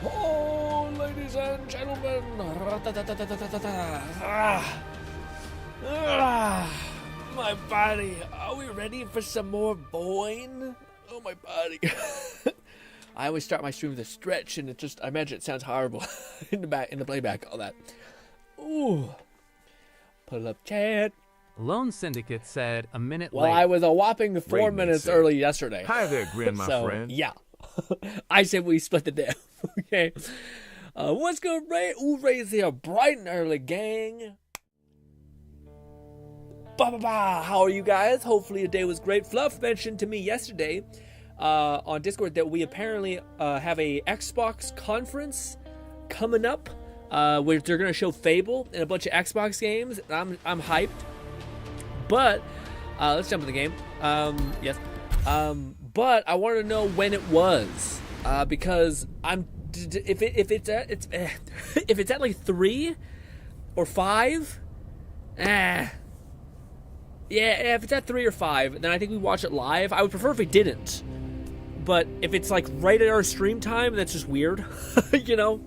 Oh, ladies and gentlemen. My body. Are we ready for some more VOIN? Oh, my body. I always start my stream with a stretch, and I imagine it sounds horrible in the playback, all that. Ooh. Pull up chat. Lone Syndicate said a minute Well, late. I was a whopping 4 minutes early yesterday. Hi there, Grin, my friend. Yeah. I said we split the day. Okay. What's good, Ray? Ooh, Ray's here. Bright and early, gang. Ba-ba-ba. How are you guys? Hopefully your day was great. Fluff mentioned to me yesterday on Discord that we apparently have a Xbox conference coming up where they're going to show Fable and a bunch of Xbox games. I'm hyped. But let's jump in the game. Yes. But I wanted to know when it was because if it's at like 3 or 5, yeah, if it's at 3 or 5, then I think we watch it live. I would prefer if we didn't. But if it's like right at our stream time, that's just weird, you know.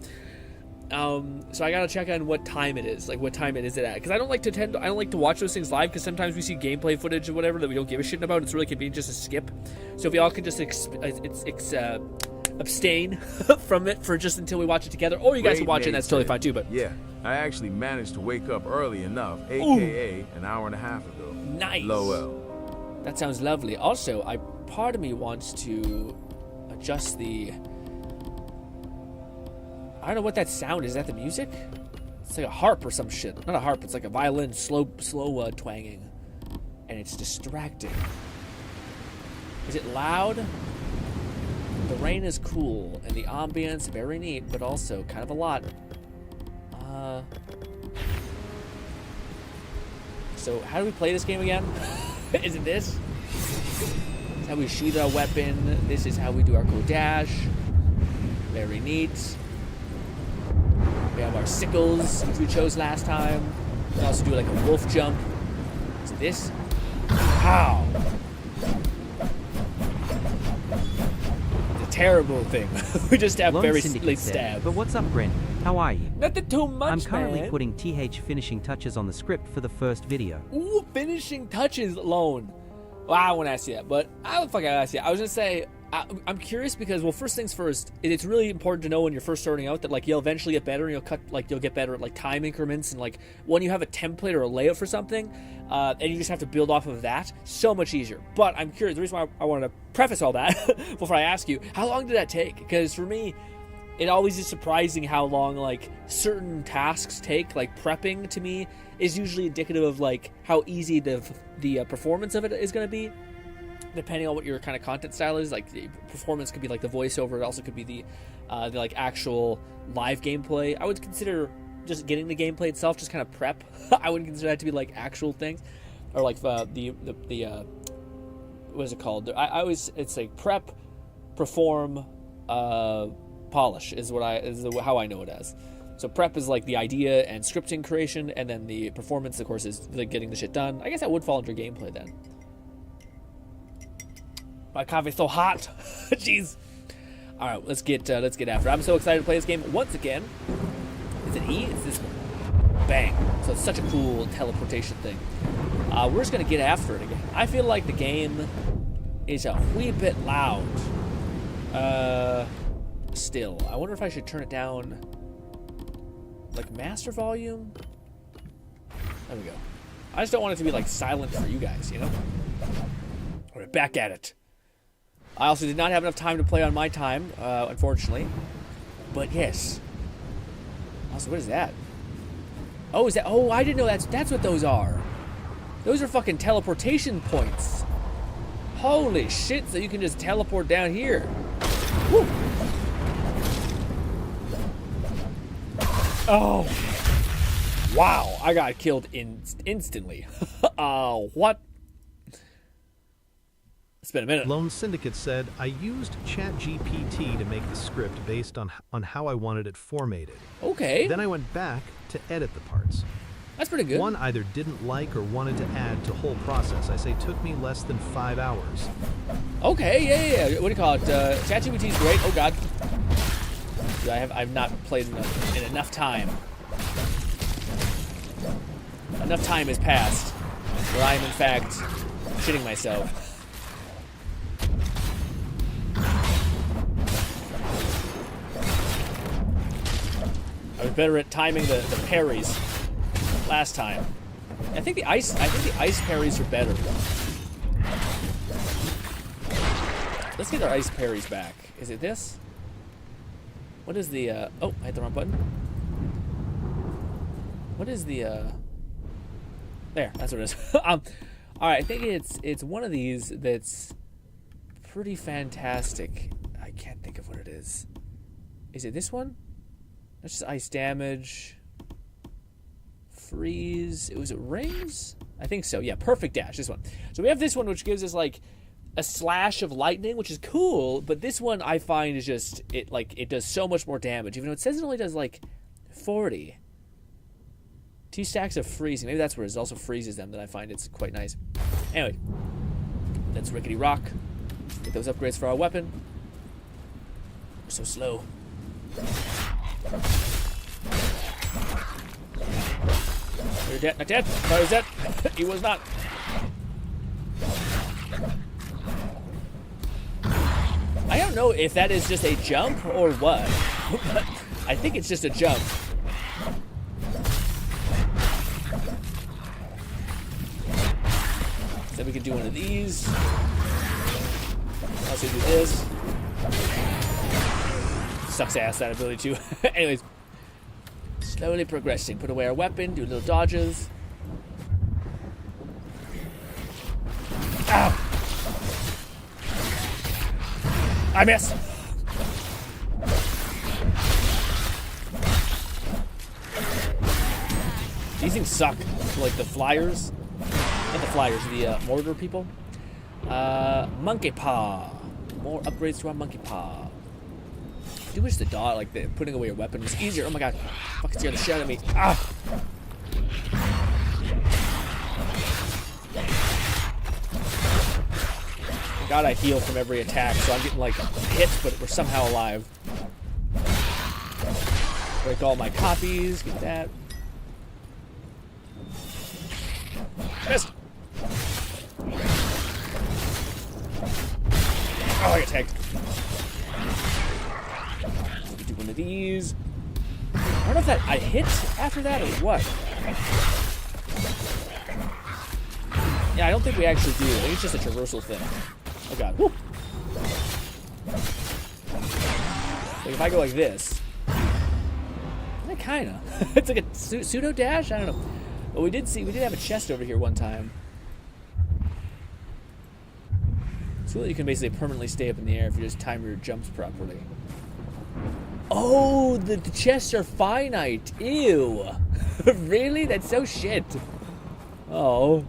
So I gotta check on what time it is, like what time it is at, because I don't like to watch those things live, because sometimes we see gameplay footage or whatever that we don't give a shit about. It's really convenient just to skip. So if y'all could just abstain from it for just until we watch it together, or you guys can watch it, and that's totally fine too. But yeah, I actually managed to wake up early enough, aka an hour and a half ago. Nice. Lowell. That sounds lovely. Also, part of me wants to adjust the. I don't know what that sound is. Is that the music? It's like a harp or some shit. Not a harp. It's like a violin, slow twanging, and it's distracting. Is it loud? The rain is cool, and the ambience very neat, but also kind of a lot. So how do we play this game again? Is it this? This is how we sheath our weapon. This is how we do our dash. Very neat. We have our sickles, which we chose last time. We also do like a wolf jump. Is it this? How? It's a terrible thing. We just have Lone very Syndicate late said, stab. But what's up, Grin? How are you? Nothing too much, I'm currently man. putting TH finishing touches on the script for the first video. Ooh, finishing touches alone. Well, I won't ask you that, but I would fucking ask you. I was gonna say, I'm curious because, well, first things first, it's really important to know when you're first starting out that, like, you'll eventually get better, and you'll get better at, like, time increments, and, like, when you have a template or a layout for something, and you just have to build off of that, so much easier. But I'm curious, the reason why I wanted to preface all that before I ask you, how long did that take? Because for me, it always is surprising how long, like, certain tasks take. Like, prepping, to me, is usually indicative of, like, how easy the performance of it is going to be, depending on what your kind of content style is. Like, the performance could be, like, the voiceover. It also could be the like, actual live gameplay. I would consider just getting the gameplay itself just kind of prep. I wouldn't consider that to be, like, actual things. Or, like, what is it called? It's, like, prep, perform, polish is how I know it as. So prep is like the idea and scripting creation, and then the performance, of course, is like getting the shit done. I guess that would fall under gameplay then. My coffee's so hot. Jeez. All right, let's get after it. I'm so excited to play this game once again. Is it E? It's this one. Bang. So it's such a cool teleportation thing. We're just gonna get after it again. I feel like the game is a wee bit loud. Still, I wonder if I should turn it down, like master volume. There we go. I just don't want it to be like silent for you guys, you know. We're back at it. I also did not have enough time to play on my time, unfortunately. But yes. Also, what is that? Oh, is that? Oh, I didn't know that's what those are. Those are fucking teleportation points. Holy shit! So you can just teleport down here. Woo. Oh, wow, I got killed instantly. What? It's been a minute. Lone Syndicate said, I used ChatGPT to make the script based on how I wanted it formatted. Okay. Then I went back to edit the parts. That's pretty good. One either didn't like or wanted to add to whole process. I say took me less than 5 hours. Okay, yeah. What do you call it? ChatGPT is great. Oh, God. dude. I've not played in enough time. Enough time has passed where I am in fact shitting myself. I was better at timing the parries last time. I think the ice parries are better. Let's get our ice parries back. Is it this? What is the oh, I hit the wrong button. What is the there, that's what it is. Alright, I think it's one of these that's pretty fantastic. I can't think of what it is. Is it this one? That's just ice damage. Freeze. Was it rings? I think so. Yeah, perfect dash. This one. So we have this one, which gives us like a slash of lightning, which is cool. But this one I find is just it does so much more damage, even though it says it only does like 40. 2 stacks of freezing. Maybe that's where it also freezes them. That I find it's quite nice. Anyway, that's Rickety Rock. Get those upgrades for our weapon. We're so slow. You're dead. Not dead. No, he was dead. He was not. I don't know if that is just a jump or what. But I think it's just a jump. Then we can do one of these. Also do this. Sucks ass, that ability too. Anyways. Slowly progressing. Put away our weapon, do little dodges. Ow! I missed! These things suck. Like the flyers. Not the flyers, the mortar people. Monkey Paw. More upgrades to our Monkey Paw. I do wish the dot, like the putting away your weapon was easier. Oh my god. Fucking scared the shit out of me. Ah! God, I heal from every attack, so I'm getting like hits, but we're somehow alive. Break all my copies, get that. Missed! Oh, I got tagged. Do one of these. I don't know if that I hit after that or what. Yeah, I don't think we actually do. I think it's just a traversal thing. Oh god. Woo! Like if I go like this. Kinda. It's like a pseudo dash? I don't know. But we did have a chest over here one time. So that you can basically permanently stay up in the air if you just time your jumps properly. Oh, the chests are finite. Ew. Really? That's so shit. Oh.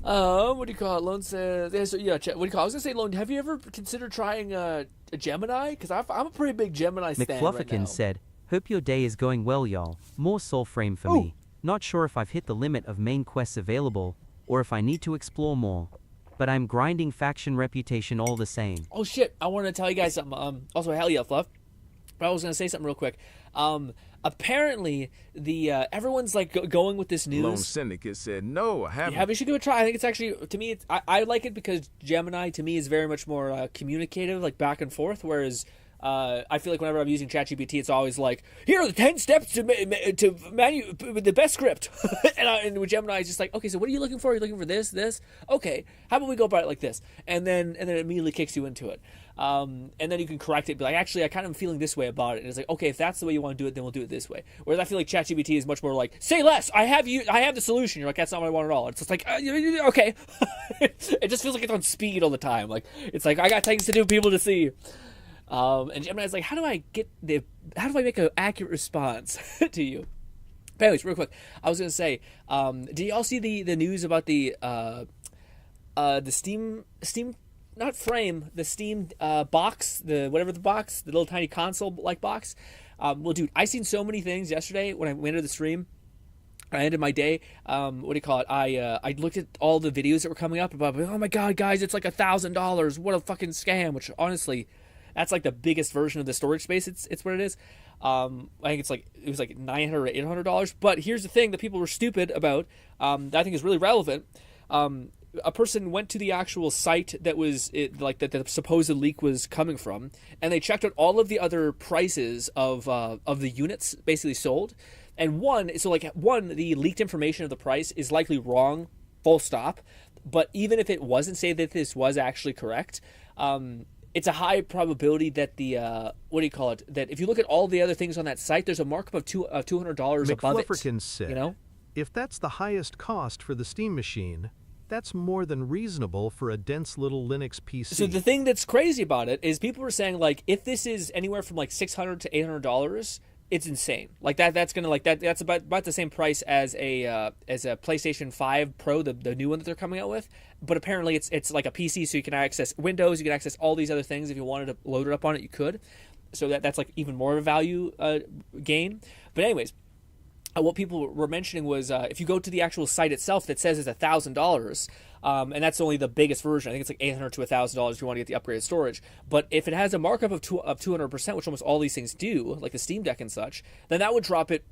What do you call it? Lone says, yeah, what do you call it? I was gonna say, Lone, have you ever considered trying a Gemini? Because I'm a pretty big Gemini stan right now. said, "Hope your day is going well, y'all. More soul frame for me. Not sure if I've hit the limit of main quests available, or if I need to explore more. But I'm grinding faction reputation all the same." Oh shit! I want to tell you guys something. Also, hell yeah, Fluff. But I was gonna say something real quick. Apparently, the everyone's like going with this news. Lone Syndicate said, "No, I haven't." Yeah, we should give it a try. I think it's actually, to me, I like it because Gemini to me is very much more communicative, like back and forth. Whereas I feel like whenever I'm using ChatGPT, it's always like, here are the 10 steps to the best script. and with Gemini, it's just like, okay, so what are you looking for? Are you looking for this? Okay, how about we go about it like this? And then it immediately kicks you into it. And then you can correct it, be like, actually, I kind of am feeling this way about it. And it's like, okay, if that's the way you want to do it, then we'll do it this way. Whereas I feel like ChatGPT is much more like, say less. I have the solution. You're like, that's not what I want at all. It's just like, okay. It just feels like it's on speed all the time. Like, it's like, I got things to do, people to see. And Gemini's like, how do I make an accurate response to you? But anyways, real quick, I was gonna say, did y'all see the news about the Steam not frame, the Steam box, the little tiny console like box? Well, dude, I seen so many things yesterday when I went into the stream. I ended my day. What do you call it? I looked at all the videos that were coming up about, oh my god, guys, it's like $1,000. What a fucking scam! Which honestly, That's like the biggest version of the storage space. It's what it is. I think it was like $900 or $800. But here's the thing that people were stupid about. That I think is really relevant. A person went to the actual site that was like that the supposed leak was coming from, and they checked out all of the other prices of the units basically sold, and the leaked information of the price is likely wrong, full stop. But even if it wasn't, say that this was actually correct, it's a high probability that that if you look at all the other things on that site, there's a markup of $200 above it. McFlufferkin said, you know, if that's the highest cost for the Steam machine, that's more than reasonable for a dense little Linux PC. So the thing that's crazy about it is people were saying, like, if this is anywhere from like $600 to $800, it's insane. Like that's gonna that's about the same price as a PlayStation 5 Pro, the new one that they're coming out with. But apparently it's like a PC, so you can access Windows, you can access all these other things. If you wanted to load it up on it, you could. So that's like even more of a value gain. But anyways. What people were mentioning was if you go to the actual site itself that says it's $1,000, and that's only the biggest version. I think it's like $800 to $1,000 if you want to get the upgraded storage. But if it has a markup of 200%, which almost all these things do, like the Steam Deck and such, then that would drop it.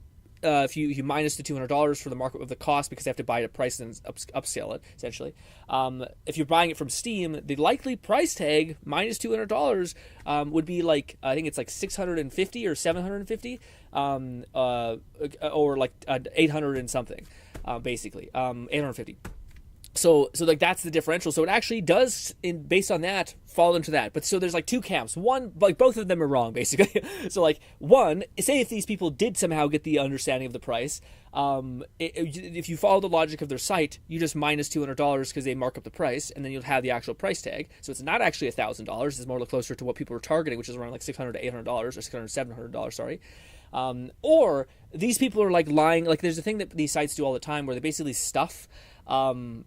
If you minus the $200 for the markup of the cost, because they have to buy it at price and upscale it, essentially. If you're buying it from Steam, the likely price tag minus $200 would be like, I think it's like $650 or $750, or like 800 and something, basically, 850. So like that's the differential. So it actually does, based on that, fall into that. But so there's like two camps. One, like both of them are wrong, basically. So like one, say if these people did somehow get the understanding of the price, if you follow the logic of their site, you just minus $200 because they mark up the price, and then you'll have the actual price tag. So it's not actually $1,000. It's more closer to what people were targeting, which is around like $600 to $800 or $600 $700. Sorry. Or these people are like lying. Like there's a thing that these sites do all the time where they basically stuff. They'll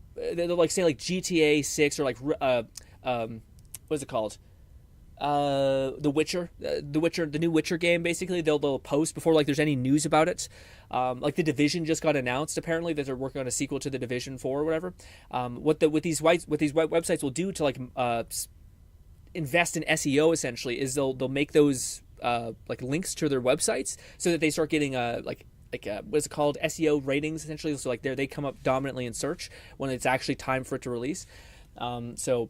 like say like GTA 6 or like what is it called? The Witcher, the new Witcher game. Basically, they'll post before like there's any news about it. Like the Division just got announced apparently that they're working on a sequel to the Division 4 or whatever. What these websites will do to like invest in SEO essentially is they'll make those like links to their websites so that they start getting what is it called, SEO ratings essentially. So like they come up dominantly in search when it's actually time for it to release. So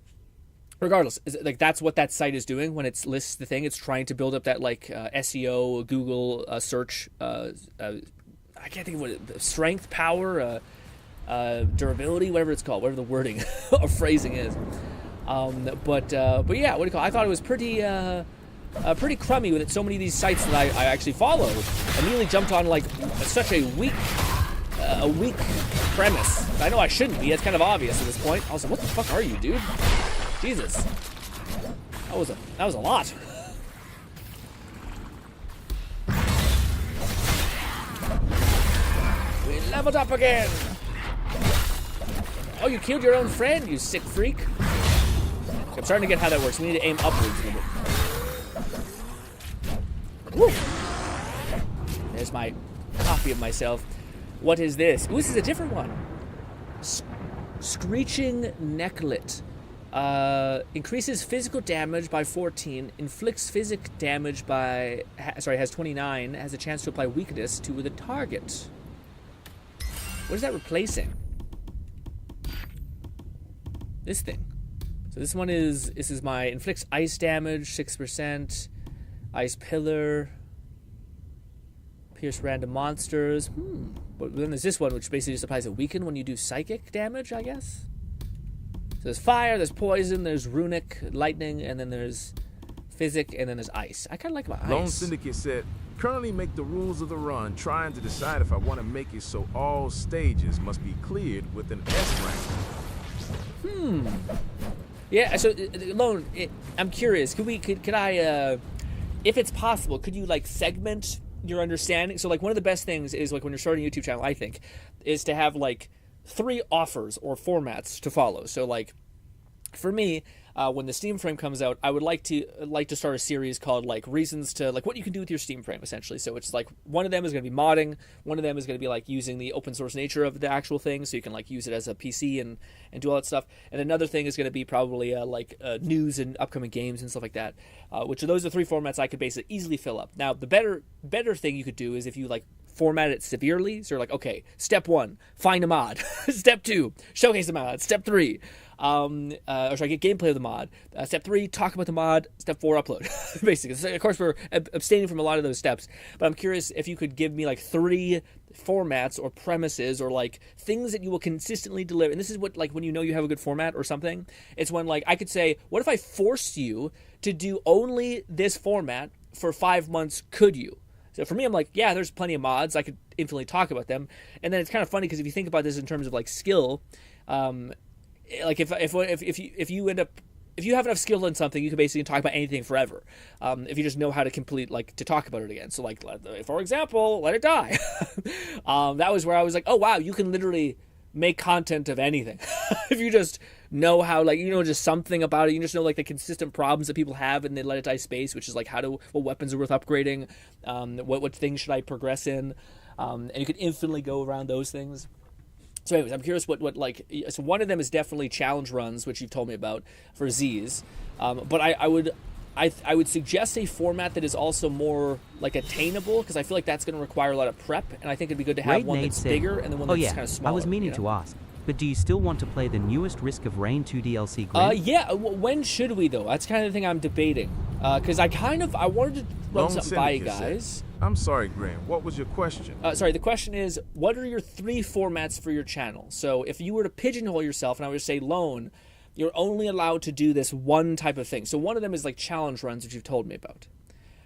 regardless, like that's what that site is doing when it lists the thing. It's trying to build up that like SEO, Google search. I can't think of what strength, power, durability, whatever it's called, whatever the wording or phrasing is. But yeah, what do you call it? I thought it was pretty crummy with it. So many of these sites that I actually follow immediately jumped on like such a weak premise. I know I shouldn't be. It's kind of obvious at this point. I was like, what the fuck are you, dude? Jesus. That was a lot. We leveled up again. Oh, you killed your own friend, you sick freak. I'm starting to get how that works. We need to aim upwards a little bit. Woo. There's my copy of myself. What is this? Ooh, this is a different one. Screeching Necklet. Increases physical damage by 14. Inflicts physic damage by... has 29. Has a chance to apply weakness to the target. What is that replacing? This thing. So this one is... This is my... Inflicts ice damage, 6%. Ice Pillar. Pierce random monsters. But then there's this one, which basically just applies a weaken when you do psychic damage, I guess. So there's fire, there's poison, there's runic, lightning, and then there's physic, and then there's ice. I kind of like my ice. Lone Syndicate said, currently make the rules of the run, trying to decide if I want to make it so all stages must be cleared with an S rank. Yeah, so Lone, I'm curious. Could I, if it's possible, could you like segment your understanding? So like one of the best things is like when you're starting a YouTube channel, I think, is to have like 3 offers or formats to follow. So like for me, when the Steam frame comes out, I would like to start a series called like reasons to like what you can do with your Steam frame essentially. So it's like one of them is going to be modding, one of them is going to be like using the open source nature of the actual thing, so you can like use it as a PC and do all that stuff. And another thing is going to be probably news and upcoming games and stuff like that. Which of those are 3 formats I could basically easily fill up. Now the better thing you could do is if you like format it severely. So you're like, okay, step 1, find a mod. Step 2, showcase the mod. Step 3, get gameplay of the mod. Step 3, talk about the mod. Step 4, upload. Basically, so of course, we're abstaining from a lot of those steps. But I'm curious if you could give me like 3 formats or premises or like things that you will consistently deliver. And this is what like when you know you have a good format or something. It's when like I could say, what if I forced you to do only this format for 5 months? Could you? So for me, I'm like, yeah, there's plenty of mods. I could infinitely talk about them. And then it's kind of funny because if you think about this in terms of like skill, like if you end up, if you have enough skill in something, you can basically talk about anything forever. If you just know how to to talk about it again. So like, for example, Let It Die. That was where I was like, oh wow, you can literally make content of anything. If you just know how, like, you know, just something about it, you just know like the consistent problems that people have in the Let It Die space, which is like what weapons are worth upgrading, what things should I progress in, and you could infinitely go around those things. So anyways, I'm curious what so one of them is definitely challenge runs, which you've told me about for Z's, but I would suggest a format that is also more like attainable, because I feel like that's going to require a lot of prep, and I think it'd be good to have one that's bigger and then one that's kind of smaller. I was meaning to ask, but do you still want to play the newest Risk of Rain 2 DLC, GRINN? Yeah, when should we though? That's kind of the thing I'm debating, because I wanted to run something by you guys. I'm sorry, GRINN. What was your question? Sorry, the question is, what are your 3 formats for your channel? So if you were to pigeonhole yourself, and I would say Lone, you're only allowed to do this one type of thing. So one of them is like challenge runs, which you've told me about.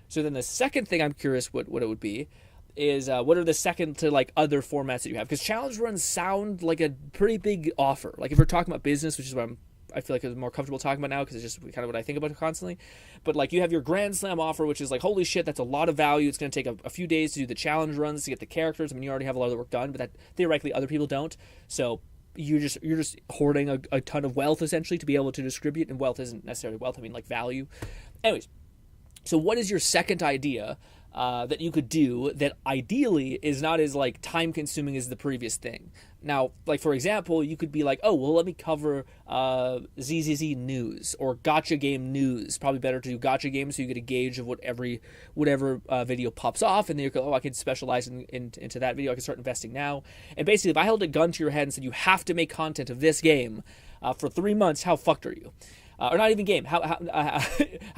So then the second thing I'm curious what it would be is what are the second to like other formats that you have? Because challenge runs sound like a pretty big offer. Like if we're talking about business, which is what I feel like I'm more comfortable talking about now because it's just kind of what I think about constantly. But like you have your Grand Slam offer, which is like, holy shit, that's a lot of value. It's going to take a few days to do the challenge runs to get the characters. I mean, you already have a lot of the work done, but that theoretically other people don't. So you're just hoarding a ton of wealth essentially to be able to distribute, and wealth isn't necessarily wealth. I mean like value. Anyways, so what is your second idea that you could do that ideally is not as like time consuming as the previous thing? Now, like for example, you could be like, oh well, let me cover ZZZ news or gotcha game news. Probably better to do gotcha games so you get a gauge of whatever video pops off, and then you go, oh, I can specialize into that video. I can start investing now. And basically, if I held a gun to your head and said you have to make content of this game for 3 months, how fucked are you? Or not even game. How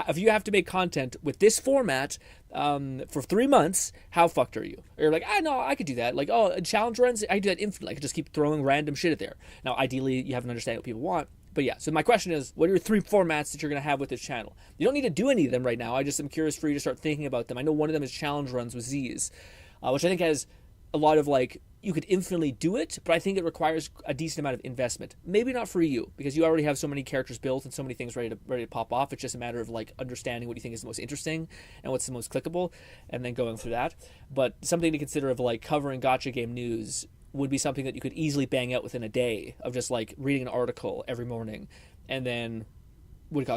if you have to make content with this format for 3 months, how fucked are you? Or you're like, no, I could do that. Like, oh, challenge runs, I could do that infinitely. I could just keep throwing random shit at there. Now, ideally, you have to understand what people want. But yeah, so my question is, what are your 3 formats that you're going to have with this channel? You don't need to do any of them right now. I just am curious for you to start thinking about them. I know one of them is challenge runs with Z's, which I think has a lot of like, you could infinitely do it, but I think it requires a decent amount of investment. Maybe not for you, because you already have so many characters built and so many things ready to pop off. It's just a matter of like understanding what you think is the most interesting and what's the most clickable, and then going through that. But something to consider of like covering gotcha game news would be something that you could easily bang out within a day of just like reading an article every morning, and then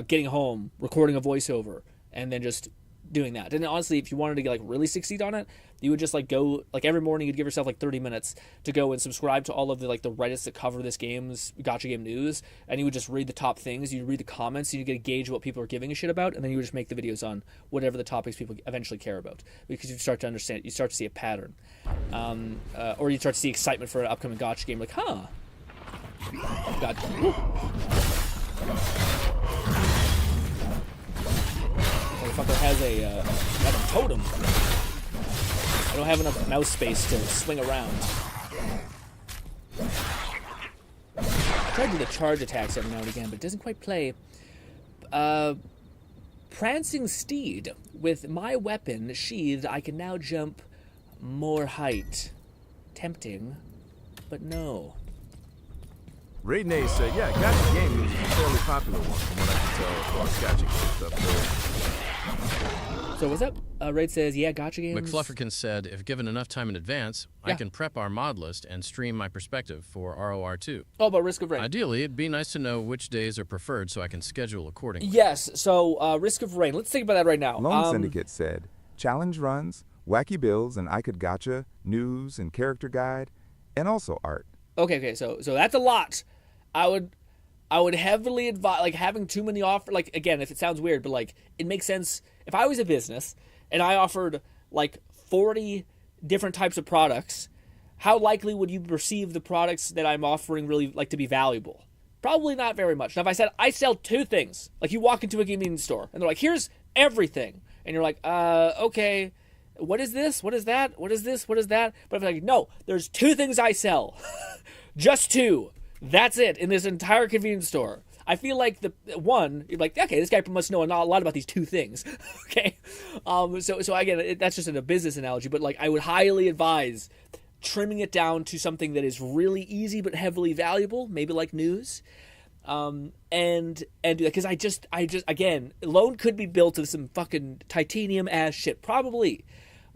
getting home, recording a voiceover, and then just doing that. And honestly, if you wanted to like really succeed on it, you would just like go like every morning you'd give yourself like 30 minutes to go and subscribe to all of the like the Reddits that cover this game's gotcha game news, and you would just read the top things, you'd read the comments, and you get a gauge of what people are giving a shit about, and then you would just make the videos on whatever the topics people eventually care about, because you start to understand, you start to see a pattern, or you start to see excitement for an upcoming gotcha game, like gotcha. Motherfucker has a totem. I don't have enough mouse space to swing around. I try to do the charge attacks every now and again, but it doesn't quite play. Prancing steed. With my weapon sheathed, I can now jump more height. Tempting, but no. Raidney said, yeah, gotcha game is a fairly popular one from what I can tell as far as gotcha game stuff goes. So what's up? Raid says, yeah, gotcha games. McFlufferkin said, if given enough time in advance, I can prep our mod list and stream my perspective for ROR2. Oh, about Risk of Rain. Ideally, it'd be nice to know which days are preferred so I can schedule accordingly. Yes, so Risk of Rain. Let's think about that right now. Lone Syndicate said, challenge runs, wacky builds, and I could gotcha, news and character guide, and also art. Okay, so that's a lot. I would heavily advise, like, having too many offers. Like, again, if it sounds weird, but like, it makes sense. If I was a business and I offered like 40 different types of products, how likely would you perceive the products that I'm offering really like to be valuable? Probably not very much. Now, if I said I sell 2 things, like you walk into a gaming store and they're like, here's everything, and you're like, okay, what is this? What is that? What is this? What is that? But if I'm like, no, there's 2 things I sell, just 2. That's it in this entire convenience store. I feel like you're like, okay, this guy must know a lot about these 2 things. Okay. So again, that's just in a business analogy, but like I would highly advise trimming it down to something that is really easy but heavily valuable, maybe like news. And do that, because I just again, Lone could be built of some fucking titanium ass shit, probably.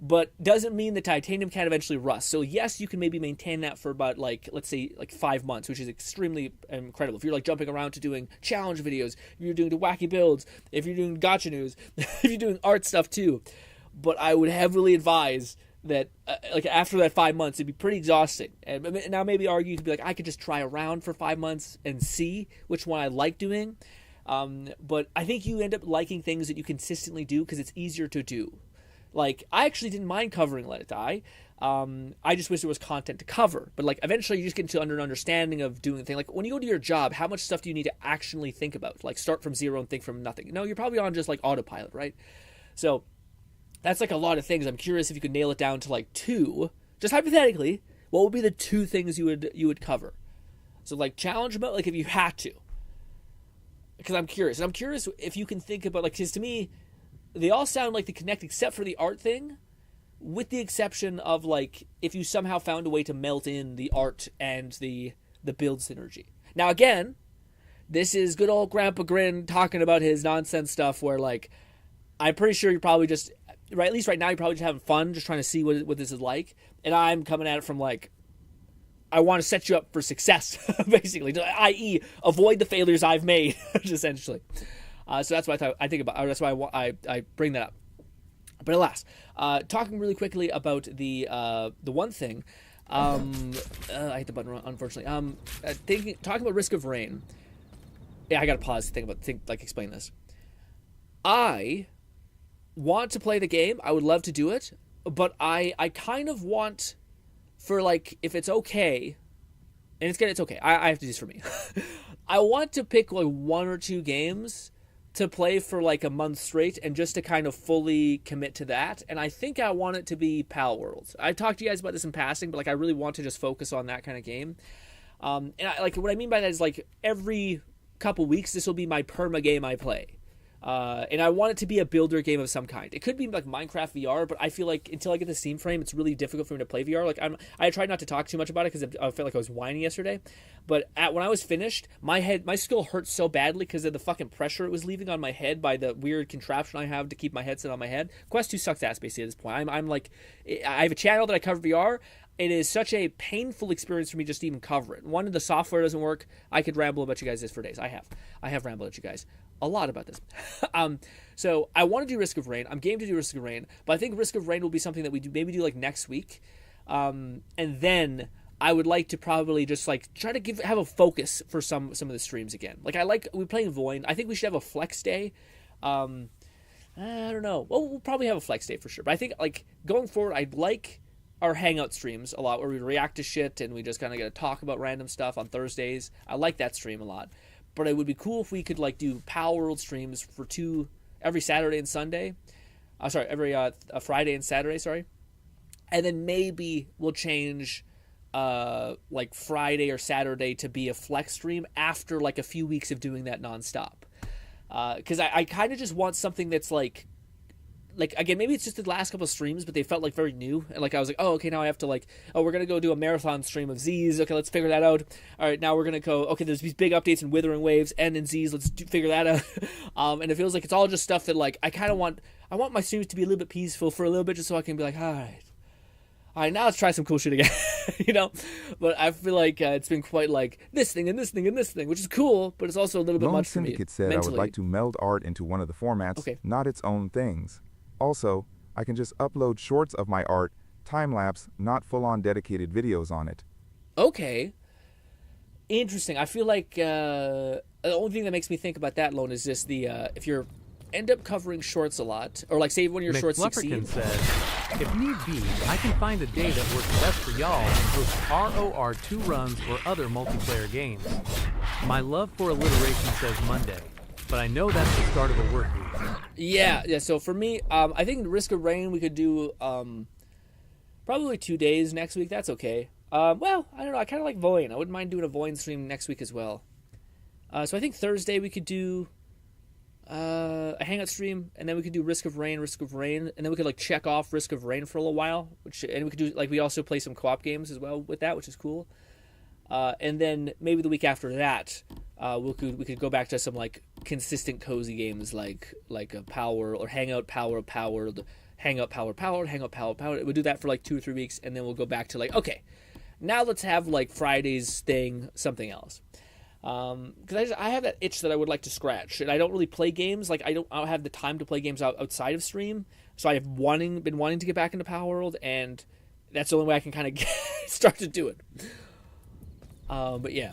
But doesn't mean the titanium can't eventually rust. So yes, you can maybe maintain that for about like, let's say like 5 months, which is extremely incredible. If you're like jumping around to doing challenge videos, if you're doing the wacky builds, if you're doing gotcha news, if you're doing art stuff too. But I would heavily advise that like after that 5 months, it'd be pretty exhausting. And now maybe argue, you could be like, I could just try around for 5 months and see which one I like doing. But I think you end up liking things that you consistently do because it's easier to do. Like, I actually didn't mind covering Let It Die. I just wish there was content to cover. But, like, eventually you just get into an understanding of doing the thing. Like, when you go to your job, how much stuff do you need to actually think about? Like, start from zero and think from nothing. No, you're probably on just, like, autopilot, right? So, that's, like, a lot of things. I'm curious if you could nail it down to, like, 2. Just hypothetically, what would be the 2 things you would cover? So, like, challenge mode, like, if you had to. Because I'm curious. And I'm curious if you can think about, like, because to me, they all sound like they connect except for the art thing, with the exception of, like, if you somehow found a way to melt in the art and the build synergy. Now, again, this is good old Grandpa Grin talking about his nonsense stuff where, like, I'm pretty sure you're probably just, right, at least right now, you're probably just having fun, just trying to see what this is like. And I'm coming at it from, like, I want to set you up for success, basically, i.e., avoid the failures I've made, essentially. So that's what I think about. That's why I bring that up. But alas, talking really quickly about the one thing, I hit the button wrong, unfortunately. Talking about Risk of Rain. Yeah, I got to pause to explain this. I want to play the game. I would love to do it, but I kind of want, for like, if it's okay, and it's okay. I have to do this for me. I want to pick like 1 or 2 games to play for like a month straight and just to kind of fully commit to that. And I think I want it to be Pal Worlds. I've talked to you guys about this in passing, but like I really want to just focus on that kind of game. And what I mean by that is like every couple weeks, this will be my perma game I play. And I want it to be a builder game of some kind. It could be like Minecraft VR, but I feel like until I get the Steam frame, it's really difficult for me to play VR. Like I tried not to talk too much about it because I felt like I was whining yesterday. But when I was finished, my skull hurt so badly because of the fucking pressure it was leaving on my head by the weird contraption I have to keep my headset on my head. Quest 2 sucks ass basically at this point. I'm like, I have a channel that I cover VR. It is such a painful experience for me just to even cover it. One, the software doesn't work. I could ramble about you guys this for days. I have rambled at you guys a lot about this. So I want to do Risk of Rain. I'm game to do Risk of Rain, but I think Risk of Rain will be something that we maybe do like next week. And then I would like to probably just like try to have a focus for some of the streams again. Like we're playing VOIN. I think we should have a flex day. I don't know. Well, we'll probably have a flex day for sure. But I think like going forward, I'd like our hangout streams a lot where we react to shit and we just kind of get to talk about random stuff on Thursdays. I like that stream a lot. But it would be cool if we could like do Pal World streams for every Saturday and Sunday. Every Friday and Saturday, sorry. And then maybe we'll change like Friday or Saturday to be a flex stream after like a few weeks of doing that nonstop. Because I kind of just want something that's like like, again, maybe it's just the last couple of streams, but they felt like very new. And like I was like, oh, okay, now I have to like, oh, we're gonna go do a marathon stream of Z's. Okay, let's figure that out. All right, now we're gonna go. Okay, there's these big updates in Withering Waves and in Z's. Let's figure that out. And it feels like it's all just stuff that like I kind of want. I want my streams to be a little bit peaceful for a little bit, just so I can be like, all right, now let's try some cool shit again, you know? But I feel like it's been quite like this thing and this thing and this thing, which is cool, but it's also a little bit Lone much for me. Syndicate said mentally. I would like to meld art into one of the formats, Okay. not its own things. Also, I can just upload shorts of my art, time-lapse, not full-on dedicated videos on it. Okay. Interesting. I feel like the only thing that makes me think about that, Lone, is just the if you're end up covering shorts a lot, or like say one of your shorts McFlufferkin succeed. says, if need be, I can find a day that works best for y'all and host ROR2 runs or other multiplayer games. My love for alliteration says Monday, but I know that's the start of a work week. Yeah. So for me, I think Risk of Rain we could do probably 2 days next week. That's okay. Well, I don't know. I kind of like VOIN. I wouldn't mind doing a VOIN stream next week as well. So I think Thursday we could do a hangout stream, and then we could do Risk of Rain, and then we could like check off Risk of Rain for a little while, and we could do like we also play some co-op games as well with that, which is cool. And then maybe the week after that, we could go back to some like consistent cozy games like a Power or Hangout Power, Hangout Power, Hangout Power. We'll do that for like 2 or 3 weeks, and then we'll go back to like, okay, now let's have like Friday's thing something else. Because I have that itch that I would like to scratch, and I don't really play games. Like I don't have the time to play games outside of stream. So I have been wanting to get back into Power World, and that's the only way I can kind of start to do it. But yeah.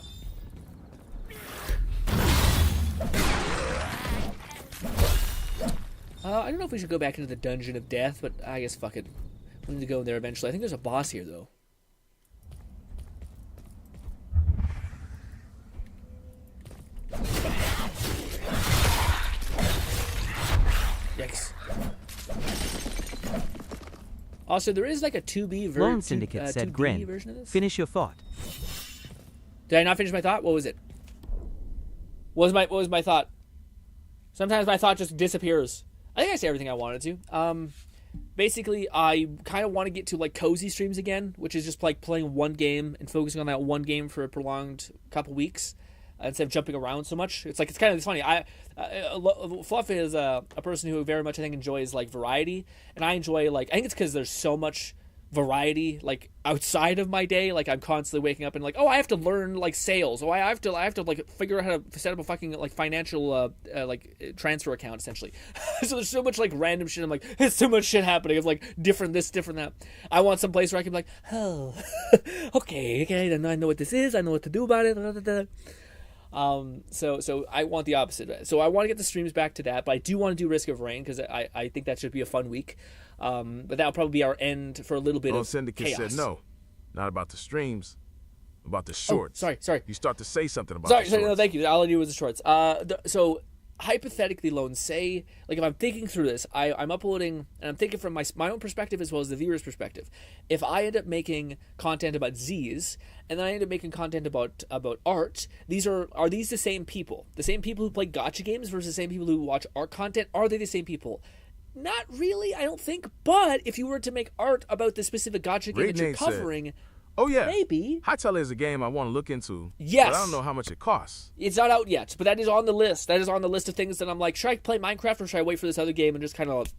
I don't know if we should go back into the Dungeon of Death, but I guess fuck it. We need to go in there eventually. I think there's a boss here though. Yikes. Also, there is like a 2B version. Lone Syndicate said, "Grin. Version of this. Finish your thought." Did I not finish my thought? What was it? What was my thought? Sometimes my thought just disappears. I think I said everything I wanted to. Basically, I kind of want to get to like cozy streams again, which is just like playing one game and focusing on that one game for a prolonged couple weeks. Instead of jumping around so much. It's funny. Fluff is a person who very much I think enjoys like variety, and I enjoy like I think it's because there's so much variety like outside of my day. Like I'm constantly waking up and like, oh, I have to learn like sales. Oh, I have to like figure out how to set up a fucking like financial transfer account essentially. So there's so much like random shit. I'm like, there's so much shit happening. It's like different this, different that. I want some place where I can be like, oh, okay, then I know what this is. I know what to do about it. So I want the opposite. So I want to get the streams back to that, but I do want to do Risk of Rain because I think that should be a fun week. But that'll probably be our end for a little bit Lone of Syndicate chaos. said no, not about the streams, about the shorts. Oh, sorry. You start to say something about Sorry, the shorts. no, thank you. All I knew was the shorts. So hypothetically, Lone, say like if I'm thinking through this, I'm uploading and I'm thinking from my own perspective as well as the viewer's perspective. If I end up making content about Z's and then I end up making content about art, are these the same people? The same people who play gacha games versus the same people who watch art content? Are they the same people? Not really, I don't think. But if you were to make art about the specific gacha game that you're covering, oh yeah, maybe. Hytale is a game I want to look into. Yes. But I don't know how much it costs. It's not out yet, but that is on the list. That is on the list of things that I'm like, should I play Minecraft or should I wait for this other game and just kind of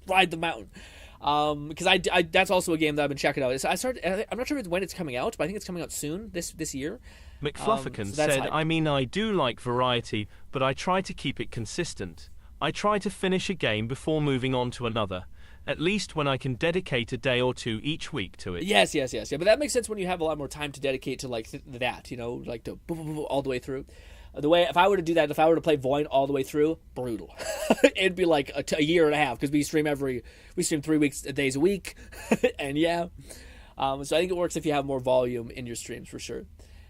ride the mountain? Because I that's also a game that I've been checking out. I'm not sure when it's coming out, but I think it's coming out soon this year. McFlufferkin so that's said, hype. I mean, I do like variety, but I try to keep it consistent. I try to finish a game before moving on to another, at least when I can dedicate a day or two each week to it. Yes. Yeah, but that makes sense when you have a lot more time to dedicate to like that, like to all the way through. The way if I were to do that, if I were to play VOIN all the way through, brutal. It'd be like a year and a half because we stream 3 days a week, and yeah. So I think it works if you have more volume in your streams for sure.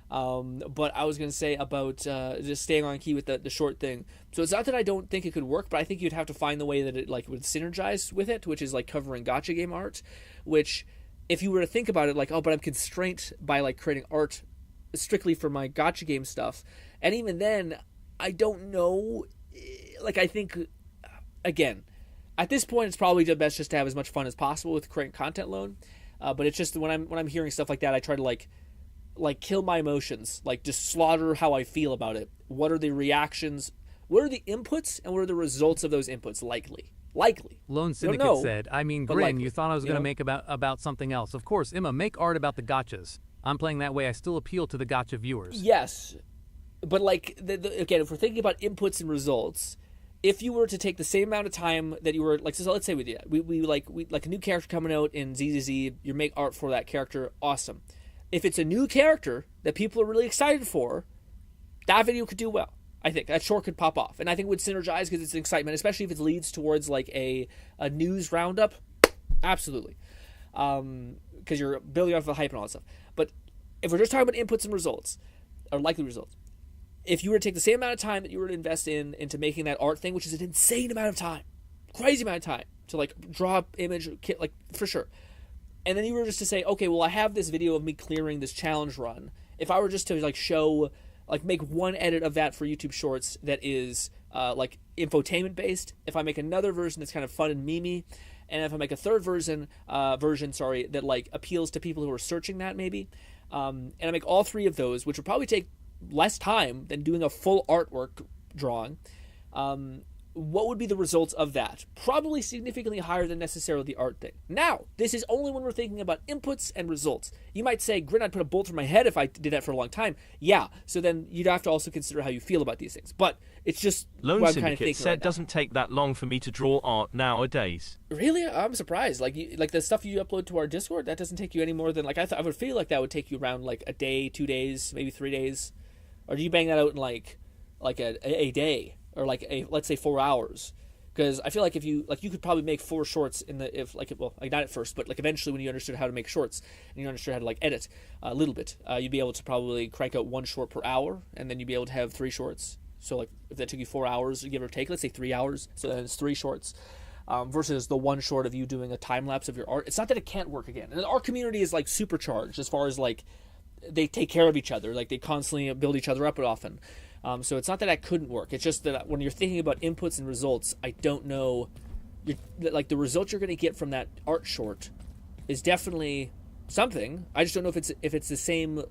But I was going to say about just staying on key with the short thing. So it's not that I don't think it could work, but I think you'd have to find the way that it like would synergize with it, which is like covering gacha game art, which if you were to think about it like, oh, but I'm constrained by like creating art strictly for my gacha game stuff. And even then, I don't know, like I think, again, at this point, it's probably the best just to have as much fun as possible with creating content alone. But it's just when I'm hearing stuff like that, I try to like kill my emotions, like just slaughter how I feel about it. What are the reactions? What are the inputs, and what are the results of those inputs likely? Lone Syndicate said, I mean, Grin, you thought I was going to make about something else. Of course, Emma, make art about the gotchas. I'm playing that way. I still appeal to the gotcha viewers. Yes. But like, again, if we're thinking about inputs and results, if you were to take the same amount of time that you were, like, so let's say we like a new character coming out in ZZZ, you make art for that character, awesome. If it's a new character that people are really excited for, that video could do well. I think that short could pop off, and I think it would synergize because it's an excitement, especially if it leads towards like a news roundup. Absolutely, because you're building off the hype and all that stuff. But if we're just talking about inputs and results, or likely results, if you were to take the same amount of time that you were to invest into making that art thing, which is an insane amount of time, crazy amount of time to like draw up image, like for sure, and then you were just to say, okay, well, I have this video of me clearing this challenge run. If I were just to like show, like make one edit of that for YouTube Shorts that is like infotainment based, if I make another version that's kind of fun and memey, and if I make a third version that like appeals to people who are searching that maybe, and I make all three of those, which would probably take less time than doing a full artwork drawing, what would be the results of that? Probably significantly higher than necessarily the art thing. Now, this is only when we're thinking about inputs and results. You might say, Grin, I'd put a bolt through my head if I did that for a long time. Yeah, so then you'd have to also consider how you feel about these things. But it's just Lone what I'm Syndicate kind of thinking said right now. doesn't take that long for me to draw art nowadays. Really? I'm surprised. Like the stuff you upload to our Discord, that doesn't take you any more than, like, I would feel like that would take you around like a day, 2 days, maybe 3 days. Or do you bang that out in like a day, or like let's say 4 hours? Because I feel like if you could probably make 4 shorts not at first, but like eventually when you understood how to make shorts and you understood how to like edit a little bit, you'd be able to probably crank out 1 short per hour, and then you'd be able to have 3 shorts. So like if that took you 4 hours, give or take, let's say 3 hours, so then it's 3 shorts. Versus the 1 short of you doing a time lapse of your art. It's not that it can't work again. And our community is like supercharged as far as like they take care of each other, like they constantly build each other up often. So it's not that couldn't work. It's just that when you're thinking about inputs and results, I don't know, like the result you're going to get from that art short is definitely something. I just don't know if it's the same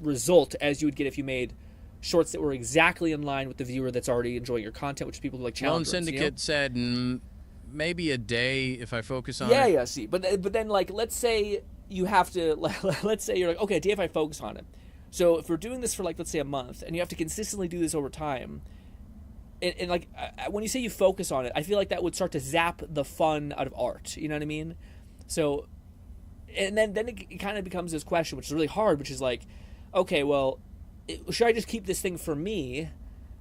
result as you would get if you made shorts that were exactly in line with the viewer that's already enjoying your content, which is people who like challenge. Lone Syndicate said maybe a day if I focus on it. Yeah, see, but then like let's say you have to let's say you're like, okay, a day if I focus on it. So if we're doing this for like, let's say a month, and you have to consistently do this over time, and like when you say you focus on it, I feel like that would start to zap the fun out of art. You know what I mean? So, and then it kind of becomes this question, which is really hard, which is like, okay, well, should I just keep this thing for me,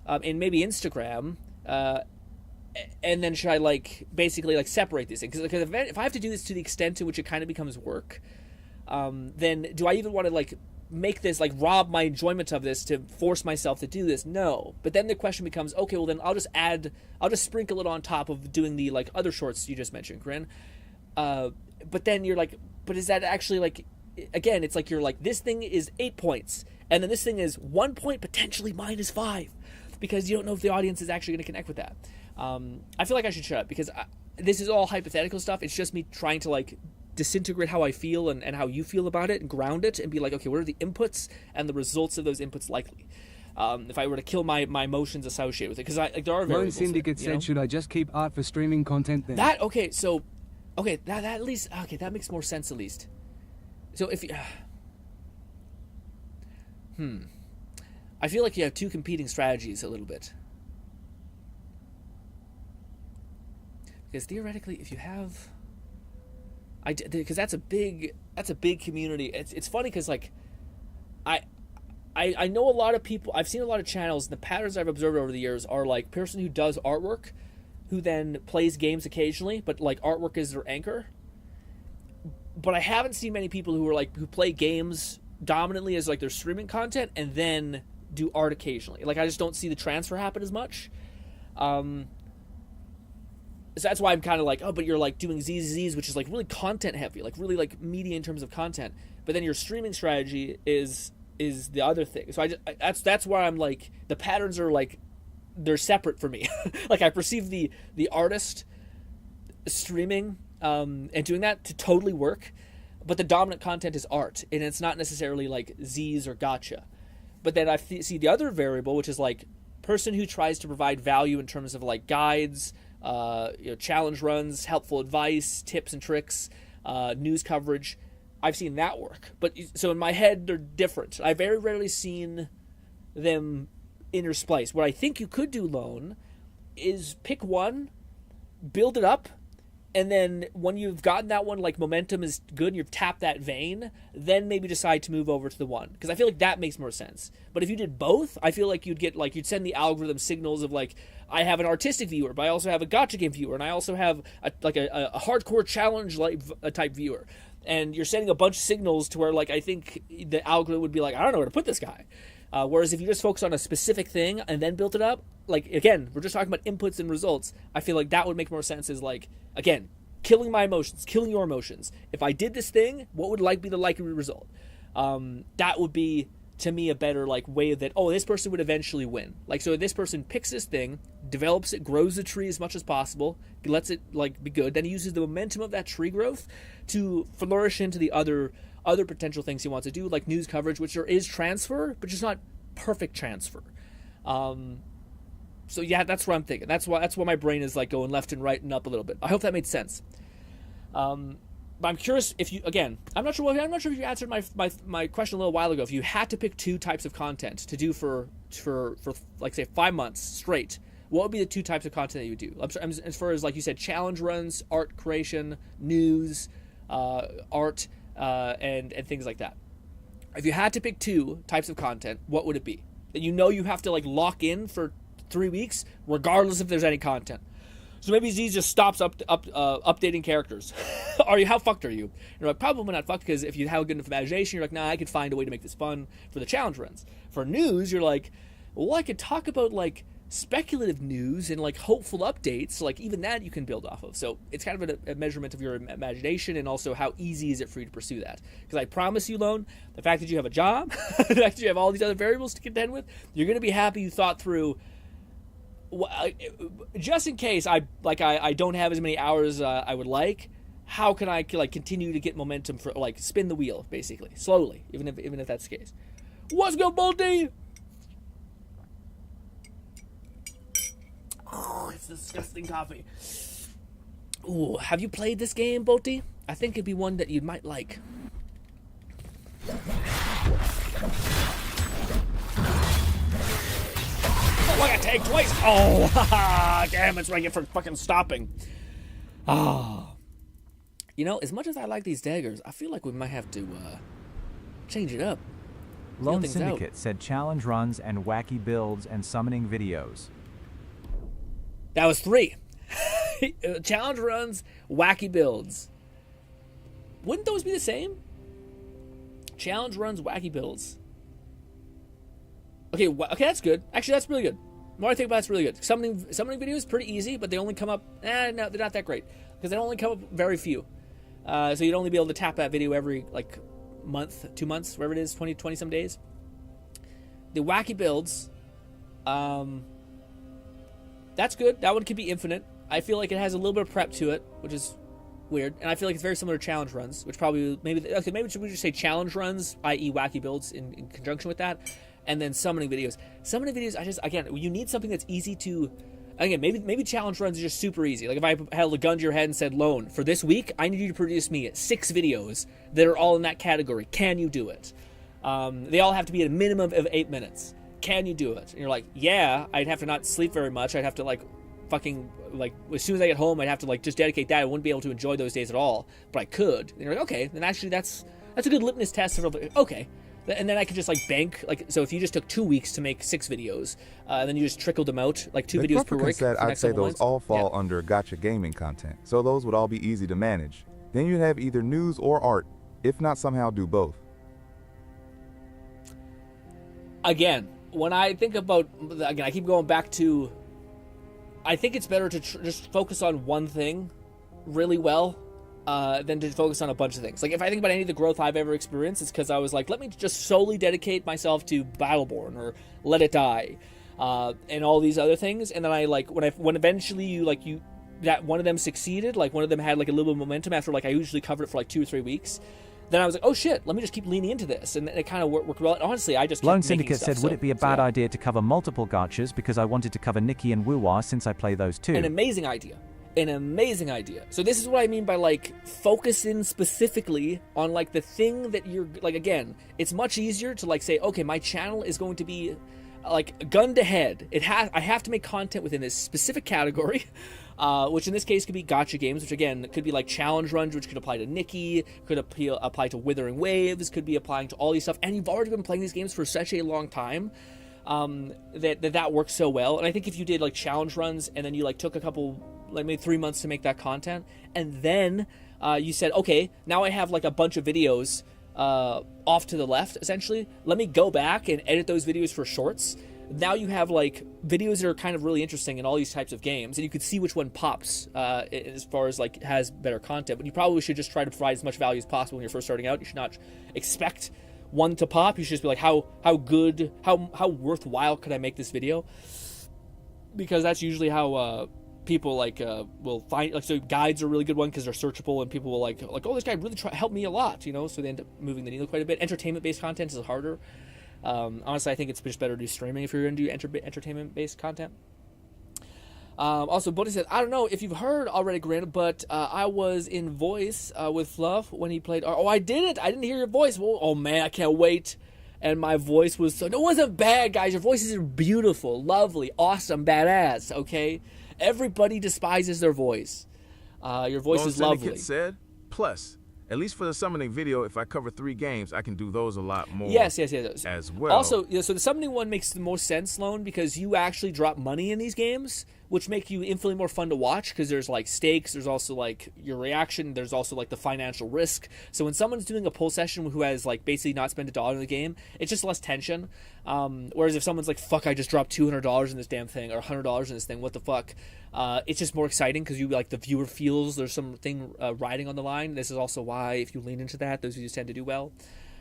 and maybe Instagram, and then should I like basically like separate these things? Because if I have to do this to the extent to which it kind of becomes work, then do I even want to like make this, like rob my enjoyment of this to force myself to do this? No. But then the question becomes, okay, well then I'll just sprinkle it on top of doing the like other shorts you just mentioned, Grin. But then you're like, but is that actually like, again, it's like you're like, this thing is 8 points, and then this thing is 1 point, potentially -5, because you don't know if the audience is actually going to connect with that. I feel like I should shut up because this is all hypothetical stuff. It's just me trying to like disintegrate how I feel and how you feel about it and ground it and be like, okay, what are the inputs and the results of those inputs likely? If I were to kill my emotions associated with it, because there are variables. Lone Syndicate said, should I just keep art for streaming content then? That at least that makes more sense at least. So if you, I feel like you have two competing strategies a little bit. Because theoretically, if you have, because that's a big community. It's funny because like, I know a lot of people. I've seen a lot of channels, and the patterns I've observed over the years are like person who does artwork, who then plays games occasionally, but like artwork is their anchor. But I haven't seen many people who play games dominantly as like their streaming content and then do art occasionally. Like I just don't see the transfer happen as much. So that's why I'm kind of like, oh, but you're like doing ZZZs, which is like really content heavy, like really like media in terms of content. But then your streaming strategy is the other thing. So that's why I'm like, the patterns are like, they're separate for me. Like I perceive the artist streaming and doing that to totally work, but the dominant content is art, and it's not necessarily like Z's or gotcha. But then I see the other variable, which is like person who tries to provide value in terms of like guides, challenge runs, helpful advice, tips and tricks, news coverage. I've seen that work. But so in my head, they're different. I've very rarely seen them intersplice. What I think you could do, Lone, is pick one, build it up, and then when you've gotten that one, like momentum is good and you've tapped that vein, then maybe decide to move over to the one. Because I feel like that makes more sense. But if you did both, I feel like you'd send the algorithm signals of like, I have an artistic viewer, but I also have a gacha game viewer, and I also have a hardcore challenge type viewer. And you're sending a bunch of signals to where like I think the algorithm would be like, I don't know where to put this guy. Whereas if you just focus on a specific thing and then built it up, like, again, we're just talking about inputs and results. I feel like that would make more sense as, like, again, killing my emotions, killing your emotions. If I did this thing, what would be the likely result? That would be, to me, a better, like, way that, this person would eventually win. Like, so this person picks this thing, develops it, grows the tree as much as possible, lets it, like, be good, then he uses the momentum of that tree growth to flourish into the other potential things he wants to do, like news coverage, which there is transfer, but just not perfect transfer. So yeah, that's what I'm thinking. That's why my brain is like going left and right and up a little bit. I hope that made sense. But I'm curious if you, again, I'm not sure if you answered my question a little while ago. If you had to pick two types of content to do for like say 5 months straight, what would be the two types of content that you would do? As far as, like you said, challenge runs, art creation, news, art, and things like that. If you had to pick two types of content, what would it be? That you have to like lock in for 3 weeks, regardless if there's any content. So maybe Z just stops updating characters. How fucked are you? You're like, probably not fucked, because if you have a good enough imagination, you're like, nah, I could find a way to make this fun for the challenge runs. For news, you're like, well, I could talk about like speculative news and like hopeful updates, like even that you can build off of. So it's kind of a measurement of your imagination, and also how easy is it for you to pursue that. Because I promise you, Lone, the fact that you have a job, the fact that you have all these other variables to contend with, you're going to be happy you thought through, just in case I don't have as many hours I would like, how can I like continue to get momentum for, like, spin the wheel basically slowly, even if that's the case. What's good, Bolty? Oh, it's disgusting coffee. Ooh, have you played this game, Bolty? I think it'd be one that you might like. Oh, I got tagged twice. Oh, damn, it's what I get for fucking stopping. Oh. As much as I like these daggers, I feel like we might have to change it up. Lone Syndicate said challenge runs and wacky builds and summoning videos. That was 3. Challenge runs, wacky builds. Wouldn't those be the same? Challenge runs, wacky builds. Okay, that's good. Actually, that's really good. The more I think about it, it's really good. Summoning videos, pretty easy, but they only come up... no, they're not that great. Because they only come up very few. So you'd only be able to tap that video every, like, month, 2 months, whatever it is, 20 some days. The wacky builds... that's good. That one could be infinite. I feel like it has a little bit of prep to it, which is weird. And I feel like it's very similar to challenge runs, which probably... Maybe should we just say challenge runs, i.e. wacky builds, in conjunction with that? And then summoning videos. Summoning videos, you need something that's easy to... Again, maybe challenge runs are just super easy. Like if I held a gun to your head and said, Lone, for this week, I need you to produce me 6 videos that are all in that category. Can you do it? They all have to be at a minimum of 8 minutes. Can you do it? And you're like, yeah, I'd have to not sleep very much. I'd have to as soon as I get home, I'd have to just dedicate that. I wouldn't be able to enjoy those days at all, but I could. And you're like, okay, then actually that's a good litmus test of, okay. And then I could just bank, so if you just took 2 weeks to make 6 videos, and then you just trickled them out, 2 videos per week. I'd say those all fall under gacha gaming content, so those would all be easy to manage. Then you'd have either news or art, if not somehow do both. Again, when I think about, I keep going back to, I think it's better to just focus on one thing really well, than to focus on a bunch of things. Like, if I think about any of the growth I've ever experienced, it's because I was like, let me just solely dedicate myself to Battleborn or Let It Die, and all these other things. And then when eventually you that one of them succeeded, like one of them had like a little bit of momentum after like I usually covered it for like 2 or 3 weeks, then I was like, oh shit, let me just keep leaning into this, and it kind of worked well. Honestly, I just kept Lone making Syndicate stuff, said, would it be a bad idea to cover multiple gachas because I wanted to cover Nikki and Wuwa since I play those too? An amazing idea. An amazing idea. So this is what I mean by like focusing specifically on like the thing that you're like. Again, it's much easier to like say, okay, my channel is going to be like gun to head. I have to make content within this specific category. Which in this case could be gacha games, which again could be like challenge runs, which could apply to Nikki, could apply to Withering Waves, could be applying to all these stuff. And you've already been playing these games for such a long time that works so well. And I think if you did like challenge runs and then you like took a couple, like maybe 3 months to make that content, and then you said, okay, now I have like a bunch of videos off to the left, essentially. Let me go back and edit those videos for shorts. Now you have like videos that are kind of really interesting in all these types of games, and you can see which one pops as far as like has better content. But you probably should just try to provide as much value as possible when you're first starting out. You should not expect one to pop. You should just be like, how good, how worthwhile could I make this video? Because that's usually how people like will find, like, so guides are a really good one because they're searchable and people will like oh, this guy really helped me a lot, you know, so they end up moving the needle quite a bit. Entertainment based content is harder. Honestly, I think it's just better to do streaming if you're going to do entertainment-based content. Also, Bodhi said, I don't know if you've heard already, Grin, but I was in voice with Fluff when he played... Oh, I didn't! I didn't hear your voice! Well, oh, man, I can't wait. And my voice was... So, it wasn't bad, guys. Your voices are beautiful, lovely, awesome, badass, okay? Everybody despises their voice. Your voice is lovely. Syndicate said, plus... At least for the summoning video, if I cover 3 games, I can do those a lot more. Yes. As well. Also, so the summoning one makes the most sense, Sloan, because you actually drop money in these games, which make you infinitely more fun to watch because there's like stakes, there's also like your reaction, there's also like the financial risk. So when someone's doing a pull session who has like basically not spent $1 in the game, it's just less tension. Whereas if someone's like, fuck, I just dropped $200 in this damn thing or $100 in this thing, what the fuck? It's just more exciting because you like the viewer feels there's something riding on the line. This is also why if you lean into that, those videos tend to do well.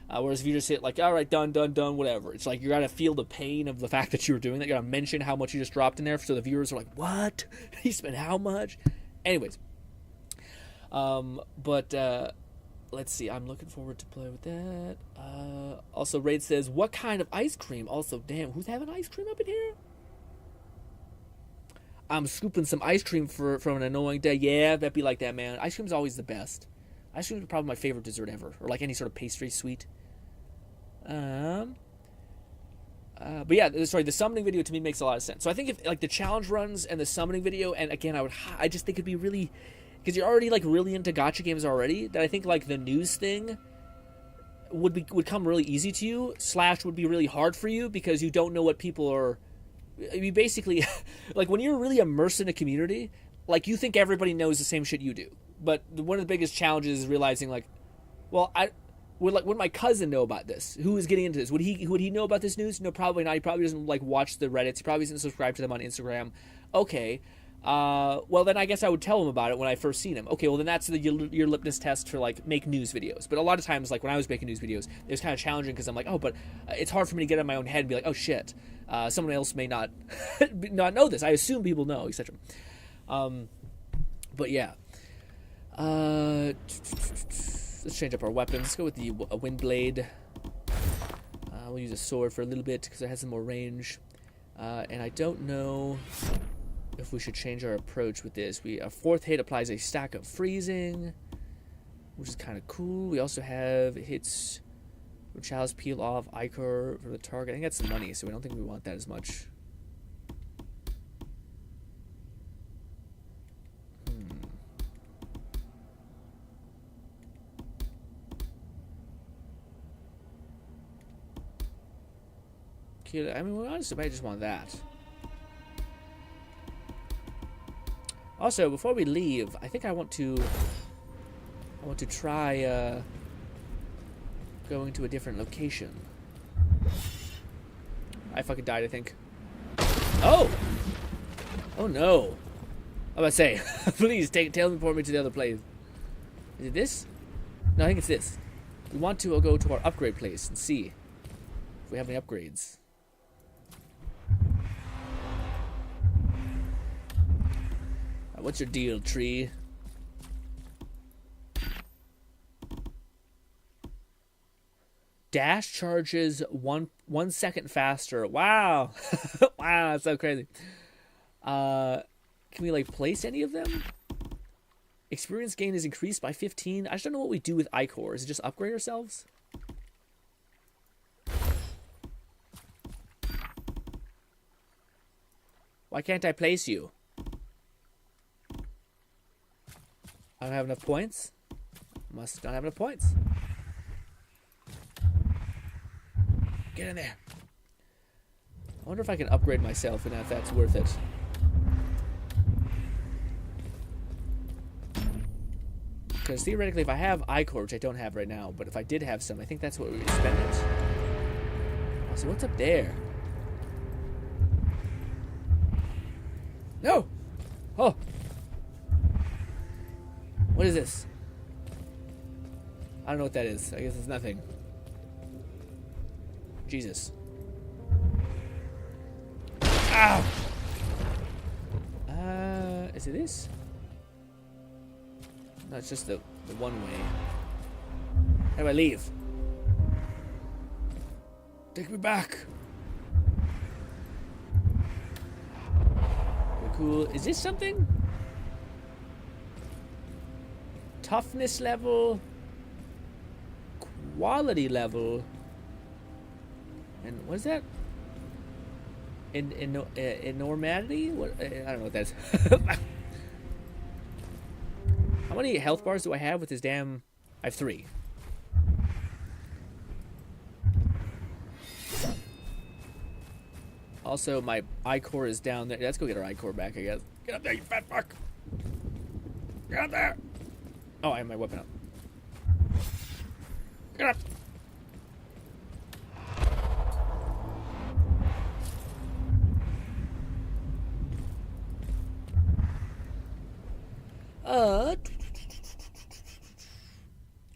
Whereas if you just hit like, all right, done, whatever. It's like you gotta feel the pain of the fact that you were doing that. You gotta mention how much you just dropped in there, so the viewers are like, what? He spent how much? Anyways, let's see. I'm looking forward to play with that. Also, Raid says, what kind of ice cream? Also, damn, who's having ice cream up in here? I'm scooping some ice cream from an annoying day. Yeah, that'd be like that, man. Ice cream's always the best. Ice cream is probably my favorite dessert ever, or like any sort of pastry sweet. But yeah, sorry, the summoning video to me makes a lot of sense. So I think if like the challenge runs and the summoning video, and again, I just think it'd be really, because you're already like really into gacha games already, that I think like the news thing would come really easy to you, / would be really hard for you because you don't know what people are. I mean, basically, like when you're really immersed in a community, like you think everybody knows the same shit you do. But one of the biggest challenges is realizing, like, well, would my cousin know about this? Who is getting into this? Would he know about this news? No, probably not. He probably doesn't like watch the Reddits. He probably doesn't subscribe to them on Instagram. Okay, well then I guess I would tell him about it when I first seen him. Okay, well then that's your litmus test for like make news videos. But a lot of times, like when I was making news videos, it was kind of challenging because I'm like, oh, but it's hard for me to get in my own head and be like, oh shit, someone else may not not know this. I assume people know, etc. But yeah. Let's change up our weapons. Let's go with the wind blade. We'll use a sword for a little bit because it has some more range. And I don't know if we should change our approach with this. Our 4th hit applies a stack of freezing, which is kind of cool. We also have hits which allows peel off Ichor for the target. I think that's some money, so we don't think we want that as much. I mean, well, honestly, I just want that. Also, before we leave, I think I want to try going to a different location. I fucking died, I think. Oh! Oh no! I'm about to say, please teleport me to the other place. Is it this? No, I think it's this. We want to go to our upgrade place and see if we have any upgrades. What's your deal, tree? Dash charges 1 second faster. Wow. Wow, that's so crazy. Can we like place any of them? Experience gain is increased by 15. I just don't know what we do with Ichor. Is it just upgrade ourselves? Why can't I place you? I don't have enough points. Must not have enough points. Get in there. I wonder if I can upgrade myself and if that's worth it. Because theoretically, if I have Ichor, which I don't have right now, but if I did have some, I think that's what we would spend it. Oh, so what's up there? No! Oh! What is this? I don't know what that is. I guess it's nothing. Jesus. Ow! Is it this? No, it's just the one way. How do I leave? Take me back. Cool. Is this something? Toughness level. Quality level. And what is that? Enormity? What? I don't know what that's. How many health bars do I have with this damn? I have 3. Also, my Ichor is down there. Let's go get our Ichor back, I guess. Get up there, you fat fuck! Get up there! Oh, I have my weapon up. Get up!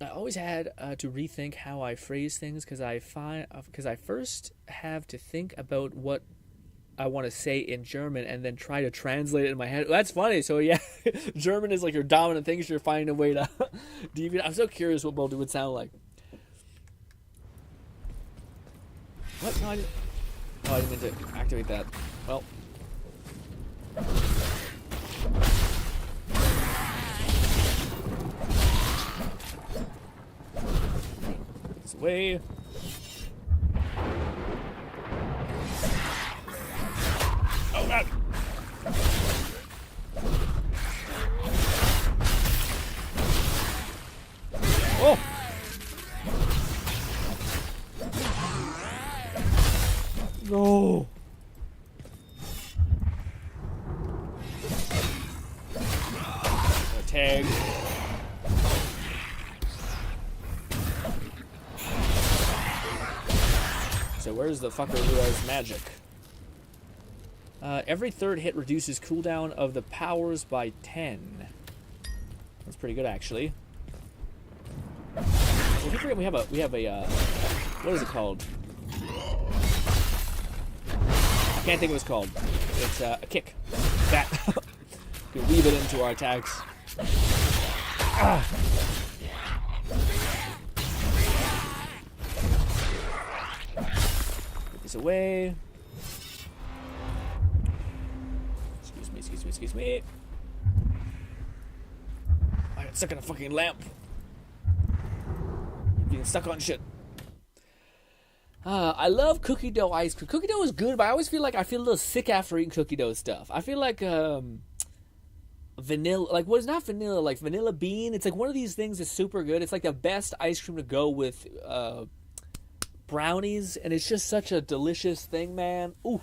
I always had to rethink how I phrase things because I first have to think about what I want to say in German and then try to translate it in my head. That's funny. So yeah, German is like your dominant thing. So you're finding a way to deviate. I'm so curious what Multi would sound like. What? No, I didn't mean to activate that. Well. It's away. Oh God! Oh! No! Tag. So where's the fucker who has magic? Every third hit reduces cooldown of the powers by 10. That's pretty good, actually. I forget we have a what is it called? I can't think of what it's called. It's a kick. That. We can weave it into our attacks. Ah. Put this away. Excuse me. I got stuck in a fucking lamp. Getting stuck on shit. I love cookie dough ice cream. Cookie dough is good, but I always feel like I feel a little sick after eating cookie dough stuff. I feel like vanilla, like what is not vanilla, like vanilla bean. It's like one of these things that's super good. It's like the best ice cream to go with brownies, and it's just such a delicious thing, man. Ooh.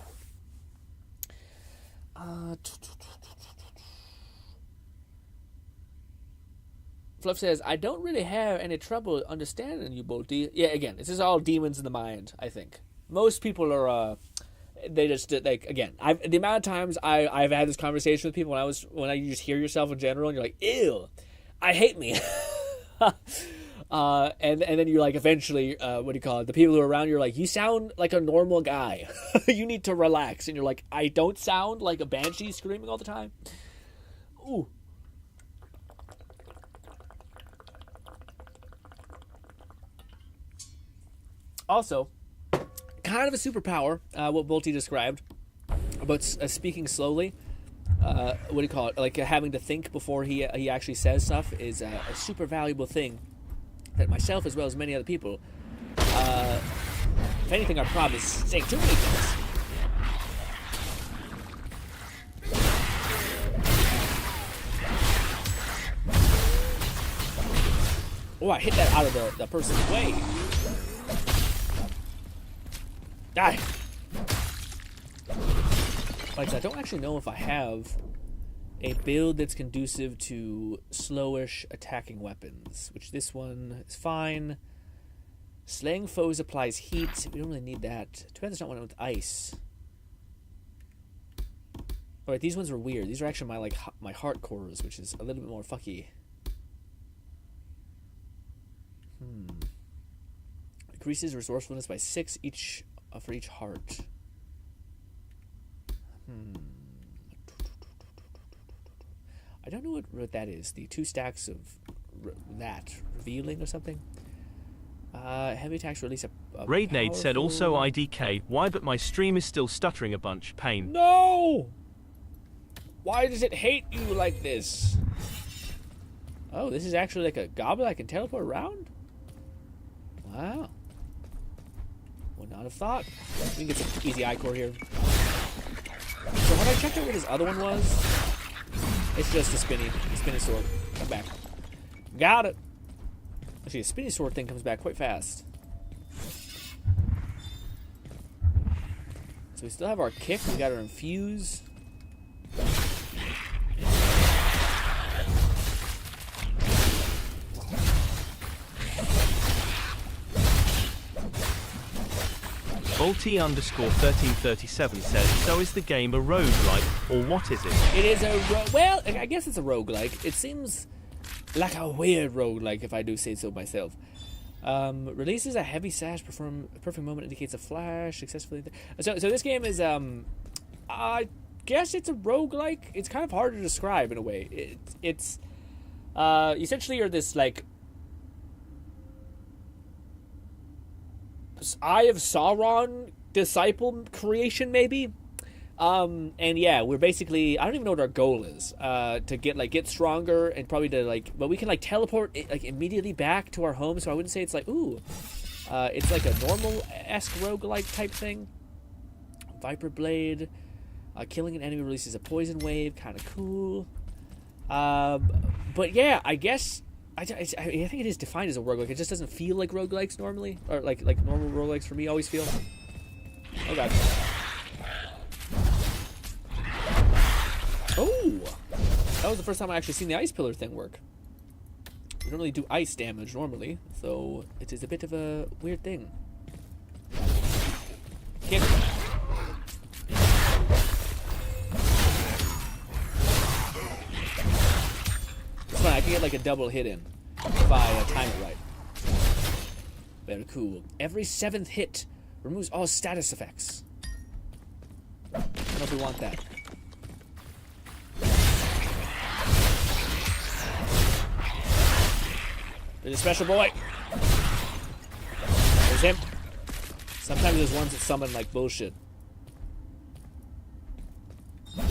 Fluff says, I don't really have any trouble understanding you, Bolty. Yeah, again, this is all demons in the mind, I think. Most people are, they just, like, again, the amount of times I've had this conversation with people when you just hear yourself in general, and you're like, ew, I hate me. And then you're like, eventually, what do you call it? The people who are around you are like, you sound like a normal guy. You need to relax. And you're like, I don't sound like a banshee screaming all the time. Ooh. Also, kind of a superpower, what Bolty described, about speaking slowly. What do you call it? Like having to think before he actually says stuff is a super valuable thing that myself, as well as many other people, if anything, our problem is saying too many things. Oh, I hit that out of the person's way. Die. Like, I don't actually know if I have a build that's conducive to slowish attacking weapons, which this one is fine. Slaying foes applies heat. We don't really need that. Too bad there's not one with ice. Alright, these ones were weird. These are actually my heart cores, which is a little bit more fucky. Increases resourcefulness by 6 each for each heart. I don't know what that is. The 2 stacks of that revealing or something. Heavy attacks release a Raid Nate said also IDK. Why? But my stream is still stuttering a bunch. Pain. No. Why does it hate you like this? Oh, this is actually like a goblin I can teleport around? Wow. Would not have thought. We can get some easy iCore here. So have I checked out what his other one was? It's just a spinny sword. Come back. Got it. Actually, a spinny sword thing comes back quite fast. So we still have our kick. We got our infuse. Bolty underscore 1337 says, so is the game a roguelike, or what is it? It is well, I guess it's a roguelike. It seems like a weird roguelike, if I do say so myself. Releases a heavy sash, perfect moment indicates a flash, successfully... So this game is, I guess it's a roguelike. It's kind of hard to describe in a way. It's essentially you're this, like... Eye of Sauron disciple creation, maybe. And yeah, we're basically, I don't even know what our goal is. To get stronger and probably to but we can teleport immediately back to our home. So I wouldn't say it's ooh, it's like a normal-esque roguelike type thing. Viper Blade, killing an enemy releases a poison wave, kind of cool. But yeah, I guess. I think it is defined as a roguelike. It just doesn't feel like roguelikes normally. Or like normal roguelikes for me always feel. Oh god. Oh! That was the first time I actually seen the ice pillar thing work. We don't really do ice damage normally, so it is a bit of a weird thing. Kick. It's fine, I can get a double hit in if I time it right. Very cool. Every 7th hit removes all status effects. I don't know if we want that. There's a special boy. There's him. Sometimes there's ones that summon bullshit. What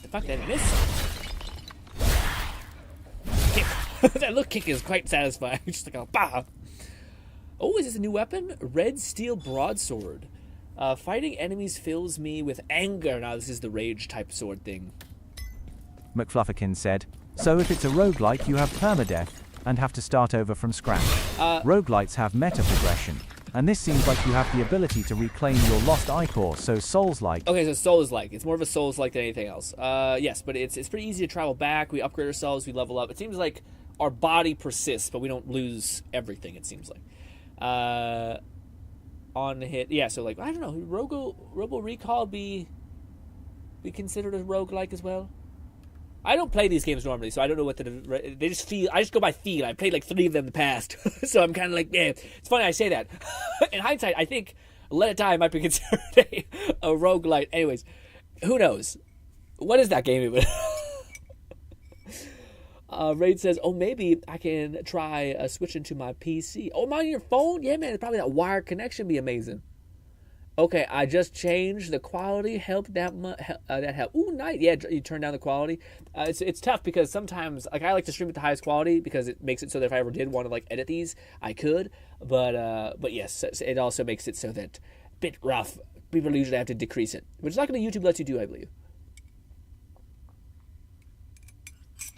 the fuck? Did I miss? That little kick is quite satisfying. Just a bah! Oh, is this a new weapon? Red Steel Broadsword. Fighting enemies fills me with anger. Now this is the rage type sword thing. McFlufferkin said, so if it's a roguelike you have permadeath and have to start over from scratch. Roguelites have meta progression, and this seems like you have the ability to reclaim your lost iCore, so Souls-like. Okay, so Souls-like. It's more of a Souls-like than anything else. Yes, but it's pretty easy to travel back. We upgrade ourselves, we level up. It seems like our body persists, but we don't lose everything, it seems like. On hit, yeah, so I don't know, Robo Recall be considered a roguelike as well? I don't play these games normally, so I don't know what they just feel. I just go by feel. I played 3 of them in the past, so I'm kind of yeah. It's funny I say that. In hindsight, I think Let It Die might be considered a roguelite. Anyways, who knows? What is that game even? Raid says, oh, maybe I can try switching to my PC. Oh, am I on your phone? Yeah, man, probably that wired connection be amazing. Okay, I just changed the quality. Helped that much. That helped. Ooh, nice. Yeah, you turn down the quality. It's tough because sometimes, like, I like to stream at the highest quality because it makes it so that if I ever did want to like edit these, I could. But yes, it also makes it so that bit rough. People usually have to decrease it, which is not going to YouTube let you do, I believe.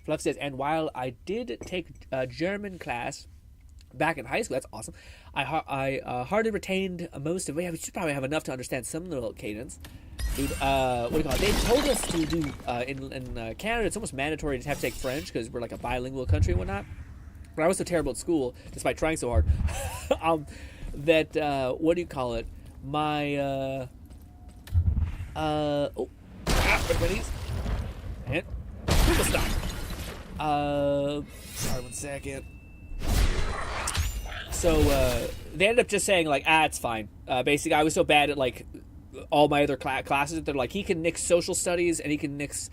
Fluff says, and while I did take a German class back in high school, that's awesome. I hardly retained most of it. We should probably have enough to understand some little cadence. Dude, what do you call it? They told us to do, in Canada, it's almost mandatory to have to take French because we're like a bilingual country and whatnot. But I was so terrible at school, despite trying so hard, that, what do you call it? My, and, people stop. Sorry, 1 second. So, they ended up just saying, like, it's fine. Basically, I was so bad at, like, all my other classes that they're like, he can nix social studies and he can nix,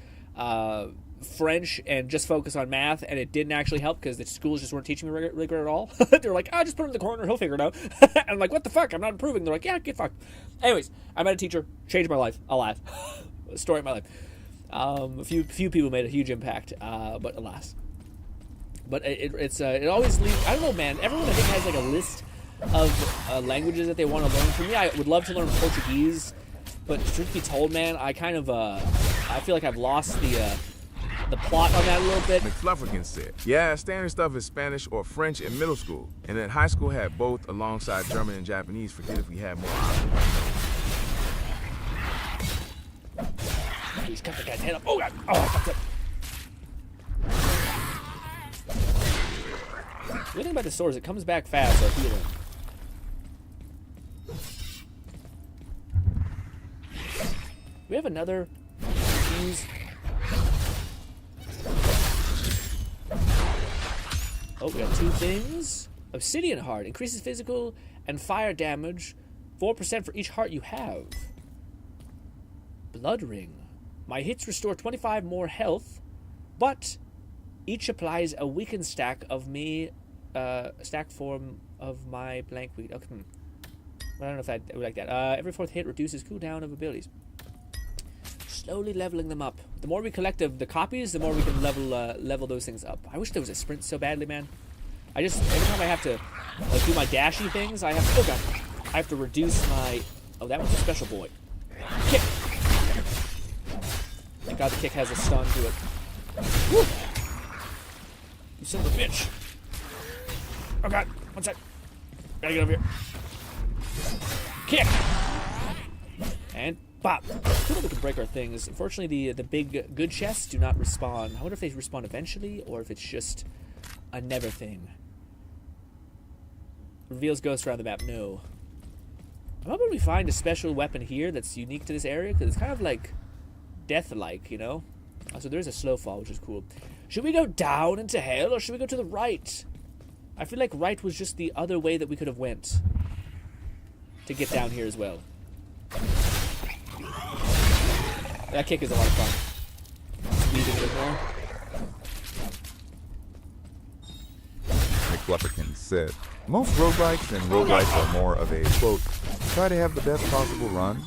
French and just focus on math, and it didn't actually help because the schools just weren't teaching me rigor at all. They were like, just put him in the corner, he'll figure it out. And I'm like, what the fuck? I'm not improving. They're like, yeah, get fucked. Anyways, I met a teacher, changed my life, alive. Story of my life. A few people made a huge impact, but alas. But it always leaves. I don't know, man. Everyone I think has like a list of languages that they want to learn. For me, I would love to learn Portuguese, but truth be told, man, I kind of I feel like I've lost the plot on that a little bit. McFlufferkin said, yeah, standard stuff is Spanish or French in middle school, and then high school had both alongside German and Japanese. Forget if we had more options. He's cut the guy's head up. Oh, God. Oh, I fucked up. The good thing about the sword is it comes back fast, so healing. We have another fuse. Oh, we got 2 things. Obsidian heart increases physical and fire damage 4% for each heart you have. Blood ring. My hits restore 25 more health, but each applies a weakened stack of me, stack form of my blank weed. Okay. I don't know if I would like that. Every 4th hit reduces cooldown of abilities. Slowly leveling them up. The more we collect of the copies, the more we can level those things up. I wish there was a sprint so badly, man. Every time I have to do my dashy things, I have to, oh God, I have to reduce my, oh, that one's a special boy. Kick. Thank God the kick has a stun to it. Woo! You son of a bitch. Oh God, 1 sec. Gotta get over here. Kick! And pop. I feel like we can break our things. Unfortunately, the big good chests do not respawn. I wonder if they respawn eventually, or if it's just a never thing. Reveals ghosts around the map. No. I'm hoping we find a special weapon here that's unique to this area, because it's kind of like death-like, you know? So there's a slow fall, which is cool. Should we go down into hell, or should we go to the right? I feel like right was just the other way that we could have went to get down here as well. That kick is a lot of fun. Squeezing it more. McFlufferkin said, most roguelikes and roguelikes are more of a, quote, try to have the best possible run.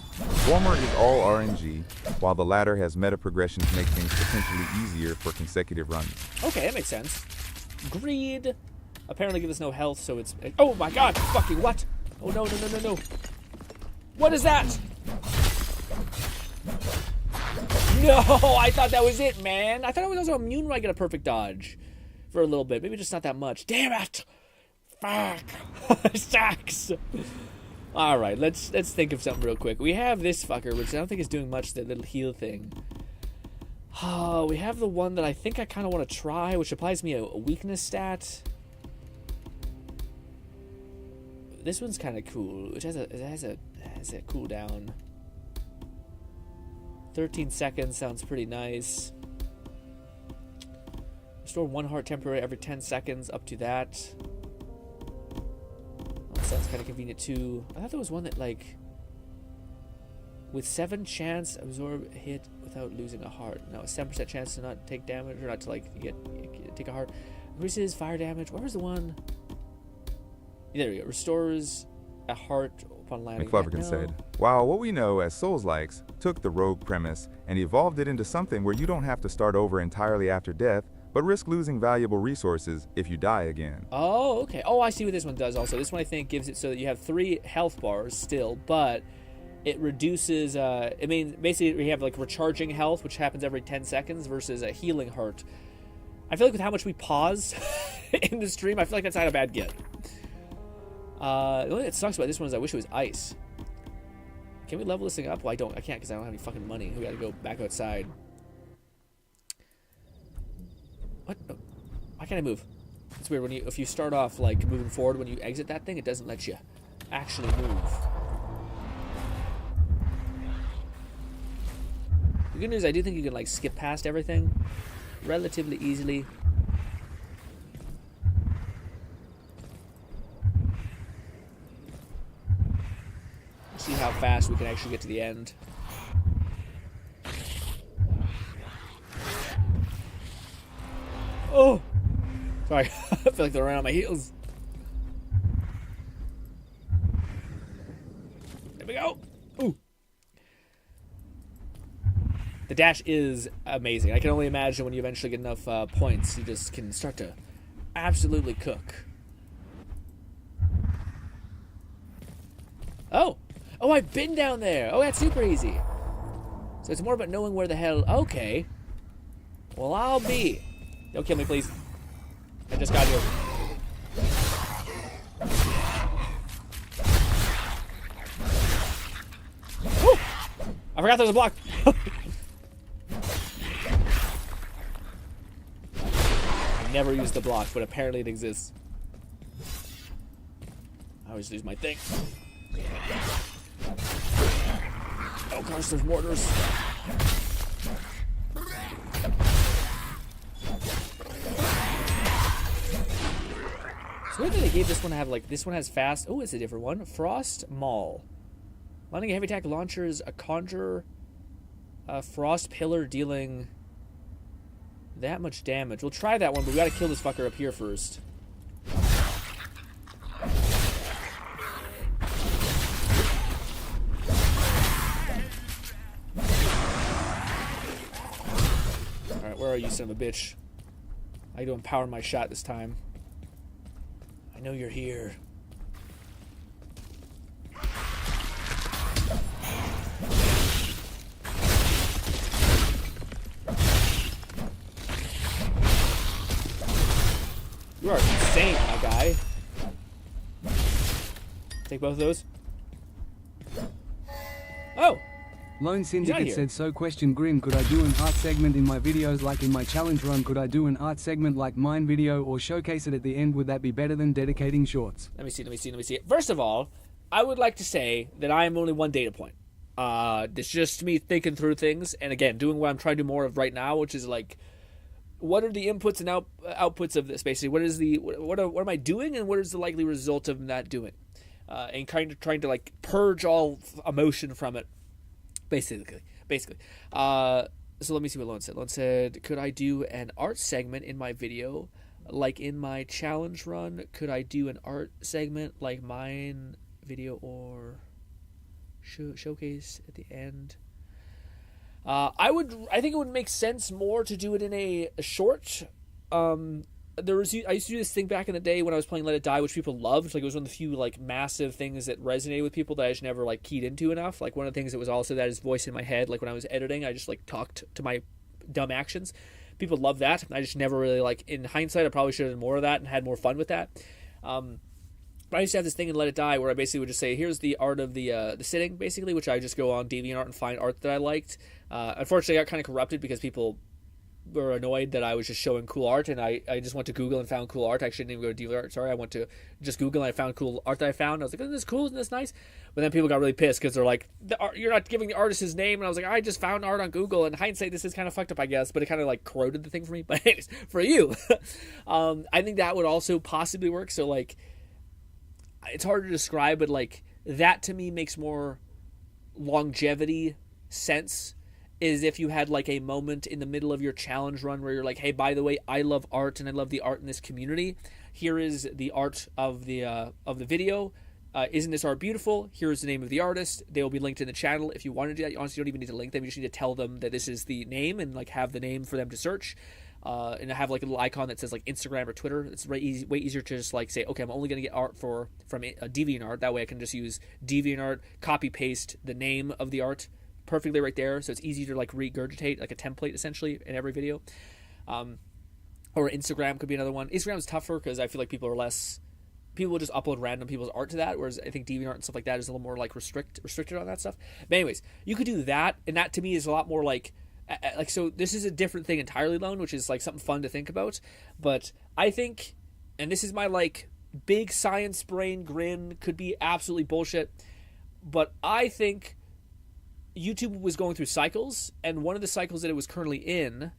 Former is all RNG, while the latter has meta progression to make things potentially easier for consecutive runs. Okay, that makes sense. Greed. Apparently gives us no health, so it's... Oh my God! Fucking what? Oh no, no, no, no, no. What is that? No, I thought that was it, man. I thought I was also immune when I get a perfect dodge. For a little bit. Maybe just not that much. Damn it! Fuck! Sucks! Alright, let's think of something real quick. We have this fucker, which I don't think is doing much, that little heal thing. Oh, we have the one that I think I kind of want to try, which applies me a weakness stat. This one's kind of cool, which has a cooldown. 13 seconds sounds pretty nice. Restore 1 heart temporary every 10 seconds, up to that. Oh, sounds kind of convenient too. I thought there was one that, like, with 7 chance take damage without losing a heart. No, 7% chance to not take damage, or not to, like, take Take a heart. Increases fire damage. Where was the one? Yeah, there we go. Restores a heart upon landing. McFlufferkin said, "While what we know as Souls-likes took the rogue premise and evolved it into something where you don't have to start over entirely after death, but risk losing valuable resources if you die again." Oh, okay. Oh, I see what this one does also. This one, I think, gives it so that you have 3 health bars still, but it reduces, I mean, basically we have like recharging health, which happens every 10 seconds, versus a healing heart. I feel like with how much we pause in the stream, I feel like that's not a bad get. The only thing that sucks about this one is I wish it was ice. Can we level this thing up? Well, I can't because I don't have any fucking money. We gotta go back outside. What? Oh, why can't I move? It's weird when if you start off like moving forward, when you exit that thing, it doesn't let you actually move. The good news, I do think you can like skip past everything relatively easily. See how fast we can actually get to the end. Oh! Sorry, I feel like they're around my heels. There we go! Ooh! The dash is amazing. I can only imagine when you eventually get enough points, you just can start to absolutely cook. Oh! Oh, I've been down there! Oh, that's super easy. So it's more about knowing where the hell... Okay. Well, I'll be. Don't kill me, please. I just got here. Woo! I forgot there was a block. I never used the block, but apparently it exists. I always lose my thing. Oh gosh, there's mortars. So what did they give this one to have? Like, this one has fast. Oh, it's a different one. Frost Maul. Landing a heavy attack launchers a conjure frost pillar dealing that much damage. We'll try that one, but we gotta kill this fucker up here first. Alright, where are you, son of a bitch? I gotta empower my shot this time. I know you're here. You are insane, my guy. Take both of those. Oh! Lone Syndicate said, so question Grim, could I do an art segment in my videos like in my challenge run? Could I do an art segment like mine video or showcase it at the end? Would that be better than dedicating shorts? Let me see. First of all, I would like to say that I am only one data point. It's just me thinking through things, and again, doing what I'm trying to do more of right now, which is like, what are the inputs and outputs of this? Basically, what am I doing, and what is the likely result of that doing? And kind of trying to like purge all emotion from it. Basically. So let me see what Lone said. Lone said, could I do an art segment in my video like in my challenge run? Could I do an art segment like mine video or showcase at the end? I think it would make sense more to do it in a short. I used to do this thing back in the day when I was playing Let It Die, which people loved. Like, it was one of the few like massive things that resonated with people that I just never like keyed into enough. Like, one of the things that was also that is voice in my head. Like, when I was editing, I just like talked to my dumb actions. People love that. I just never really like. In hindsight, I probably should have done more of that and had more fun with that. But I used to have this thing in Let It Die where I basically would just say, here's the art of the sitting, basically, which I just go on DeviantArt and find art that I liked. Unfortunately, I got kind of corrupted because people were annoyed that I was just showing cool art, and I just went to Google and found cool art. I actually didn't even go to DeviantArt, sorry. I went to just Google and I found cool art that I found. I was like, isn't this cool? Isn't this nice? But then people got really pissed because they're like, you're not giving the artist his name. And I was like, I just found art on Google. In hindsight, this is kind of fucked up, I guess, but it kind of like corroded the thing for me. But anyways, for you, I think that would also possibly work. So like, it's hard to describe, but like that to me makes more longevity sense is if you had like a moment in the middle of your challenge run where you're like, hey, by the way, I love art and I love the art in this community. Here is the art of the video. Isn't this art beautiful? Here's the name of the artist. They will be linked in the channel if you want to do that. You honestly don't even need to link them. You just need to tell them that this is the name and like have the name for them to search. And have like a little icon that says like Instagram or Twitter. It's way easier to just like say, okay, I'm only going to get art from DeviantArt. That way I can just use DeviantArt, copy paste the name of the art perfectly right there. So it's easy to like regurgitate like a template essentially in every video. Or Instagram could be another one. Instagram is tougher because I feel like people will just upload random people's art to that, whereas I think DeviantArt and stuff like that is a little more like restricted on that stuff. But anyways, you could do that, and that to me is a lot more like so this is a different thing entirely, Lone, which is like something fun to think about. But I think, and this is my like big science brain grin, could be absolutely bullshit, but I think YouTube was going through cycles, and one of the cycles that it was currently in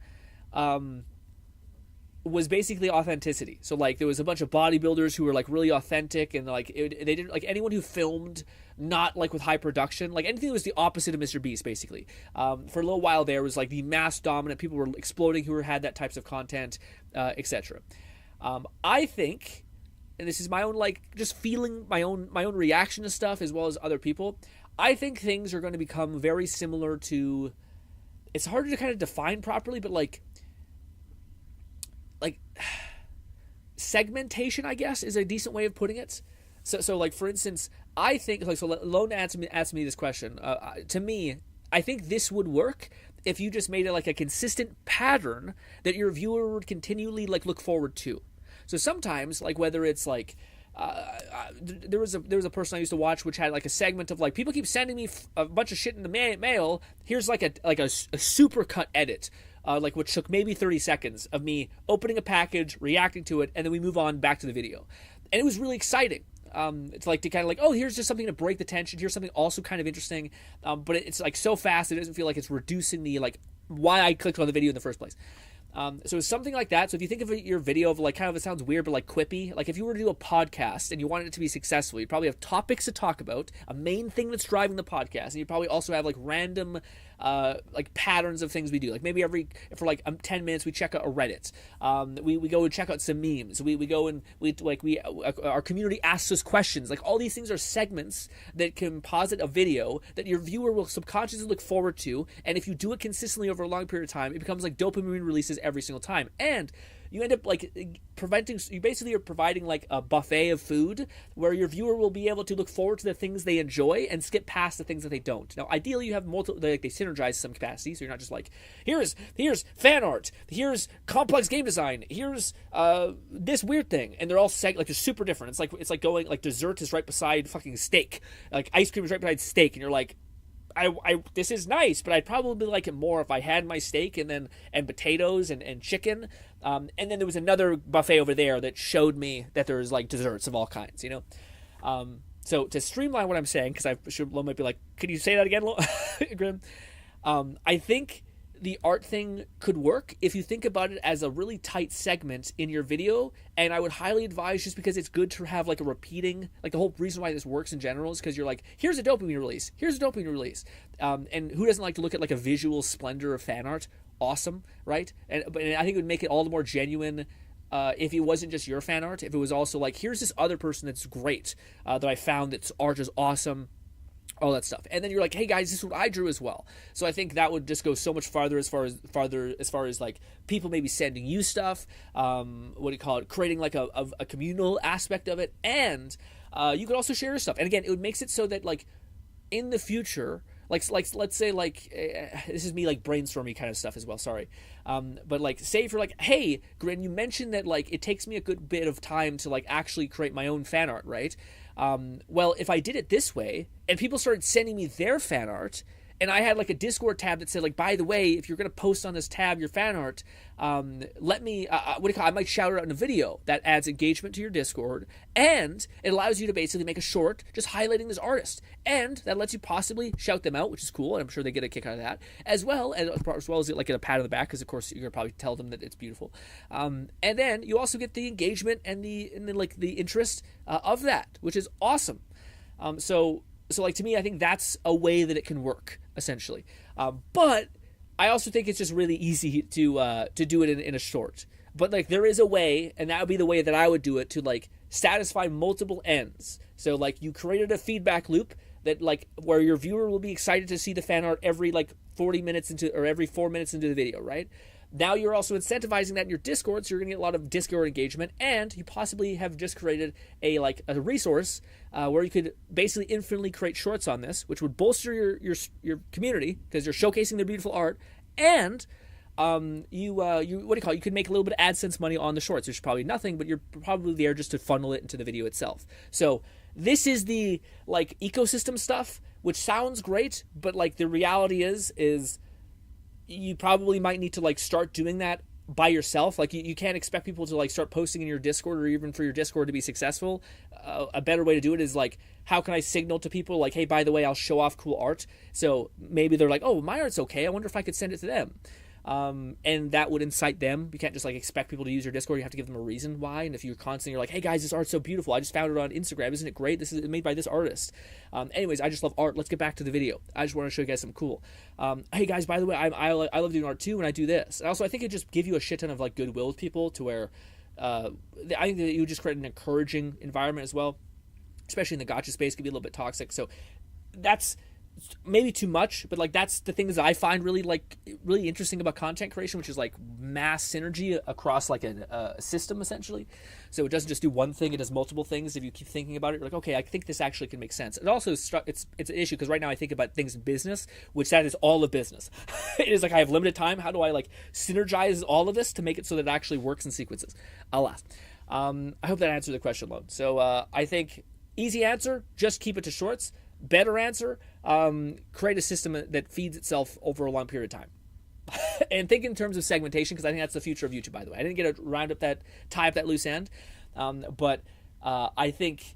was basically authenticity. So like there was a bunch of bodybuilders who were like really authentic, and like they didn't like anyone who filmed not like with high production, like anything that was the opposite of Mr. Beast basically. For a little while there was like the mass dominant people were exploding who had that types of content, etc. I think, and this is my own like just feeling my own reaction to stuff as well as other people, I think things are going to become very similar to, it's harder to kind of define properly, but like segmentation, I guess, is a decent way of putting it. So like for instance, I think like, so Lone asked me this question. To me, I think this would work if you just made it like a consistent pattern that your viewer would continually like look forward to. So sometimes, like whether it's like there was a person I used to watch which had like a segment of like, people keep sending me a bunch of shit in the mail. Here's like a super cut edit. Like which took maybe 30 seconds of me opening a package, reacting to it, and then we move on back to the video. And it was really exciting. It's like to kind of like, oh, here's just something to break the tension. Here's something also kind of interesting. But it's like so fast, it doesn't feel like it's reducing the like why I clicked on the video in the first place. So it's something like that. So if you think of your video of like kind of, it sounds weird, but like quippy, like if you were to do a podcast and you wanted it to be successful, you'd probably have topics to talk about, a main thing that's driving the podcast, and you probably also have like random like patterns of things we do. Like maybe for like 10 minutes we check out a Reddit. We go and check out some memes. We go and our community asks us questions. Like all these things are segments that composite a video that your viewer will subconsciously look forward to. And if you do it consistently over a long period of time, it becomes like dopamine releases every single time. And you end up like you basically are providing like a buffet of food where your viewer will be able to look forward to the things they enjoy and skip past the things that they don't. Now, ideally, you have they synergize some capacity, so you're not just like, here's fan art, here's complex game design, here's this weird thing, and they're all like they're super different. It's like going like dessert is right beside fucking steak, like ice cream is right beside steak, and you're like, this is nice, but I'd probably like it more if I had my steak and potatoes and chicken. And then there was another buffet over there that showed me that there was like desserts of all kinds, you know? So to streamline what I'm saying, because Lo might be like, could you say that again, Grim? I think the art thing could work if you think about it as a really tight segment in your video, and I would highly advise, just because it's good to have like a repeating, like the whole reason why this works in general is because you're like, here's a dopamine release, and who doesn't like to look at like a visual splendor of fan art? Awesome, right? But I think it would make it all the more genuine if it wasn't just your fan art, if it was also like, here's this other person that's great that I found that's art is awesome, all that stuff. And then you're like, hey guys, this is what I drew as well. So I think that would just go so much farther as far as like people maybe sending you stuff, creating like a communal aspect of it. And you could also share your stuff. And again, it would makes it so that like in the future, like let's say like this is me like brainstorming kind of stuff as well, sorry, but like say if you're like, hey Grin, you mentioned that like it takes me a good bit of time to like actually create my own fan art, right? Well, if I did it this way and people started sending me their fan art, and I had like a Discord tab that said like, by the way, if you're going to post on this tab your fan art, let me I might shout it out in a video. That adds engagement to your Discord, and it allows you to basically make a short just highlighting this artist, and that lets you possibly shout them out, which is cool, and I'm sure they get a kick out of that, as well as like get a pat on the back, because of course you're going to probably tell them that it's beautiful, and then you also get the engagement and the interest of that, which is awesome. So like to me, I think that's a way that it can work essentially. But I also think it's just really easy to do it in a short. But like there is a way, and that would be the way that I would do it, to like satisfy multiple ends. So like you created a feedback loop that like where your viewer will be excited to see the fan art every like 40 minutes into, or every 4 minutes into the video, right? Now you're also incentivizing that in your Discord, so you're gonna get a lot of Discord engagement, and you possibly have just created a resource where you could basically infinitely create shorts on this, which would bolster your community because you're showcasing their beautiful art, and you what do you call it? You could make a little bit of AdSense money on the shorts, which is probably nothing, but you're probably there just to funnel it into the video itself. So this is the like ecosystem stuff, which sounds great, but like the reality is you probably might need to like start doing that by yourself. Like you can't expect people to like start posting in your Discord, or even for your Discord to be successful. A better way to do it is like, how can I signal to people like, hey, by the way, I'll show off cool art. So maybe they're like, oh, my art's okay, I wonder if I could send it to them. And that would incite them. You can't just like expect people to use your Discord. You have to give them a reason why. And if you're constantly, you're like, hey guys, this art's so beautiful, I just found it on Instagram, isn't it great? This is made by this artist. Anyways, I just love art. Let's get back to the video. I just want to show you guys something cool. Hey guys, by the way, I love doing art too, and I do this. And also, I think it just give you a shit ton of like goodwill with people, to where I think that you just create an encouraging environment as well, especially in the gacha space. It can be a little bit toxic. So that's maybe too much, but like that's the things that I find really interesting about content creation, which is like mass synergy across like a system essentially. So it doesn't just do one thing, it does multiple things. If you keep thinking about it, you're like, okay, I think this actually can make sense. It also it's an issue because right now I think about things in business, which that is all of business. It is like I have limited time. How do I like synergize all of this to make it so that it actually works in sequences? Alas. I hope that answered the question, Lone. So I think easy answer, just keep it to shorts. Better answer, create a system that feeds itself over a long period of time. And think in terms of segmentation, because I think that's the future of YouTube, by the way. I didn't get to tie up that loose end, but I think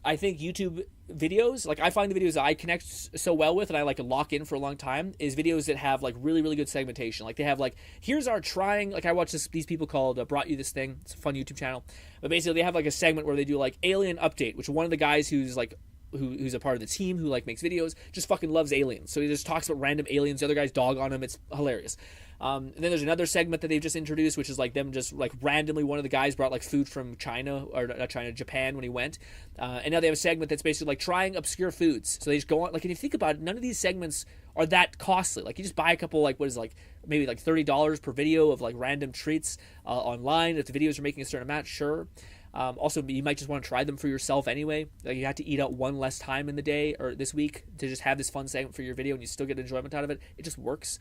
YouTube videos, like I find the videos that I connect so well with and I like to lock in for a long time, is videos that have like really, really good segmentation. Like they have like, here's our trying, like I watch these people called Brought You This Thing. It's a fun YouTube channel. But basically they have like a segment where they do like Alien Update, which one of the guys who's like, who's a part of the team who like makes videos just fucking loves aliens. So he just talks about random aliens. The other guys dog on him. It's hilarious. And then there's another segment that they've just introduced, which is like them just like randomly, one of the guys brought like food from China, or not China, Japan when he went. And now they have a segment that's basically like trying obscure foods. So they just go on, like, and if you think about it, none of these segments are that costly. Like you just buy a couple, like what is like maybe like $30 per video of like random treats online. If the videos are making a certain amount, sure. Also, you might just want to try them for yourself anyway. Like you have to eat out one less time in the day or this week to just have this fun segment for your video, and you still get enjoyment out of it. It just works.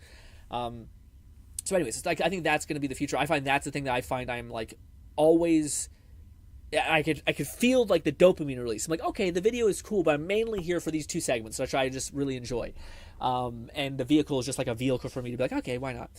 So anyways, it's like, I think that's going to be the future. I find that's the thing that I find I'm like always, I could feel like the dopamine release. I'm like, okay, the video is cool, but I'm mainly here for these two segments, which I just really enjoy. And the vehicle is just like a vehicle for me to be like, okay, why not?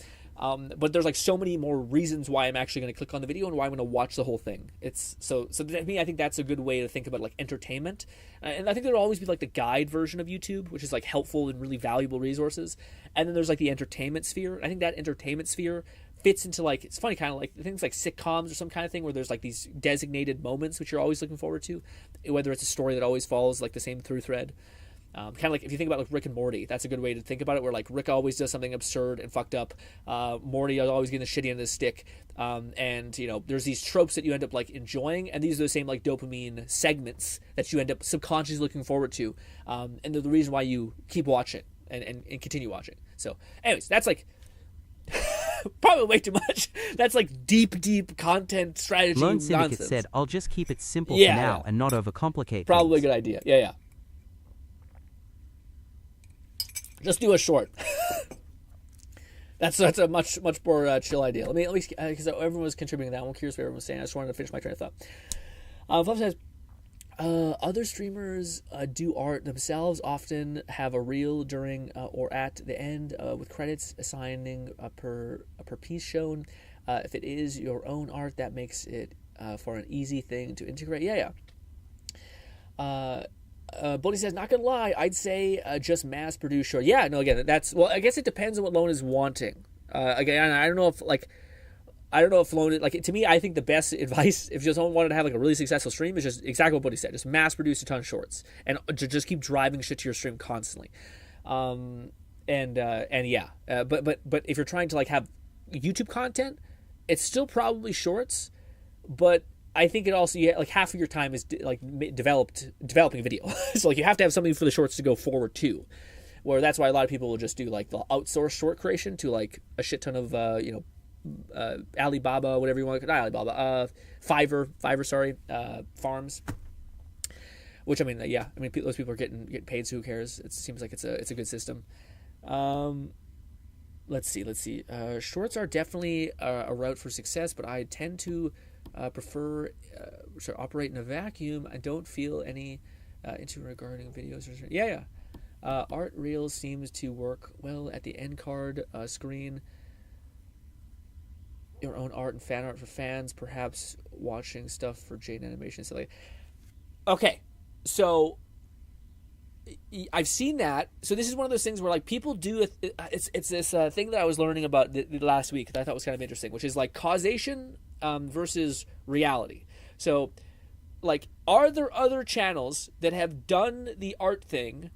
But there's like so many more reasons why I'm actually going to click on the video and why I'm going to watch the whole thing. It's so to me, I think that's a good way to think about like entertainment. And I think there'll always be like the guide version of YouTube, which is like helpful and really valuable resources. And then there's like the entertainment sphere. I think that entertainment sphere fits into like, it's funny, kind of like things like sitcoms or some kind of thing where there's like these designated moments which you're always looking forward to, whether it's a story that always follows like the same through thread. Kind of like if you think about like Rick and Morty, that's a good way to think about it, where like Rick always does something absurd and fucked up, Morty is always getting the shitty end of the stick, and you know there's these tropes that you end up like enjoying, and these are the same like dopamine segments that you end up subconsciously looking forward to, and they're the reason why you keep watching and continue watching. So anyways, that's like probably way too much. That's like deep content strategy Lone Syndicate nonsense. said, I'll just keep it simple for now and not overcomplicate Probably things. a good idea. Yeah. Just do a short. That's a much more chill idea. Let me because everyone was contributing to that. I'm curious what everyone was saying. I just wanted to finish my train of thought. Fluff says, other streamers do art themselves. Often have a reel during or at the end with credits assigning per piece shown. If it is your own art, that makes it for an easy thing to integrate. Yeah. Bully says, not gonna lie, I'd say just mass produce short. Yeah, no, again, that's, well, I guess it depends on what Lone is wanting. Again, I don't know if Lone, like, to me, I think the best advice, if you just wanted to have like a really successful stream, is just exactly what Buddy said, just mass produce a ton of shorts and to just keep driving shit to your stream constantly. and yeah, but if you're trying to like have YouTube content, it's still probably shorts, but I think it also, like half of your time is developing video. So like you have to have something for the shorts to go forward to, where that's why a lot of people will just do like the outsource short creation to like a shit ton of Alibaba, whatever you want to call it, not Alibaba, Fiverr, sorry, farms. Which I mean, yeah, I mean those people are getting paid, so who cares? It seems like it's a good system. Let's see. Shorts are definitely a route for success, but I tend to prefer to operate in a vacuum. I don't feel any into regarding videos. Yeah. Art Reels seems to work well at the end card screen. Your own art and fan art for fans, perhaps watching stuff for Jade Animation. So like, okay, so I've seen that. So this is one of those things where like people do it's this thing that I was learning about the last week that I thought was kind of interesting, which is like causation versus reality. So like, are there other channels that have done the art thing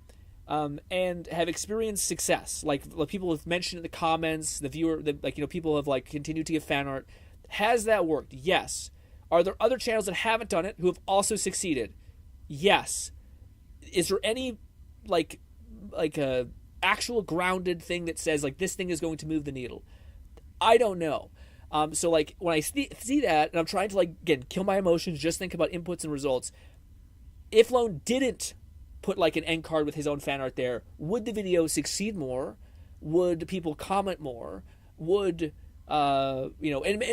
and have experienced success? Like people have mentioned in the comments, people have like continued to give fan art. Has that worked? Yes. Are there other channels that haven't done it who have also succeeded? Yes. Is there any like a actual grounded thing that says like this thing is going to move the needle? I don't know. So like when I see that and I'm trying to like again kill my emotions, just think about inputs and results. If Lone didn't put like an end card with his own fan art there, would the video succeed more? Would people comment more? Would and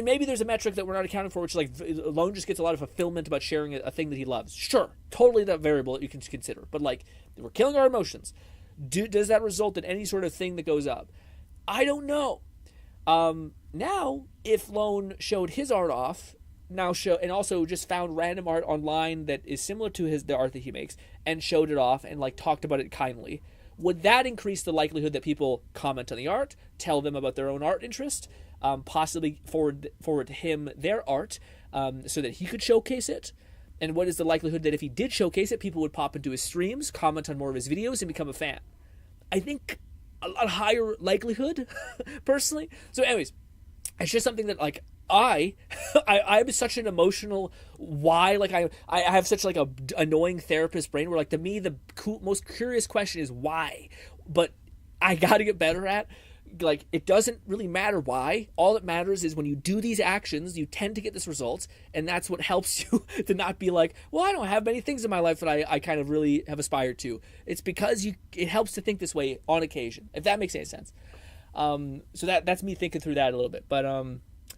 maybe there's a metric that we're not accounting for, which is like Lone just gets a lot of fulfillment about sharing a thing that he loves. Sure, totally that variable that you can consider. But like, we're killing our emotions. Does that result in any sort of thing that goes up? I don't know. Now, if Lone showed his art off, and also just found random art online that is similar to the art that he makes, and showed it off and like talked about it kindly, would that increase the likelihood that people comment on the art, tell them about their own art interest, possibly forward to him their art, so that he could showcase it? And what is the likelihood that if he did showcase it, people would pop into his streams, comment on more of his videos, and become a fan? I think a lot higher likelihood, personally. So anyways, it's just something that like I'm such an emotional why, like I have such like a annoying therapist brain where like to me the most curious question is why, but I got to get better at like it doesn't really matter why. All that matters is when you do these actions, you tend to get this results, and that's what helps you to not be like, well, I don't have many things in my life that I kind of really have aspired to. It's because it helps to think this way on occasion, if that makes any sense. So that's me thinking through that a little bit, but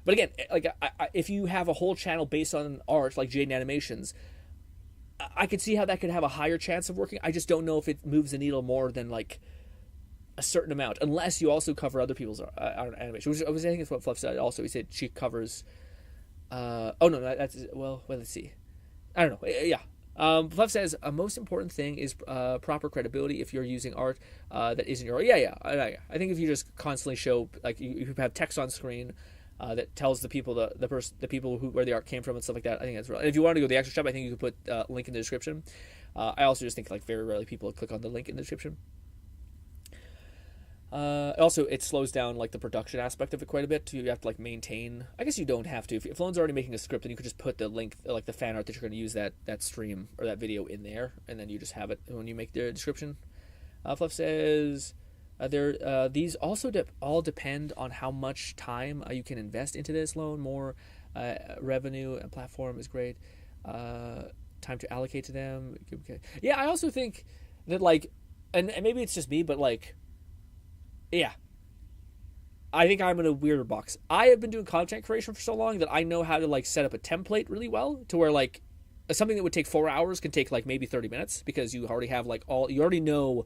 again, like if you have a whole channel based on art like Jaden Animations, I could see how that could have a higher chance of working. I just don't know if it moves the needle more than like a certain amount, unless you also cover other people's animation. Which I was thinking what Fluff said. Also, he said she covers. Let's see. I don't know. Yeah. Fluff says a most important thing is proper credibility if you're using art that isn't your art. Yeah. I think if you just constantly show like you have text on screen that tells the people the people where the art came from and stuff like that, I think that's right. And if you want to go the extra step, I think you could put a link in the description. I also just think like very rarely people click on the link in the description. Also, it slows down like the production aspect of it quite a bit. You have to like maintain. I guess you don't have to. If Lone's already making a script, then you could just put the link, like the fan art that you're going to use that stream or that video in there, and then you just have it when you make the description. Fluff says these also all depend on how much time you can invest into this loan. More revenue and platform is great. Time to allocate to them. Yeah, I also think that like, and maybe it's just me, but like. Yeah. I think I'm in a weirder box. I have been doing content creation for so long that I know how to like set up a template really well to where like something that would take 4 hours can take like maybe 30 minutes because you already have like you already know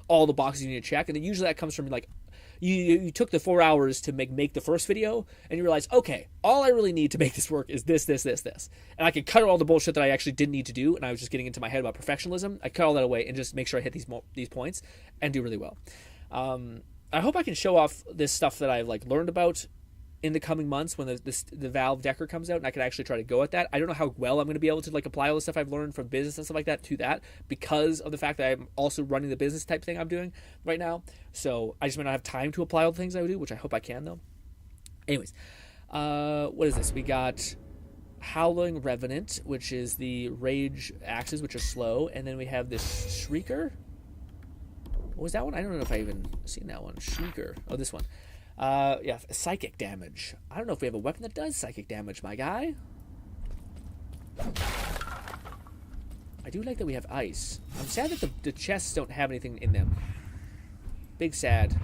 all the boxes you need to check. And then usually that comes from like you took the 4 hours to make the first video and you realize, okay, all I really need to make this work is this. And I could cut all the bullshit that I actually didn't need to do. And I was just getting into my head about perfectionism. I cut all that away and just make sure I hit these points and do really well. I hope I can show off this stuff that I've like learned about in the coming months when the Valve Decker comes out, and I can actually try to go at that. I don't know how well I'm going to be able to like apply all the stuff I've learned from business and stuff like that to that, because of the fact that I'm also running the business type thing I'm doing right now. So I just might not have time to apply all the things I would do, which I hope I can though. Anyways, what is this? We got Howling Revenant, which is the rage axes, which are slow, and then we have this Shrieker. What was that one? I don't know if I even seen that one. Shrieker. Oh, this one. Yeah, psychic damage. I don't know if we have a weapon that does psychic damage, my guy. I do like that we have ice. I'm sad that the chests don't have anything in them. Big sad.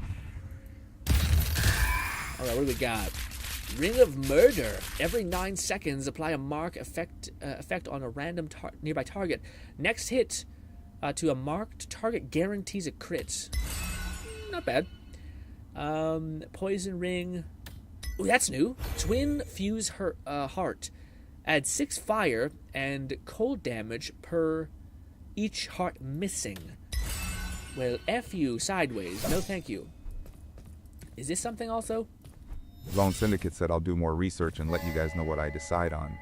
Alright, what do we got? Ring of Murder. Every 9 seconds, apply a mark effect on a random nearby target. Next hit to a marked target guarantees a crit. Not bad. Poison Ring. Ooh, that's new. Twin Fuse Heart. Add 6 fire and cold damage per each heart missing. Well, F you sideways. No thank you. Is this something also? Lone Syndicate said I'll do more research and let you guys know what I decide on.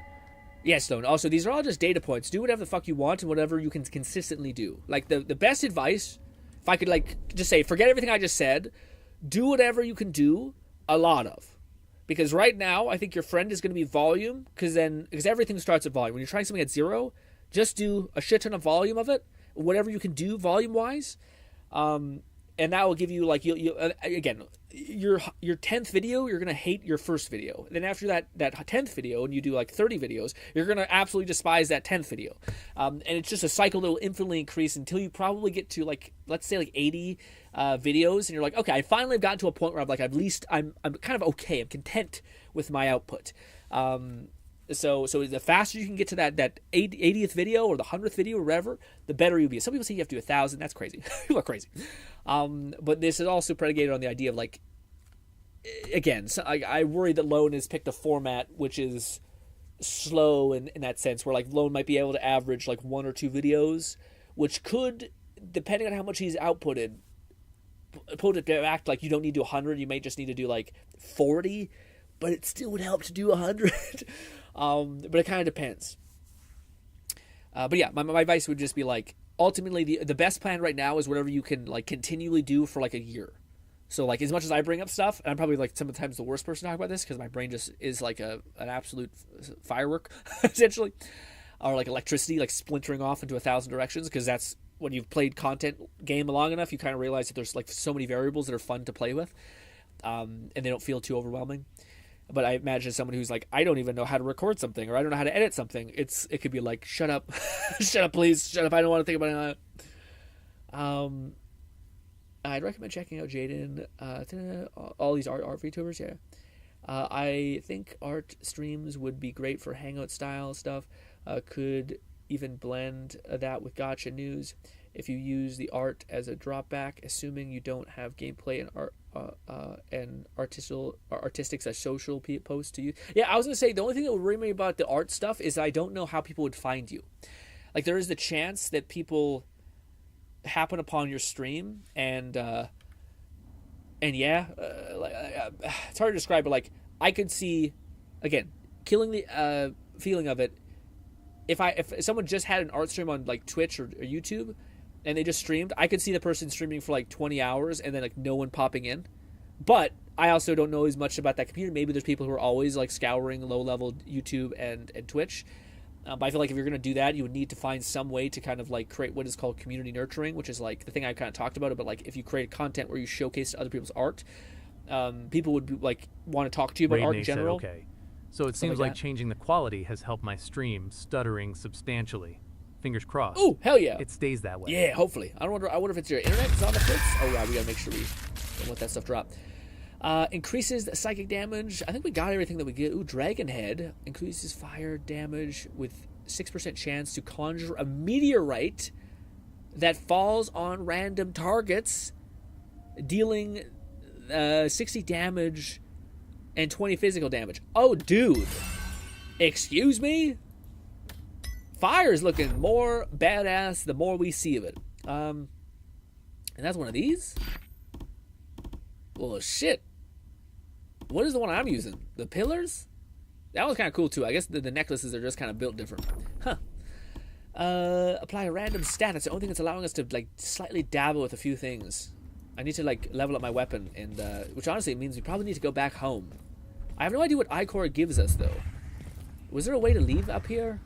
Yes, Lone. Also, these are all just data points. Do whatever the fuck you want and whatever you can consistently do. Like, the best advice, if I could, like, just say, forget everything I just said, do whatever you can do a lot of. Because right now, I think your friend is going to be volume, because everything starts at volume. When you're trying something at 0, just do a shit ton of volume of it, whatever you can do volume-wise. And that will give you, like, again, your 10th video, you're going to hate your first video. Then after that 10th video, and you do, like, 30 videos, you're going to absolutely despise that 10th video. And it's just a cycle that will infinitely increase until you probably get to, like, let's say, like, 80 videos, and you're like, okay, I finally have gotten to a point where I'm, like, at least I'm kind of okay. I'm content with my output. So the faster you can get to that 80th video or the 100th video or whatever, the better you'll be. Some people say you have to do 1,000. That's crazy. People are crazy. But this is also predicated on the idea of, like, again, so I worry that Lone has picked a format which is slow in that sense, where, like, Lone might be able to average, like, 1 or 2 videos, which could, depending on how much he's outputted, put it back, like, you don't need to do 100. You may just need to do, like, 40, but it still would help to do 100. But it kind of depends. But yeah, my advice would just be, like, ultimately the best plan right now is whatever you can, like, continually do for, like, a year. So, like, as much as I bring up stuff, and I'm probably, like, sometimes the worst person to talk about this because my brain just is like an absolute firework, essentially, or like electricity, like splintering off into 1,000 directions, because that's when you've played content game long enough, you kind of realize that there's, like, so many variables that are fun to play with, and they don't feel too overwhelming. But I imagine someone who's like, I don't even know how to record something, or I don't know how to edit something. It could be like, shut up, shut up, please, shut up. I don't want to think about it. I'd recommend checking out Jaden. All these art VTubers, yeah. I think art streams would be great for hangout style stuff. Could even blend that with Gacha news if you use the art as a drop back, assuming you don't have gameplay and art. And artistics as social posts to you. Yeah, I was gonna say the only thing that would worry me about the art stuff is I don't know how people would find you. Like, there is the chance that people happen upon your stream and yeah, it's hard to describe, but, like, I could see, again, killing the feeling of it. If someone just had an art stream on, like, Twitch or YouTube, and they just streamed, I could see the person streaming for, like, 20 hours and then, like, no one popping in. But I also don't know as much about that computer. Maybe there's people who are always, like, scouring low-level YouTube and Twitch. But I feel like if you're going to do that, you would need to find some way to kind of, like, create what is called community nurturing, which is, like, the thing I kind of talked about. But, like, if you create content where you showcase other people's art, people would, be, like, want to talk to you about art in general. Said, okay. So it seems like changing the quality has helped my stream stuttering substantially. Fingers crossed. Oh, hell yeah. It stays that way. Yeah, hopefully. I wonder if it's your internet that's on the fritz. Oh, yeah, we gotta make sure we don't let that stuff drop. Increases the psychic damage. I think we got everything that we get. Ooh, Dragon Head. Increases fire damage with 6% chance to conjure a meteorite that falls on random targets, dealing 60 damage and 20 physical damage. Oh, dude. Excuse me? Fire is looking more badass the more we see of it. And that's one of these? Well, shit. What is the one I'm using? The pillars? That one's kind of cool too. I guess the necklaces are just kind of built different. Huh. Apply a random stat. That's the only thing that's allowing us to like slightly dabble with a few things. I need to like level up my weapon, and which honestly means we probably need to go back home. I have no idea what Ichor gives us though. Was there a way to leave up here?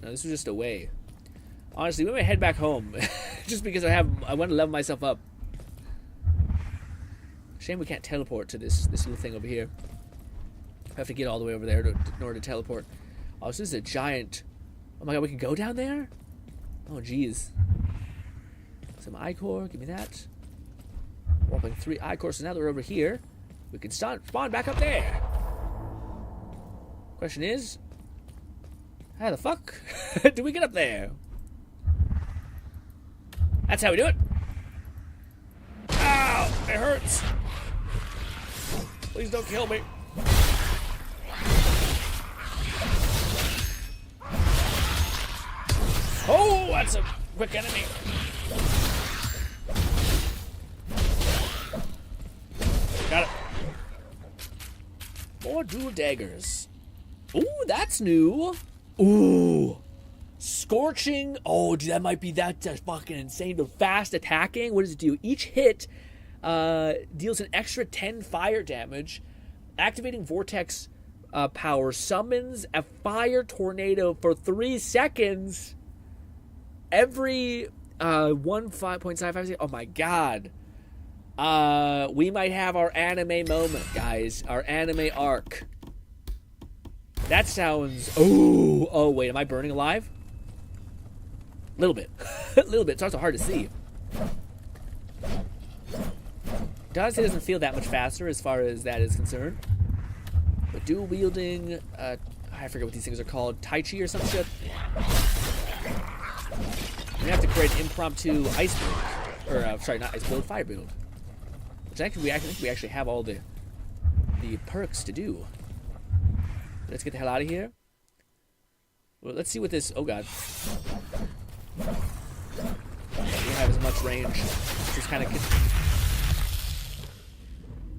No, this was just a way. Honestly, we might head back home just because I want to level myself up. Shame we can't teleport to this little thing over here. I have to get all the way over there in order to teleport. Oh, this is a giant... Oh my god, we can go down there? Oh, jeez. Some Ichor, give me that. Warping 3 Ichor, so now that we're over here, we can spawn back up there. Question is... how the fuck do we get up there? That's how we do it. Ow! It hurts. Please don't kill me. Oh, that's a quick enemy. Got it. More dual daggers. Ooh, that's new. Ooh. Scorching. Oh, dude, that might be that fucking insane. But fast attacking. What does it do? Each hit deals an extra 10 fire damage. Activating vortex power summons a fire tornado for 3 seconds. Every 1.55. Oh my god. We might have our anime moment, guys. Our anime arc. That sounds... Oh, wait. Am I burning alive? A little bit. A little bit. It's also hard to see. Honestly, it doesn't feel that much faster as far as that is concerned. But dual wielding... I forget what these things are called. Tai Chi or some shit. We have to create an impromptu ice build. Or, sorry, not ice build, fire build. Which I think we actually have all the perks to do. Let's get the hell out of here. Well, let's see what this... Oh, God. We don't have as much range. Just kind of...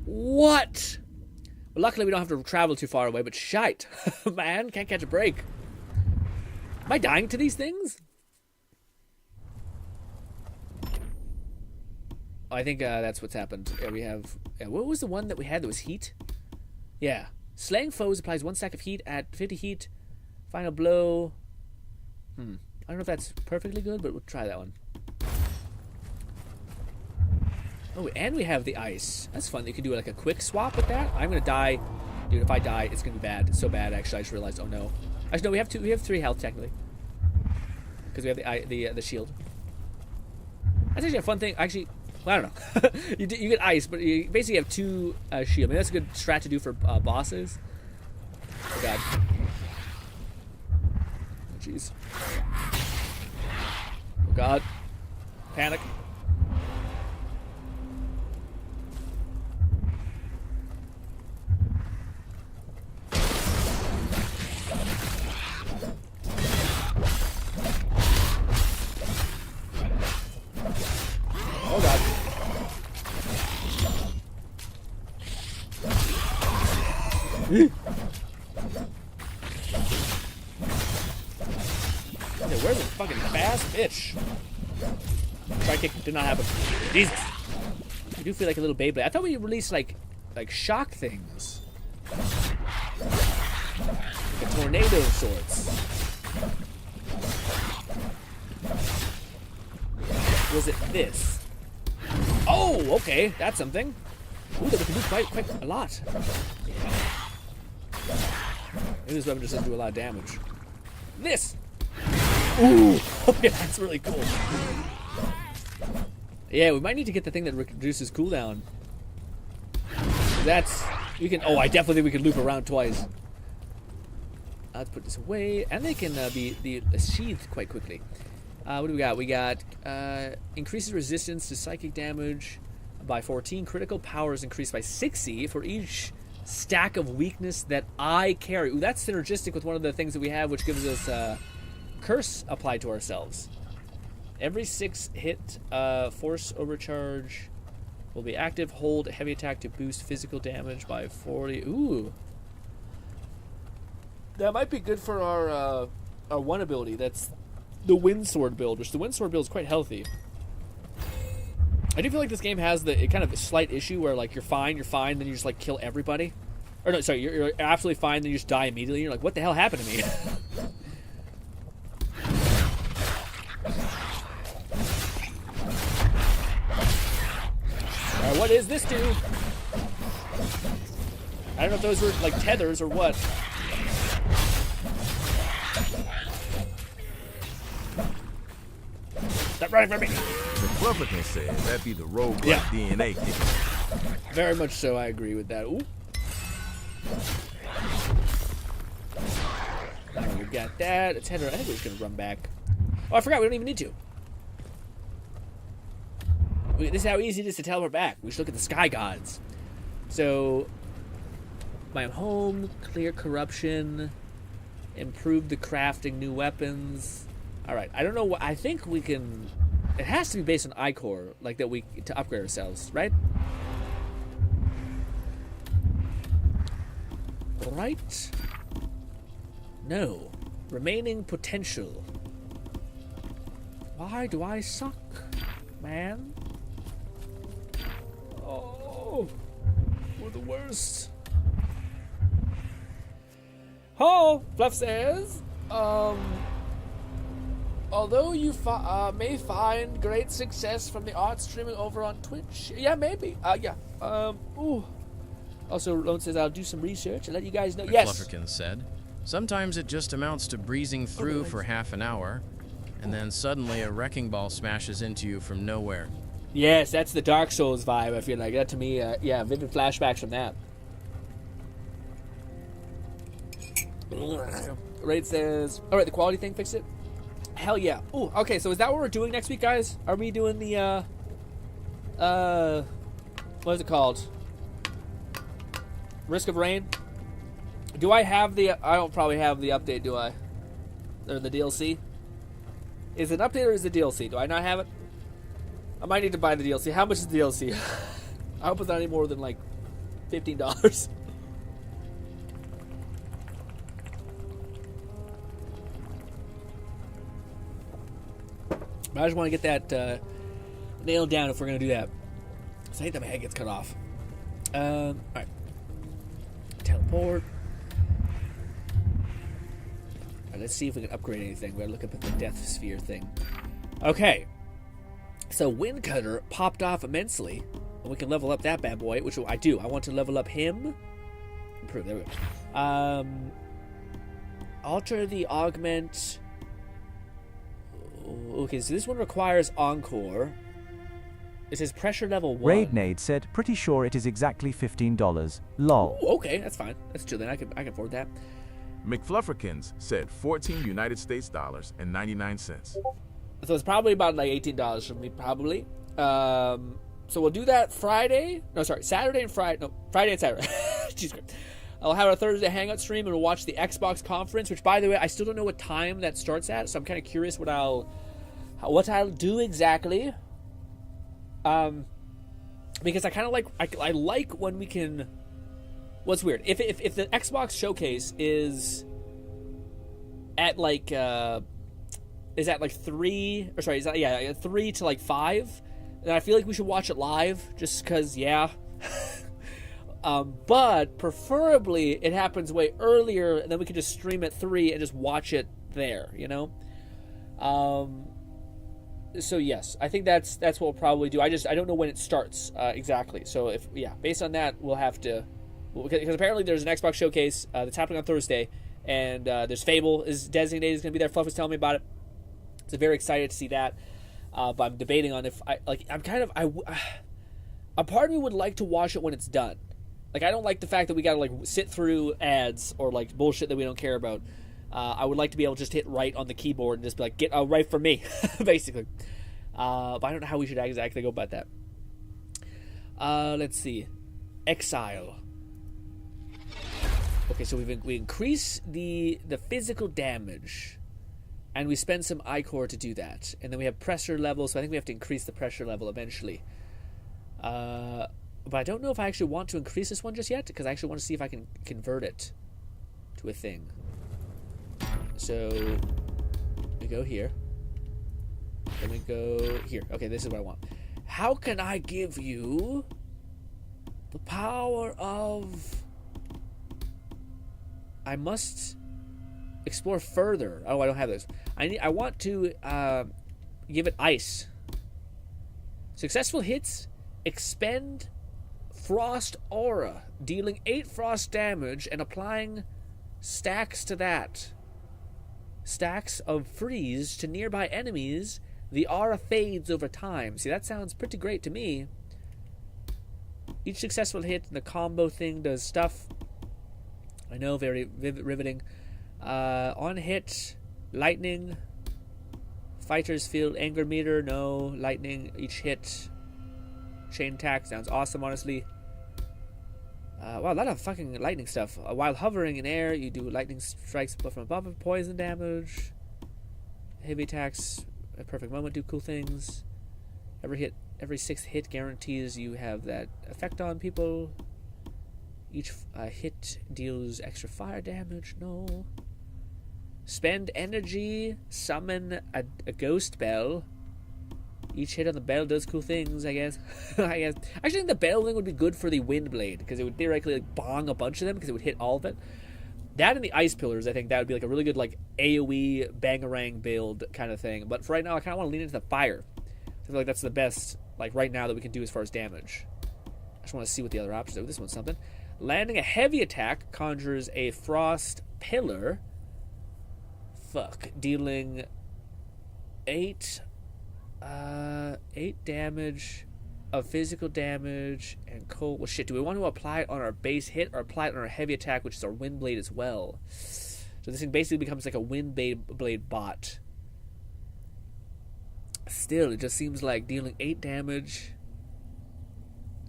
What? Well, luckily, we don't have to travel too far away, but shite. Man, can't catch a break. Am I dying to these things? Oh, I think that's what's happened. Yeah, we have... what was the one that we had that was heat? Yeah. Slaying foes applies 1 stack of heat at 50 heat. Final blow. I don't know if that's perfectly good, but we'll try that one. Oh, and we have the ice. That's fun. You can do like a quick swap with that. I'm gonna die, dude. If I die, it's gonna be bad. It's so bad. Actually, I just realized. Oh no. Actually, no. We have 3 health technically because we have the shield. That's actually a fun thing. Actually, well, I don't know. you get ice, but you basically have 2 shield. I mean, that's a good strat to do for bosses. Oh god. Oh jeez. Oh god. Panic. Oh god. Where's the fucking fast bitch? Try kick did not happen. Jesus. I do feel like a little Beyblade. I thought we released like shock things. Like tornado of sorts. Was it this? Oh, okay, that's something. Ooh, that we can do quite a lot. Maybe this weapon just doesn't do a lot of damage. This! Ooh! Okay, that's really cool. Yeah, we might need to get the thing that reduces cooldown. That's... we can... oh, I definitely think we can loop around twice. Let's put this away. And they can be sheathed quite quickly. What do we got? We got increases resistance to psychic damage by 14. Critical power is increased by 60 for each stack of weakness that I carry. Ooh, that's synergistic with one of the things that we have, which gives us curse applied to ourselves. Every 6 hit force overcharge will be active. Hold heavy attack to boost physical damage by 40. Ooh. That might be good for our one ability. That's the wind sword build, which the wind sword build is quite healthy. I do feel like this game has the kind of a slight issue where like you're fine, then you just like kill everybody. Or no, sorry, you're absolutely fine, then you just die immediately. You're like, what the hell happened to me? Alright, what is this do? I don't know if those were like tethers or what. Stop running from me! The Republican said that'd be the roguelike DNA kicking. Very much so, I agree with that. Ooh. We got that. It's header. I think we're just gonna run back. Oh, I forgot. We don't even need to. This is how easy it is to teleport back. We should look at the sky gods. So, my home, clear corruption, improve the crafting new weapons. All right. I don't know what. I think we can. It has to be based on iCore, like that we to upgrade ourselves, right? Right? No. Remaining potential. Why do I suck, man? Oh, we're the worst. Oh, Fluff says, although you may find great success from the art streaming over on Twitch. Yeah, maybe. Ooh. Also, Lone says, I'll do some research and let you guys know. Yes. Flufferkin said, sometimes it just amounts to breezing through for half an hour, and then suddenly a wrecking ball smashes into you from nowhere. Yes, that's the Dark Souls vibe, I feel like. That to me, yeah, vivid flashbacks from that. Raid says, alright, the quality thing fixed it? Hell yeah. Ooh, okay, so is that what we're doing next week, guys? Are we doing the, what is it called? Risk of Rain? Do I have the... I don't probably have the update, do I? Or the DLC? Is it an update or is it DLC? Do I not have it? I might need to buy the DLC. How much is the DLC? I hope it's not any more than, like, $15. But I just want to get that nailed down if we're going to do that. So I hate that my head gets cut off. Alright. Teleport. Alright, let's see if we can upgrade anything. We gotta look up at the Death Sphere thing. Okay. So Wind Cutter popped off immensely. And we can level up that bad boy, which I do. I want to level up him. Improve. There we go. Alter the augment. Okay, so this one requires Encore. It says pressure level 1. Raidnade said, pretty sure it is exactly $15. Lol. Ooh, okay, that's fine. That's chill then. I can afford that. McFlufferkins said 14 United States dollars and 99 cents. So it's probably about like $18 for me, probably. So we'll do that Friday. No, sorry, Saturday and Friday. No, Friday and Saturday. Jeez Christ. I'll have our Thursday Hangout stream and we'll watch the Xbox conference, which, by the way, I still don't know what time that starts at, so I'm kind of curious what I'll do exactly. Because I kind of like I like when we can. What's weird if the Xbox showcase is at like 3 or sorry 3 to like 5, then I feel like we should watch it live just because but preferably it happens way earlier and then we can just stream at 3 and just watch it there, you know. So yes, I think that's what we'll probably do. I don't know when it starts exactly. So based on that, we'll have to, because apparently there's an Xbox showcase that's happening on Thursday, and there's Fable is designated is going to be there. Fluff was telling me about it. So very excited to see that. But I'm debating on if a part of me would like to watch it when it's done. Like I don't like the fact that we got to like sit through ads or like bullshit that we don't care about. I would like to be able to just hit right on the keyboard and just be like, get a right for me, basically. But I don't know how we should exactly go about that. Let's see. Exile. Okay, so we increase the physical damage, and we spend some iCore to do that. And then we have pressure level, so I think we have to increase the pressure level eventually. But I don't know if I actually want to increase this one just yet, because I actually want to see if I can convert it to a thing. So we go here. Then we go here. Okay, this is what I want. How can I give you the power of... I must explore further. Oh, I don't have those. I want to give it ice. Successful hits expend Frost Aura, dealing 8 frost damage and applying stacks to that. Stacks of freeze to nearby enemies. The aura fades over time. See, that sounds pretty great to me. Each successful hit in the combo thing does stuff. I know, very riveting. On hit, lightning. Fighters feel anger meter. No, lightning. Each hit. Chain attack sounds awesome, honestly. Wow, a lot of fucking lightning stuff. While hovering in air, you do lightning strikes from above, poison damage. Heavy attacks at perfect moment do cool things. Every 6th hit guarantees you have that effect on people. Each hit deals extra fire damage. No. Spend energy, summon a ghost bell. Each hit on the bell does cool things, I guess. I actually think the bell thing would be good for the wind blade, because it would theoretically like bong a bunch of them, because it would hit all of it. That and the ice pillars, I think that would be like a really good like AoE bangarang build kind of thing. But for right now, I kind of want to lean into the fire. I feel like that's the best like right now that we can do as far as damage. I just want to see what the other options are. This one's something. Landing a heavy attack conjures a frost pillar. Dealing 8 damage of physical damage and cold. Well, shit, do we want to apply it on our base hit or apply it on our heavy attack, which is our wind blade as well? So this thing basically becomes like a wind blade bot. Still, it just seems like dealing 8 damage.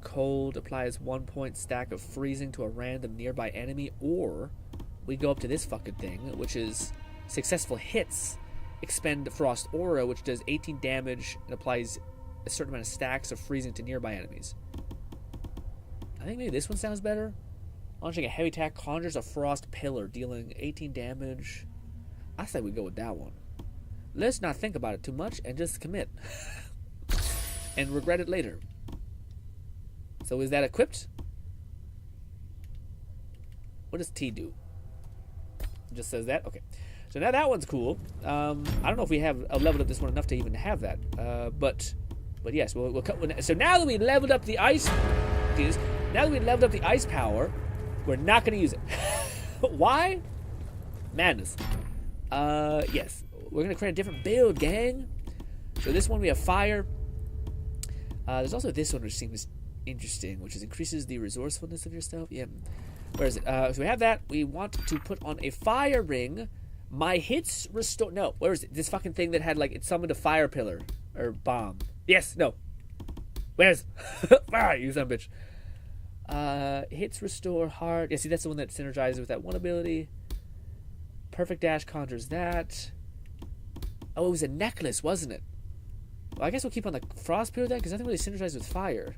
Cold applies 1 point stack of freezing to a random nearby enemy, or we go up to this fucking thing, which is successful hits expend Frost Aura, which does 18 damage and applies a certain amount of stacks of freezing to nearby enemies. I think maybe this one sounds better. Launching a heavy attack conjures a frost pillar, dealing 18 damage. I say we go with that one. Let's not think about it too much and just commit. And regret it later. So is that equipped? What does T do? It just says that? Okay. So now that one's cool. I don't know if we have leveled up this one enough to even have that. But yes, we'll cut. So now that we leveled up the ice, now that we leveled up the ice power, we're not going to use it. Why? Madness. Yes, we're going to create a different build, gang. So this one we have fire. There's also this one which seems interesting, which is increases the resourcefulness of yourself. Yeah. Where is it? So we have that. We want to put on a fire ring. My hits restore. No, where is it? This fucking thing that had like it summoned a fire pillar or bomb. Yes, no. Where's? You son of a bitch. Hits restore hard. Yeah, see that's the one that synergizes with that one ability. Perfect dash conjures that. Oh, it was a necklace, wasn't it? Well, I guess we'll keep on the frost pillar then, because nothing really synergizes with fire.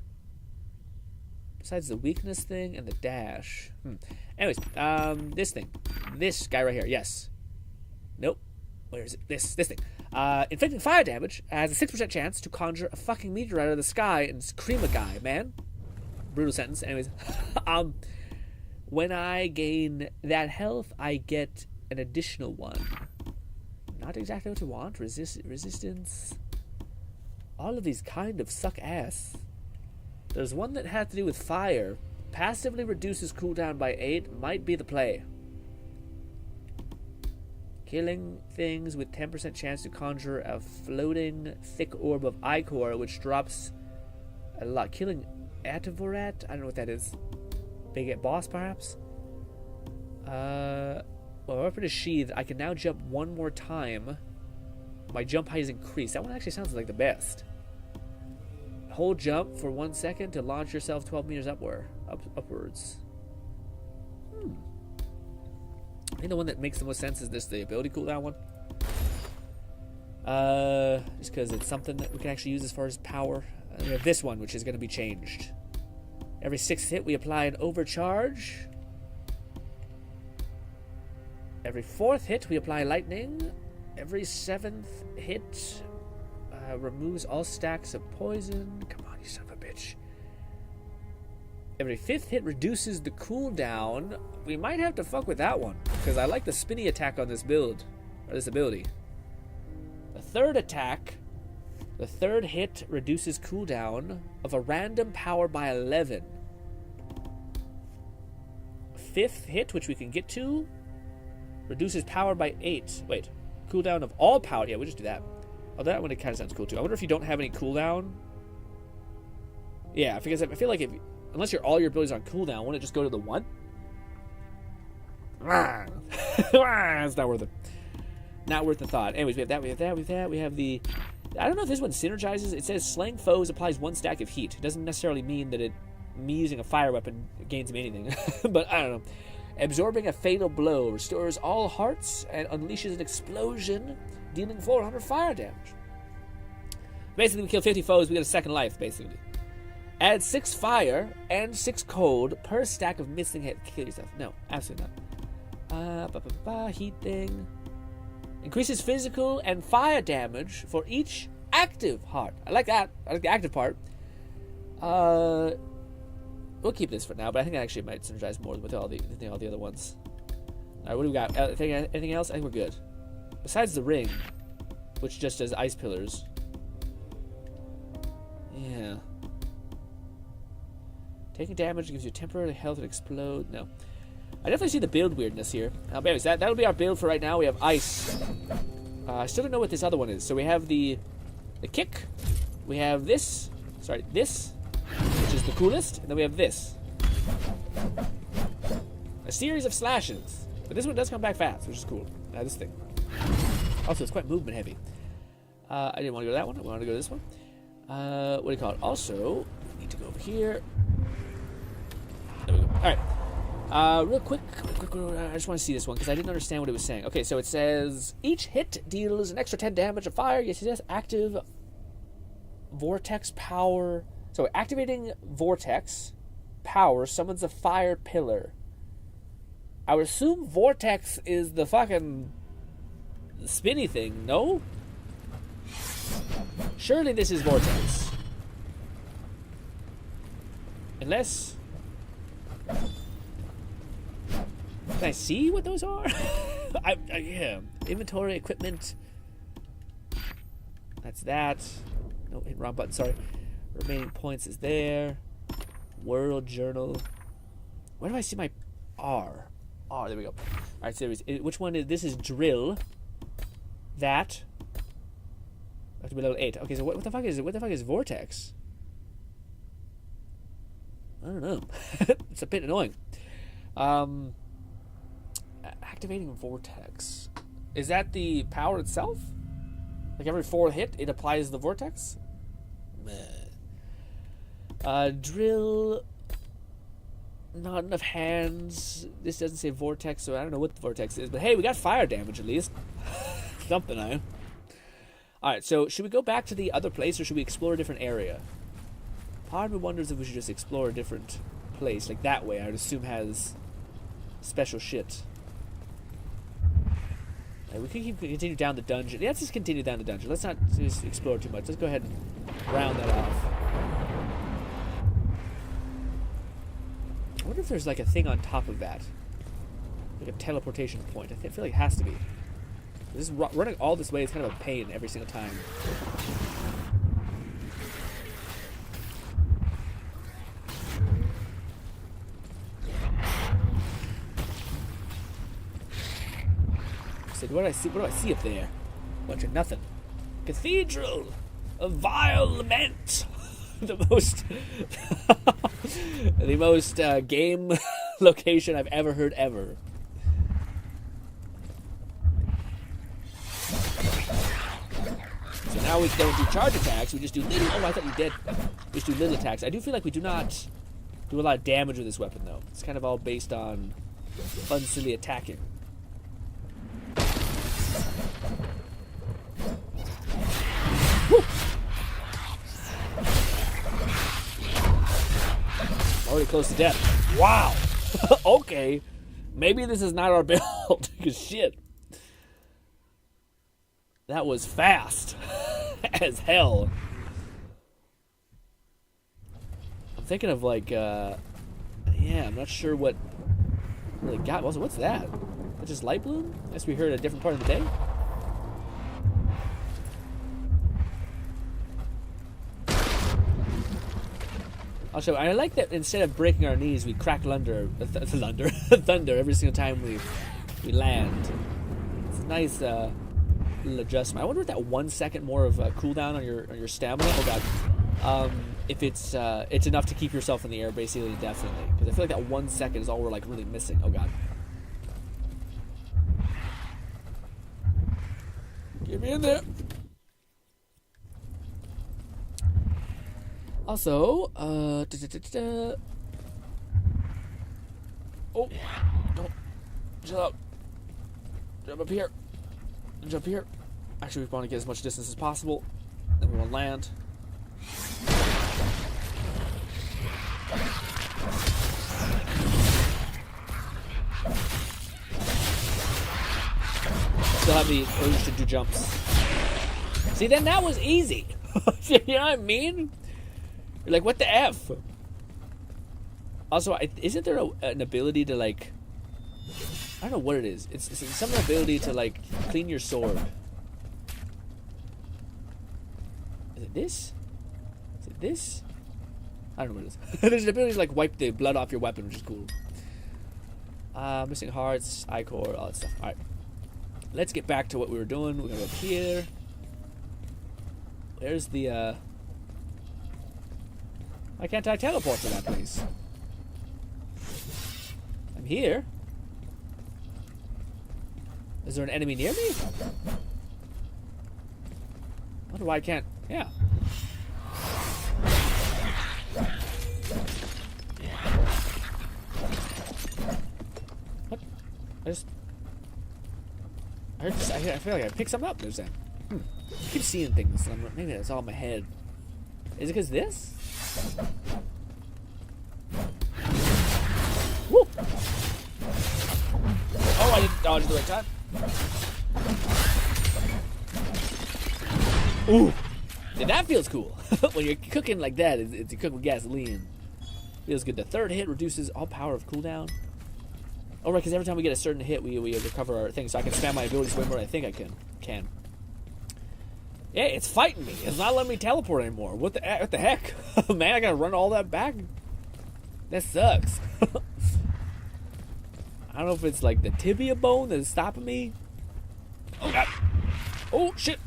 Besides the weakness thing and the dash. Anyways, this thing. This guy right here, yes. Nope. Where is it? This thing. Inflicting fire damage has a 6% chance to conjure a fucking meteor out of the sky and cream a guy, man. Brutal sentence. Anyways, when I gain that health, I get an additional one. Not exactly what you want. Resistance. All of these kind of suck ass. There's one that has to do with fire. Passively reduces cooldown by 8. Might be the play. Killing things with 10% chance to conjure a floating thick orb of Ichor, which drops a lot. Killing Ativorat? I don't know what that is. Big boss, perhaps? Well, weapon is sheathed. I can now jump one more time. My jump height is increased. That one actually sounds like the best. Hold jump for 1 second to launch yourself 12 meters upwards. I think the one that makes the most sense is the ability cooldown one. Just because it's something that we can actually use as far as power. We have this one, which is going to be changed. Every 6th hit, we apply an overcharge. Every 4th hit, we apply lightning. Every 7th hit removes all stacks of poison. Come on, you son of a bitch. Every 5th hit reduces the cooldown. We might have to fuck with that one, because I like the spinny attack on this build, or this ability. The 3rd attack, the 3rd hit reduces cooldown of a random power by 11. 5th hit, which we can get to, reduces power by 8. Wait, cooldown of all power. Yeah, we'll just do that. Oh, that one, it kind of sounds cool too. I wonder if you don't have any cooldown. Yeah, because I feel like unless all your abilities on cooldown, wouldn't it just go to the 1? It's not worth it. Not worth the thought. Anyways, we have that, we have that, we have that. We have the... I don't know if this one synergizes. It says slaying foes applies 1 stack of heat. It doesn't necessarily mean that me using a fire weapon gains me anything. But I don't know. Absorbing a fatal blow restores all hearts and unleashes an explosion, dealing 400 fire damage. Basically, we kill 50 foes, we get a second life, basically. Add 6 fire and 6 cold per stack of missing hit. Kill yourself. No, absolutely not. Heat thing. Increases physical and fire damage for each active heart. I like that. I like the active part. We'll keep this for now, but I think I actually might synergize more with all the other ones. Alright, what do we got? Anything else? I think we're good. Besides the ring, which just does ice pillars. Yeah. Taking damage gives you temporary health and explode. No. I definitely see the build weirdness here. Anyways, that'll be our build for right now. We have ice. I still don't know what this other one is. So we have the kick. We have this. Sorry, this, which is the coolest. And then we have this. A series of slashes. But this one does come back fast, which is cool. This thing. Also, it's quite movement heavy. I didn't want to go to that one. I wanted to go to this one. What do you call it? Also, we need to go over here. There we go. Alright. Real quick, I just want to see this one because I didn't understand what it was saying. Okay, so it says each hit deals an extra 10 damage of fire. Yes, active vortex power. So activating vortex power summons a fire pillar. I would assume vortex is the fucking spinny thing, no? Surely this is vortex. Unless... Can I see what those are? Yeah. Inventory, equipment. That's that. No, hit wrong button, sorry. Remaining points is there. World journal. Where do I see my R? R, there we go. Alright, so which one is this? Is drill. That. I have to be level 8. Okay, so what the fuck is it? What the fuck is vortex? I don't know. It's a bit annoying. Activating vortex. Is that the power itself? Like every 4 hit, it applies the vortex? Drill. Not enough hands. This doesn't say vortex, so I don't know what the vortex is. But hey, we got fire damage at least. Something, eh? Alright, so should we go back to the other place or should we explore a different area? Part of me wonders if we should just explore a different place. Like that way, I would assume has special shit. We can continue down the dungeon. Yeah, let's just continue down the dungeon. Let's not just explore too much. Let's go ahead and round that off. I wonder if there's like a thing on top of that. Like a teleportation point. I feel like it has to be. This is running all this way is kind of a pain every single time. What do I see up there? Bunch of nothing. Cathedral of vile lament. The most game location I've ever heard ever. So now we don't do charge attacks. We just do little. Oh, I thought you did. We just do little attacks. I do feel like we do not do a lot of damage with this weapon, though. It's kind of all based on fun, silly attacking. close to death. Wow. Okay. Maybe this is not our build. Because shit. That was fast. As hell. I'm thinking of like, yeah, I'm not sure what really got. What's that? That's just light bloom? I guess we heard a different part of the day. Also, I like that instead of breaking our knees, we crack thunder every single time we land. It's a nice little adjustment. I wonder if that 1 second more of a cooldown on your stamina. Oh god. If it's enough to keep yourself in the air, basically, definitely. Because I feel like that 1 second is all we're like really missing. Oh god. Get me in there. Also, oh, don't, chill out. Jump up here. Jump here. Actually, we want to get as much distance as possible. Then we want to land. Still have the urge to do jumps. See, then that was easy. You know what I mean? You're like, what the F? Also, isn't there an ability to, like... I don't know what it is. It's some ability to, like, clean your sword. Is it this? Is it this? I don't know what it is. There's an ability to, like, wipe the blood off your weapon, which is cool. Missing hearts, I-core, all that stuff. Alright. Let's get back to what we were doing. We're gonna go up here. There's the, Why can't I teleport to that place? I'm here. Is there an enemy near me? I wonder why I can't. Yeah. What? I feel like I picked something up. There's that. I keep seeing things. Maybe that's all in my head. Is it because this? Woo! Oh, I didn't dodge the right time. Ooh! Yeah, that feels cool. When you're cooking like that, it's you cook with gasoline. Feels good. The third hit reduces all power of cooldown. Oh, right, because every time we get a certain hit, we recover our thing, so I can spam my abilities way more than I think I can. Yeah, it's fighting me. It's not letting me teleport anymore. What the heck? Man, I gotta run all that back? That sucks. I don't know if it's like the tibia bone that is stopping me. Oh, God. Oh, shit.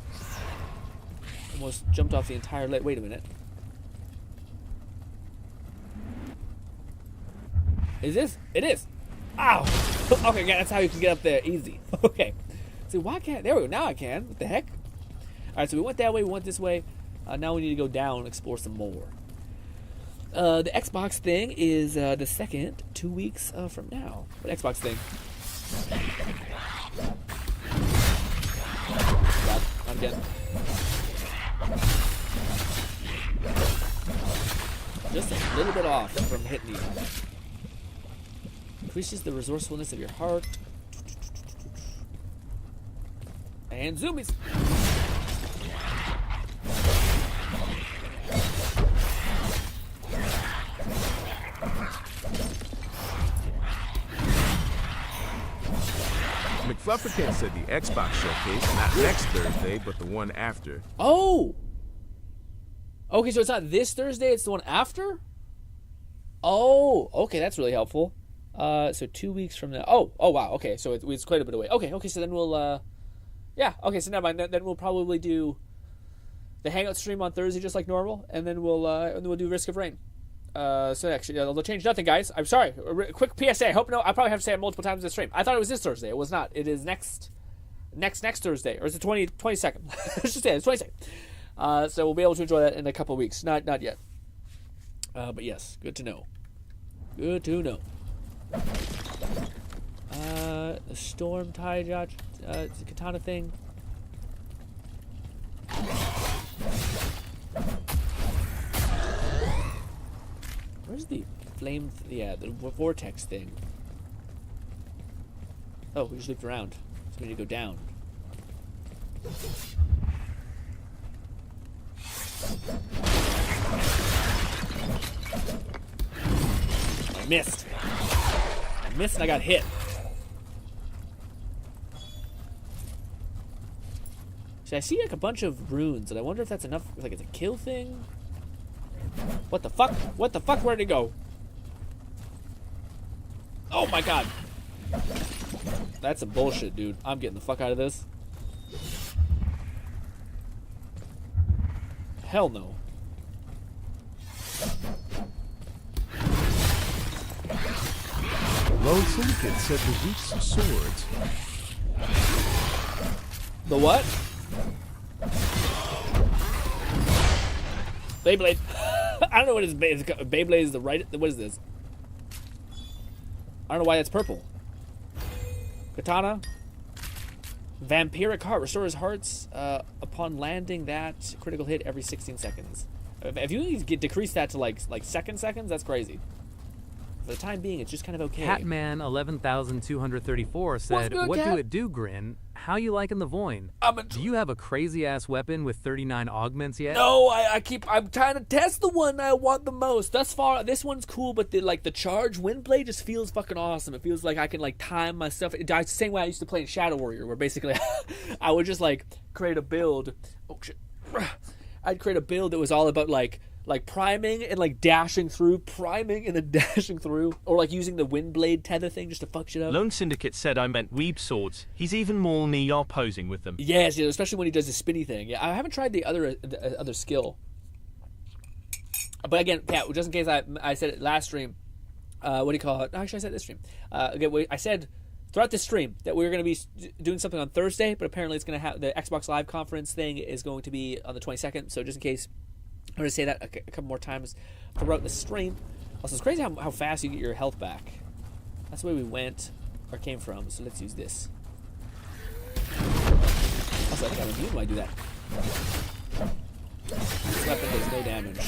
Almost jumped off the entire leg. Wait a minute. Is this? It is. Ow. Okay, yeah, that's how you can get up there easy. Okay. See, why can't... There we go. Now I can. What the heck? Alright, so we went that way, we went this way. Now we need to go down and explore some more. The Xbox thing is the second 2 weeks from now. What Xbox thing? God, not again. Just a little bit off from hitting you. Increases the resourcefulness of your heart. And zoomies. McFlufferkin said the Xbox showcase, not next Thursday, but the one after. Oh! Okay, so it's not this Thursday, it's the one after? Oh, okay, that's really helpful. So 2 weeks from now. Oh, wow, okay, so it's quite a bit away. Okay, so then we'll, yeah, okay, so never mind. Then we'll probably do the Hangout stream on Thursday just like normal, and then we'll do Risk of Rain. So actually, they'll change nothing, guys. I'm sorry. A quick PSA. I'll probably have to say it multiple times in the stream. I thought it was this Thursday. It was not. It is next Thursday, or is it 22nd? Let's just say it's 22nd. So we'll be able to enjoy that in a couple of weeks. Not yet. But yes, good to know. Good to know. The Storm Tide the katana thing. Where's the flame, yeah, the vortex thing. Oh, we just looped around. So we need to go down. I missed. I missed and I got hit. See, I see like a bunch of runes, and I wonder if that's enough. Like, it's a kill thing. What the fuck? What the fuck? Where'd it go? Oh my god. That's some bullshit, dude. I'm getting the fuck out of this. Hell no. Lone Syndicate said the Weeks of Swords. The what? Beyblade. I don't know what it is. Beyblade is the right. What is this? I don't know why that's purple. Katana. Vampiric Heart. Restores hearts upon landing that critical hit every 16 seconds. If you can decrease that to like seconds, that's crazy. For the time being, it's just kind of okay. Catman 11,234 said, good, "What Cat? do it do, Grin? How you liking the VOIN? Do you have a crazy ass weapon with 39 augments yet?" No, I'm trying to test the one I want the most. Thus far, this one's cool, but the charge wind blade just feels fucking awesome. It feels like I can like time my stuff. It's the same way I used to play in Shadow Warrior, where basically I would just like create a build. Oh shit! I'd create a build that was all about like priming and like dashing through, priming and then dashing through, or like using the wind blade tether thing just to fuck shit up. Lone Syndicate said I meant weeb swords. He's even more Niyar posing with them. Yes, especially when he does the spinny thing. Yeah, I haven't tried the other skill. But again, yeah, just in case I said it last stream, what do you call it? Actually, I said it this stream. Again, I said throughout this stream that we were going to be doing something on Thursday, but apparently it's going to have the Xbox Live conference thing is going to be on the 22nd. So just in case, I'm going to say that a couple more times throughout the stream. Also, it's crazy how fast you get your health back. That's the way we went or came from. So let's use this. Also, I think I'm immune when I do that. This weapon does no damage.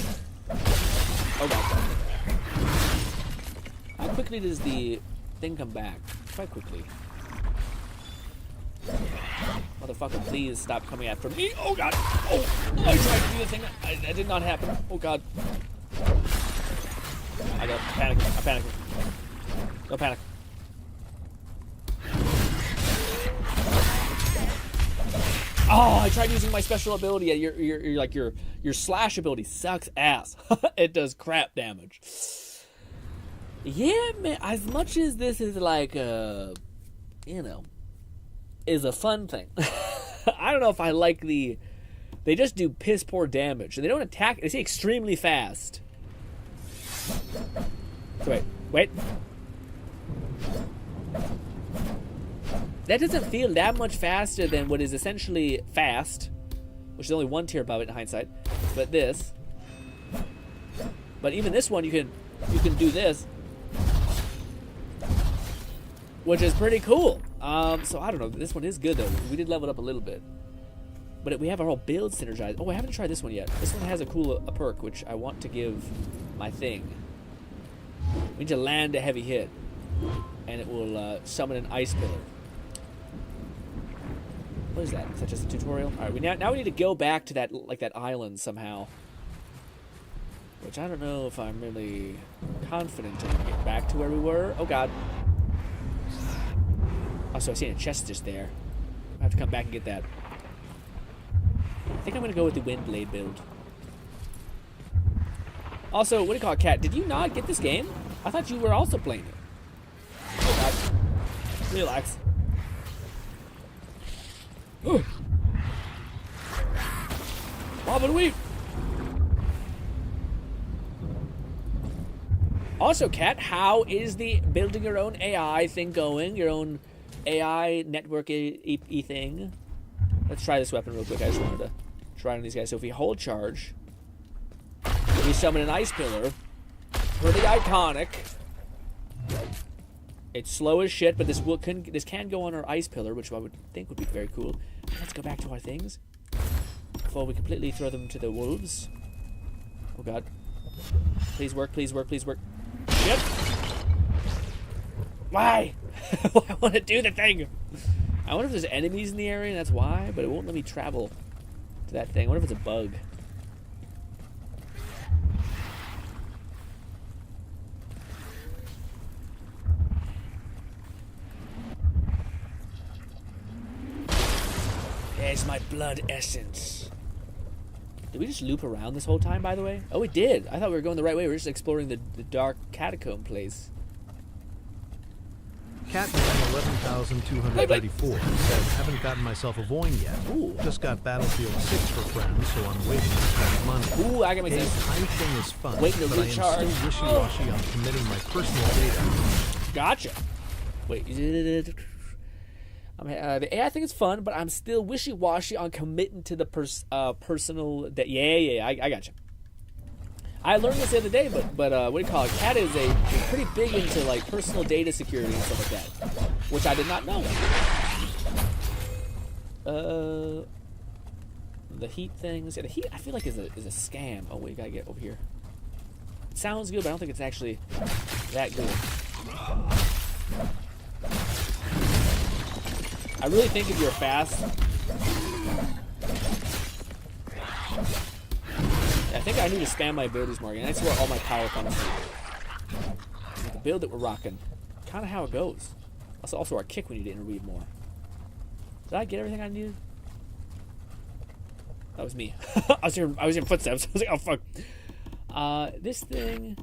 Oh god. How quickly does the thing come back? Quite quickly. Motherfucker, please stop coming after me. Oh god! Oh! I tried to do the thing. That did not happen. Oh god. I got panic. I'm panicking. No panic. Oh, I tried using my special ability. Your slash ability sucks ass. It does crap damage. Yeah, man. As much as this is like is a fun thing. I don't know if I like the. They just do piss poor damage, and they don't attack. They say extremely fast. So wait. That doesn't feel that much faster than what is essentially fast, which is only one tier above it in hindsight. But this. But even this one, you can do this, which is pretty cool. So I don't know. This one is good though. We did level it up a little bit, but we have our whole build synergized. Oh, I haven't tried this one yet. This one has a cool perk, which I want to give my thing. We need to land a heavy hit, and it will summon an ice pillar. What is that? Is that just a tutorial? All right, now we need to go back to that that island somehow, which I don't know if I'm really confident in getting back to where we were. Oh god. Also, I see a chest just there. I have to come back and get that. I think I'm gonna go with the wind blade build. Also, what do you call it, Cat? Did you not get this game? I thought you were also playing it. Oh god. Relax. Bob and weave. Also, Cat, how is the building your own AI thing going? Your own AI network thing? Let's try this weapon real quick. I just wanted to try on these guys. So if we hold charge, we summon an ice pillar. Pretty iconic. It's slow as shit, but this can go on our ice pillar, which I would think would be very cool. Let's go back to our things before we completely throw them to the wolves. Oh god. Please work, please work, please work. shit. Why? I want to do the thing. I wonder if there's enemies in the area and that's why, but it won't let me travel to that thing. I wonder if it's a bug. There's my blood essence. Did we just loop around this whole time, by the way? Oh, we did. I thought we were going the right way. We were just exploring the dark catacomb place. Catman 11,234 said, haven't gotten myself a VOIN yet. Ooh. Just got Battlefield 6 for friends, so I'm waiting to spend money. Ooh, I got my Hey, time thing is fun, waiting to but recharge. I am still wishy-washy on committing my personal data. Gotcha. Wait. The AI thing is fun, but I'm still wishy-washy on committing to the personal... Yeah, I gotcha. I learned this the other day, but what do you call it? Cat is pretty big into like personal data security and stuff like that, which I did not know. The heat things. Yeah, the heat I feel like is a scam. Oh wait, gotta get over here. It sounds good, but I don't think it's actually that good. I really think if you're fast. I think I need to spam my abilities more, and that's where all my power comes from. The build that we're rocking, kind of how it goes. Also our kick we need to interweave more. Did I get everything I needed? That was me. I was hearing footsteps. I was like, oh fuck. This thing.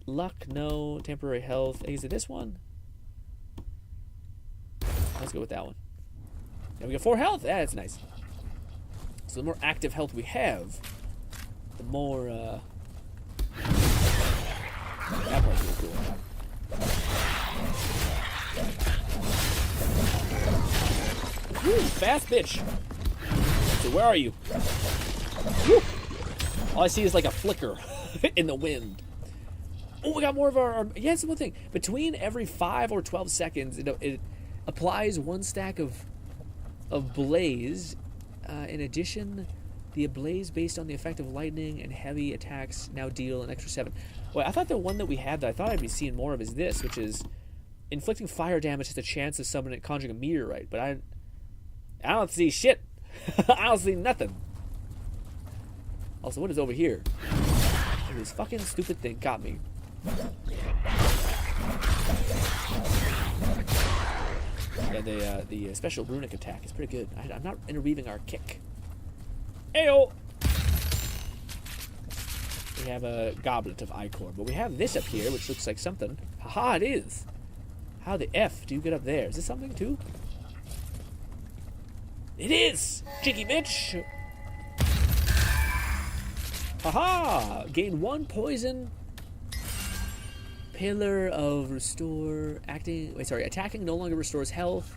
Luck, no. Temporary health. Is it this one? Let's go with that one. And we got 4 health. Yeah, that's nice. So the more active health we have, the more, that part's really cool. Woo, fast bitch. So where are you? Woo. All I see is like a flicker in the wind. Oh, we got more of our yeah, that's one thing. Between every 5 or 12 seconds, it applies 1 stack of blaze. In addition, the ablaze based on the effect of lightning and heavy attacks now deal an extra 7. Well, I thought the one that we had that I thought I'd be seeing more of is this, which is inflicting fire damage has a chance of summoning conjuring a meteorite, but I don't see shit. I don't see nothing. Also, what is over here? This fucking stupid thing got me. Yeah, the special runic attack is pretty good. I'm not interweaving our kick. Ayo! We have a goblet of ichor, but we have this up here, which looks like something. Haha, it is! How the F do you get up there? Is this something too? It is! Cheeky bitch! Haha! Gain 1 poison. Pillar of restore attacking no longer restores health.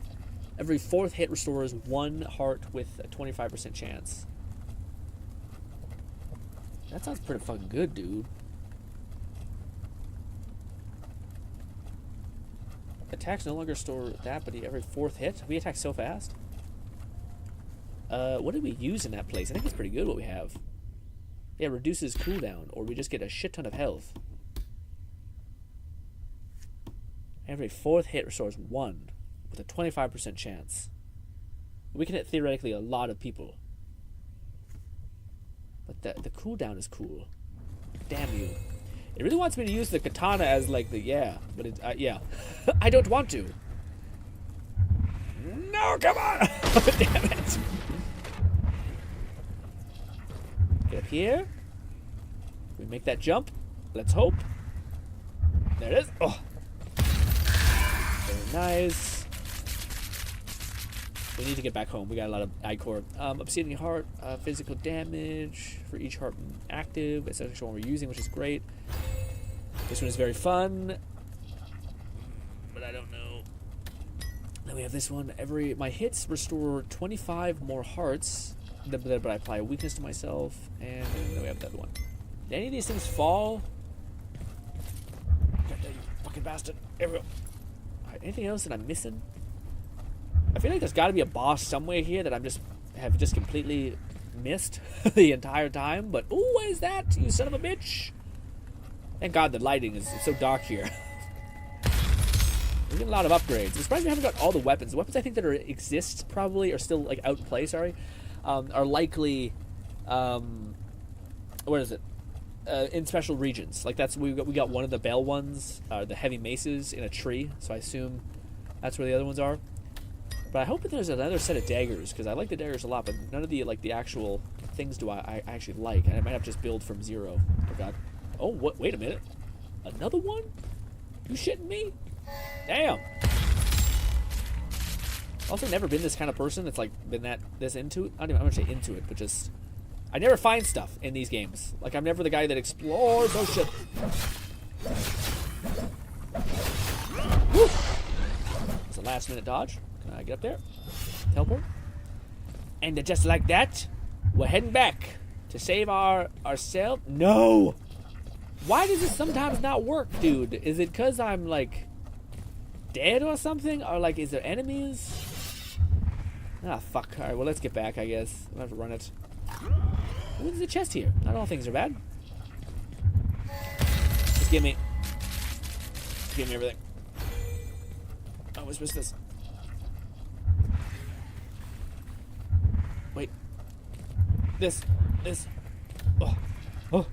Every 4th hit restores 1 heart with a 25% chance. That sounds pretty fucking good, dude. Attacks no longer restore that, but every 4th hit? We attack so fast. What did we use in that place? I think it's pretty good what we have. Yeah, reduces cooldown, or we just get a shit ton of health. Every 4th hit restores 1 with a 25% chance. We can hit theoretically a lot of people. But the cooldown is cool. Damn you. It really wants me to use the katana as like the but it yeah. I don't want to. No, come on! Damn it. Get up here. We make that jump. Let's hope. There it is. Oh. Very nice. We need to get back home. We got a lot of ichor. Obsidian heart, physical damage for each heart active. It's actually one we're using, which is great. This one is very fun, but I don't know. Then we have this one. My hits restore 25 more hearts, but I apply a weakness to myself, and then we have the other one. Did any of these things fall? God damn, you fucking bastard. There we go. Alright, anything else that I'm missing? I feel like there's got to be a boss somewhere here that have just completely missed the entire time. But ooh, what is that? You son of a bitch! Thank God the lighting is so dark here. We're getting a lot of upgrades. I'm surprised we haven't got all the weapons. The weapons I think that exist probably, or still like out in play, sorry, are likely, what is it? In special regions. Like that's, we got one of the bell ones, the heavy maces in a tree, so I assume that's where the other ones are. But I hope that there's another set of daggers, because I like the daggers a lot, but none of the the actual things do I actually like. And I might have to just build from zero. Oh god. Oh, what? Wait a minute. Another one? You shitting me? Damn. Also, never been this kind of person that's like been this into it. I'm gonna say into it, but just I never find stuff in these games. Like I'm never the guy that explores. Oh shit. Woo! It's a last minute dodge. Can I get up there? Teleport. And just like that, we're heading back to save ourselves. No. Why does this sometimes not work, dude? Is it because I'm like dead or something? Or like, is there enemies? Ah, fuck. Alright, well, let's get back, I guess. I'll have to run it. What's the chest here? Not all things are bad. Just give me. Just give me everything. Oh, what's this? Wait. This. Oh. Oh.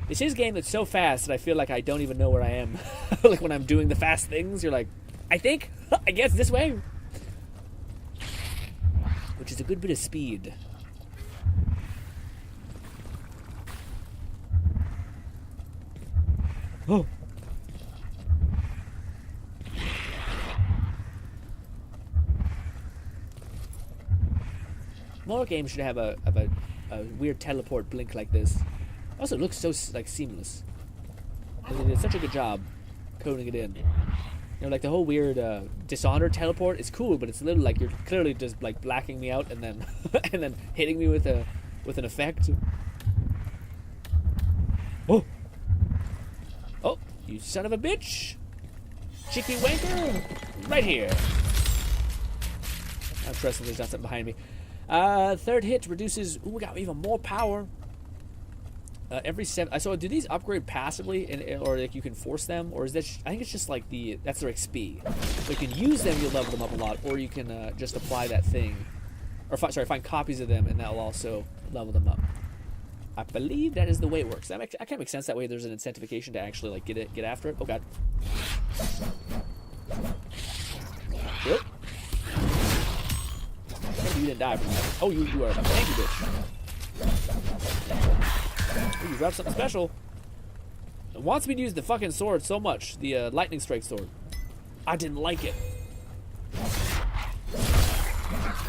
This is a game that's so fast that I feel like I don't even know where I am. Like when I'm doing the fast things, you're like, I think, I guess this way. Which is a good bit of speed. Oh. More games should have a weird teleport blink like this. Also, it looks so like seamless. They did such a good job coding it in. You know, like the whole weird Dishonored teleport is cool, but it's a little like you're clearly just like blacking me out and then and then hitting me with an effect. Oh, oh, you son of a bitch, chicky wanker, right here. I'm trusting there's not something behind me. Third hit reduces. Ooh, we got even more power. Every 7. So do these upgrade passively, or like you can force them, or is that? I think it's just like that's their XP. So you can use them, you'll level them up a lot, or you can just apply that thing, or find copies of them, and that will also level them up. I believe that is the way it works. That kind of makes sense. That way, there's an incentivization to actually like get after it. Oh god. Yep. Maybe you didn't die from that. Oh, you are a tanky bitch. Ooh, you grabbed something special. It wants me to use the fucking sword so much. The lightning strike sword. I didn't like it.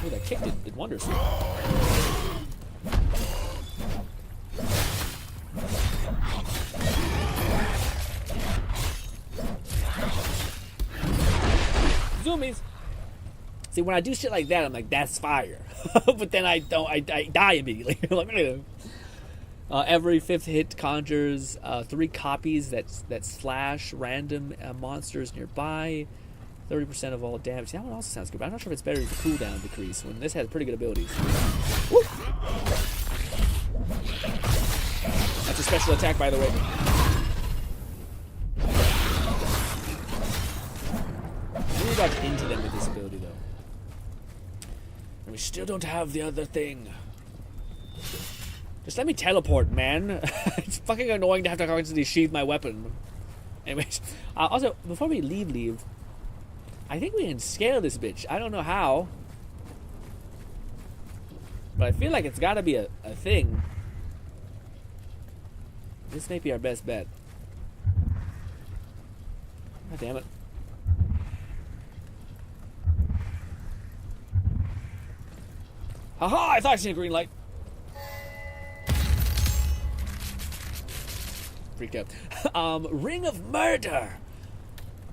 Oh, that kick did wonders. Zoomies. See, when I do shit like that, I'm like, that's fire. But then I die immediately. Like, every 5th hit conjures 3 copies that slash random monsters nearby. 30% of all damage. See, that one also sounds good, but I'm not sure if it's better than the cooldown decrease when this has pretty good abilities. Woo! That's a special attack, by the way. We got into them with this ability, though. And we still don't have the other thing. Just let me teleport, man. It's fucking annoying to have to constantly sheathe my weapon. Anyways, also, before we leave, I think we can scale this bitch. I don't know how. But I feel like it's gotta be a thing. This may be our best bet. God damn it. Haha, I thought I seen a green light. Freaked out. Ring of Murder.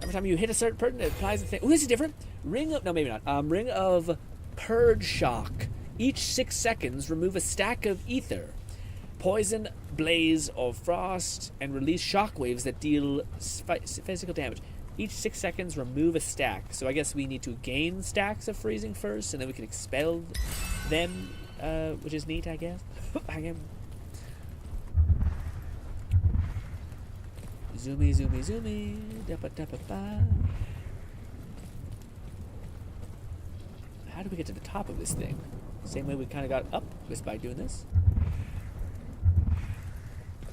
Every time you hit a certain person, it applies a thing. Oh, this is different. Ring of... No, maybe not. Ring of Purge Shock. Each 6 seconds, remove a stack of ether, poison, blaze, or frost, and release shockwaves that deal physical damage. Each 6 seconds, remove a stack. So I guess we need to gain stacks of freezing first, and then we can expel them, which is neat, I guess. Zoomy, zoomy, zoomy. Da-ba-da-ba-ba. How do we get to the top of this thing? Same way we kind of got up, just by doing this.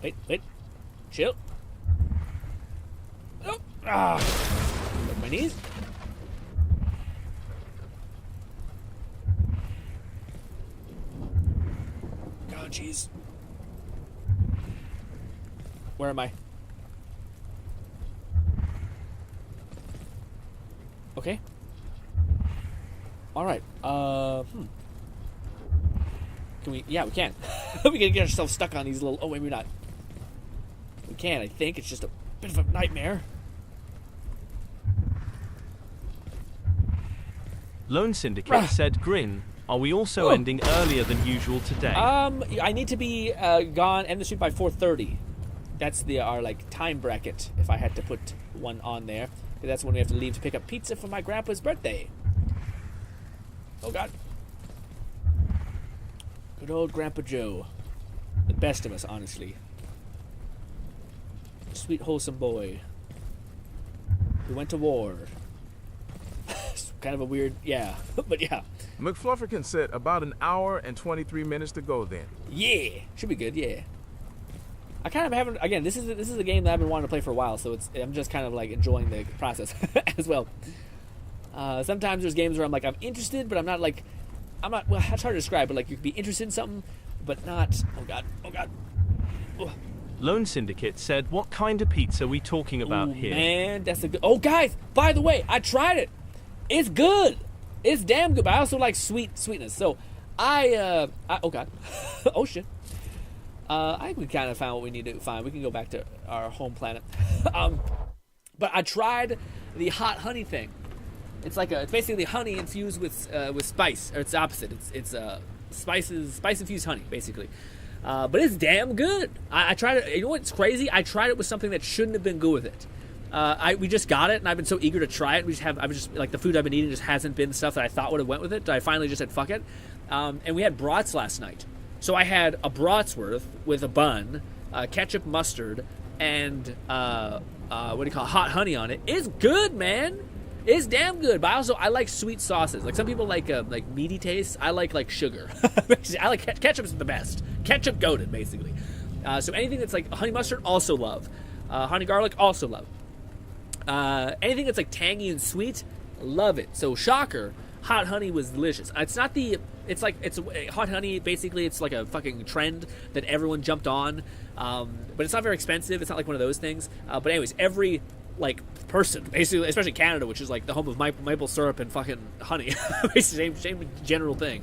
Wait. Chill. Oh! Ah! Break my knees. Oh, jeez. Where am I? Okay. All right. Can we? Yeah, we can. We can get ourselves stuck on these little. Oh, maybe not. We can. I think it's just a bit of a nightmare. Lone Syndicate said, "Grin, are we also ending earlier than usual today?" I need to be gone end the stream by 4:30. That's our like time bracket. If I had to put one on there, that's when we have to leave to pick up pizza for my grandpa's birthday. Oh God. Good old Grandpa Joe. The best of us, honestly. Sweet, wholesome boy. We went to war. It's kind of a weird, yeah. But yeah. McFlufferkin said about an hour and 23 minutes to go then. Yeah. Should be good, yeah. I kind of haven't, again, this is a game that I've been wanting to play for a while, so I'm just kind of like enjoying the process as well. Sometimes there's games where I'm like, I'm interested, but I'm not, well, that's hard to describe, but like you could be interested in something, but not, oh God. Ugh. Lone Syndicate said, "What kind of pizza are we talking about here?" Man, that's a good, oh guys, by the way, I tried it. It's good. It's damn good, but I also like sweetness. So I oh God. Oh shit. I think we kind of found what we need to find. We can go back to our home planet. But I tried the hot honey thing. It's basically honey infused with spice, or it's the opposite. It's spice infused honey, basically. But it's damn good. I tried it. You know what's crazy? I tried it with something that shouldn't have been good with it. We just got it, and I've been so eager to try it. I was just like, the food I've been eating just hasn't been stuff that I thought would have went with it. I finally just said fuck it. And we had brats last night. So I had a bratsworth with a bun, ketchup, mustard, and hot honey on it. It's good, man. It's damn good. But I like sweet sauces. Like some people like meaty taste. I like sugar. I like ketchup's the best. Ketchup goated, basically. So anything that's like honey mustard, also love. Honey garlic, also love. Anything that's like tangy and sweet, love it. So shocker, hot honey was delicious. It's hot honey. Basically, it's like a fucking trend that everyone jumped on. But it's not very expensive. It's not like one of those things. But anyways, every person, basically, especially Canada, which is like the home of maple syrup and fucking honey, same general thing.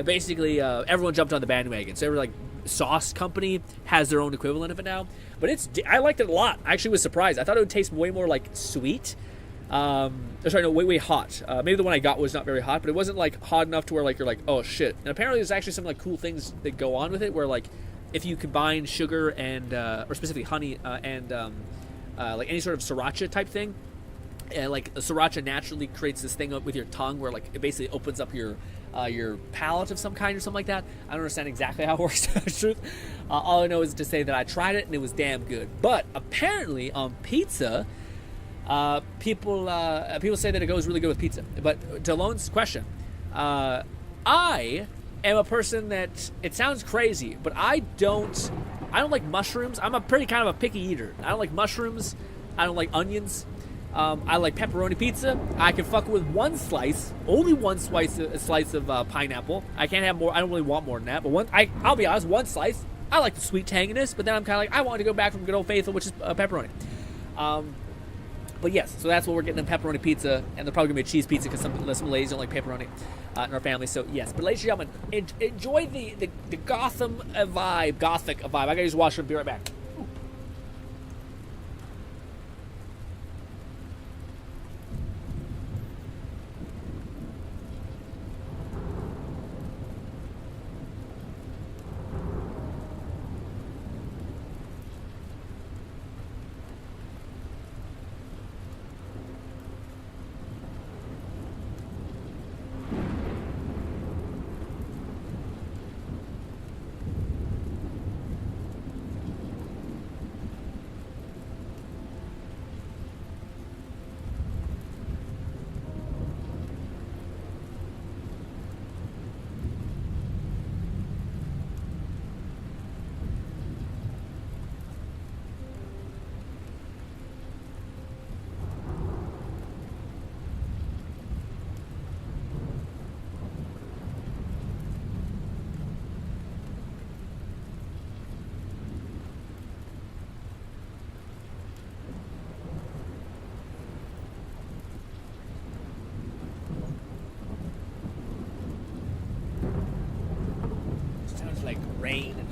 Basically, everyone jumped on the bandwagon. So every sauce company has their own equivalent of it now. But I liked it a lot. I actually was surprised. I thought it would taste way more like sweet. Way hot. Maybe the one I got was not very hot, but it wasn't hot enough to where you're like, oh shit. And apparently there's actually some cool things that go on with it, where if you combine sugar and or specifically honey and any sort of sriracha type thing, sriracha naturally creates this thing with your tongue where it basically opens up your palate of some kind or something like that. I don't understand exactly how it works, to tell the truth. All I know is to say that I tried it and it was damn good. But apparently on pizza, people say that it goes really good with pizza. But to Lone's question, I am a person that, it sounds crazy, but I don't like mushrooms. I'm a pretty kind of a picky eater. I don't like mushrooms. I don't like onions. I like pepperoni pizza. I can fuck with only one slice of pineapple. I can't have more. I don't really want more than that. But I'll be honest, one slice. I like the sweet tanginess, but then I'm kind of I want to go back from good old faithful, which is pepperoni. But yes, so that's what we're getting in pepperoni pizza, and they're probably gonna be a cheese pizza because some ladies don't like pepperoni in our family. So yes, but ladies and gentlemen, enjoy the Gotham vibe, Gothic vibe. I gotta use the washroom. Be right back.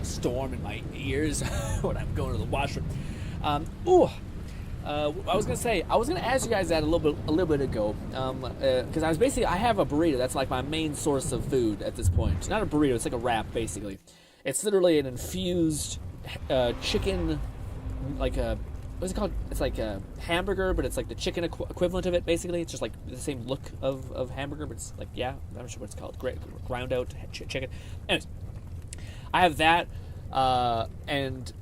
storm in my ears when I'm going to the washroom. I was gonna ask you guys that a little bit ago, because I have a burrito. That's like my main source of food at this point. It's not a burrito. It's like a wrap, basically. It's literally an infused chicken, like a what's it called? It's like a hamburger, but it's like the chicken equivalent of it. Basically, it's just like the same look of hamburger, but it's like I'm not sure what it's called. Ground out chicken. Anyways, I have that and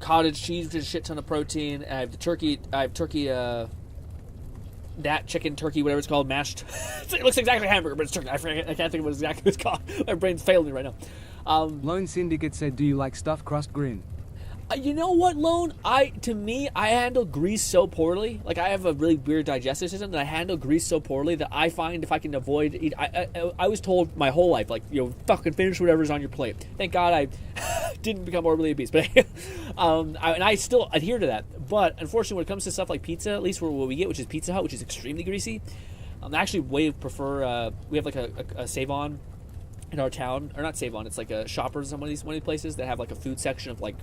cottage cheese, which is a shit ton of protein. I have the turkey. That chicken, turkey, whatever it's called, mashed. It looks exactly like hamburger, but it's turkey. I can't think of what exactly it's called. My brain's failing me right now. Lone Syndicate said, "Do you like stuffed crust Grin?" You know what, Lone? I handle grease so poorly. Like, I have a really weird digestive system that I handle grease so poorly that I find if I can avoid eat. I was told my whole life, like, fucking finish whatever's on your plate. Thank God I didn't become morbidly obese, but and I still adhere to that. But unfortunately, when it comes to stuff like pizza, at least what we get, which is Pizza Hut, which is extremely greasy, I actually way prefer. We have like a Save-On in our town, or not Save-On. It's like a Shoppers, one of these places that have like a food section of like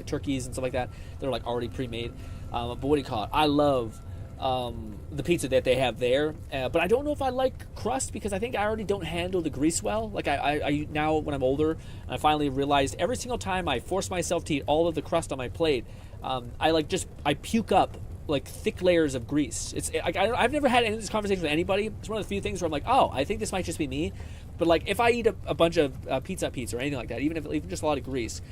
turkeys and stuff like that. They're like already pre-made. But what do you call it? I love the pizza that they have there, but I don't know if I like crust because I think I already don't handle the grease well. Like I now when I'm older, I finally realized every single time I force myself to eat all of the crust on my plate, I puke up like thick layers of grease. I've never had any of this conversation with anybody. It's one of the few things where I'm like, oh, I think this might just be me. But like if I eat a bunch of pizza or anything like that, even just a lot of grease,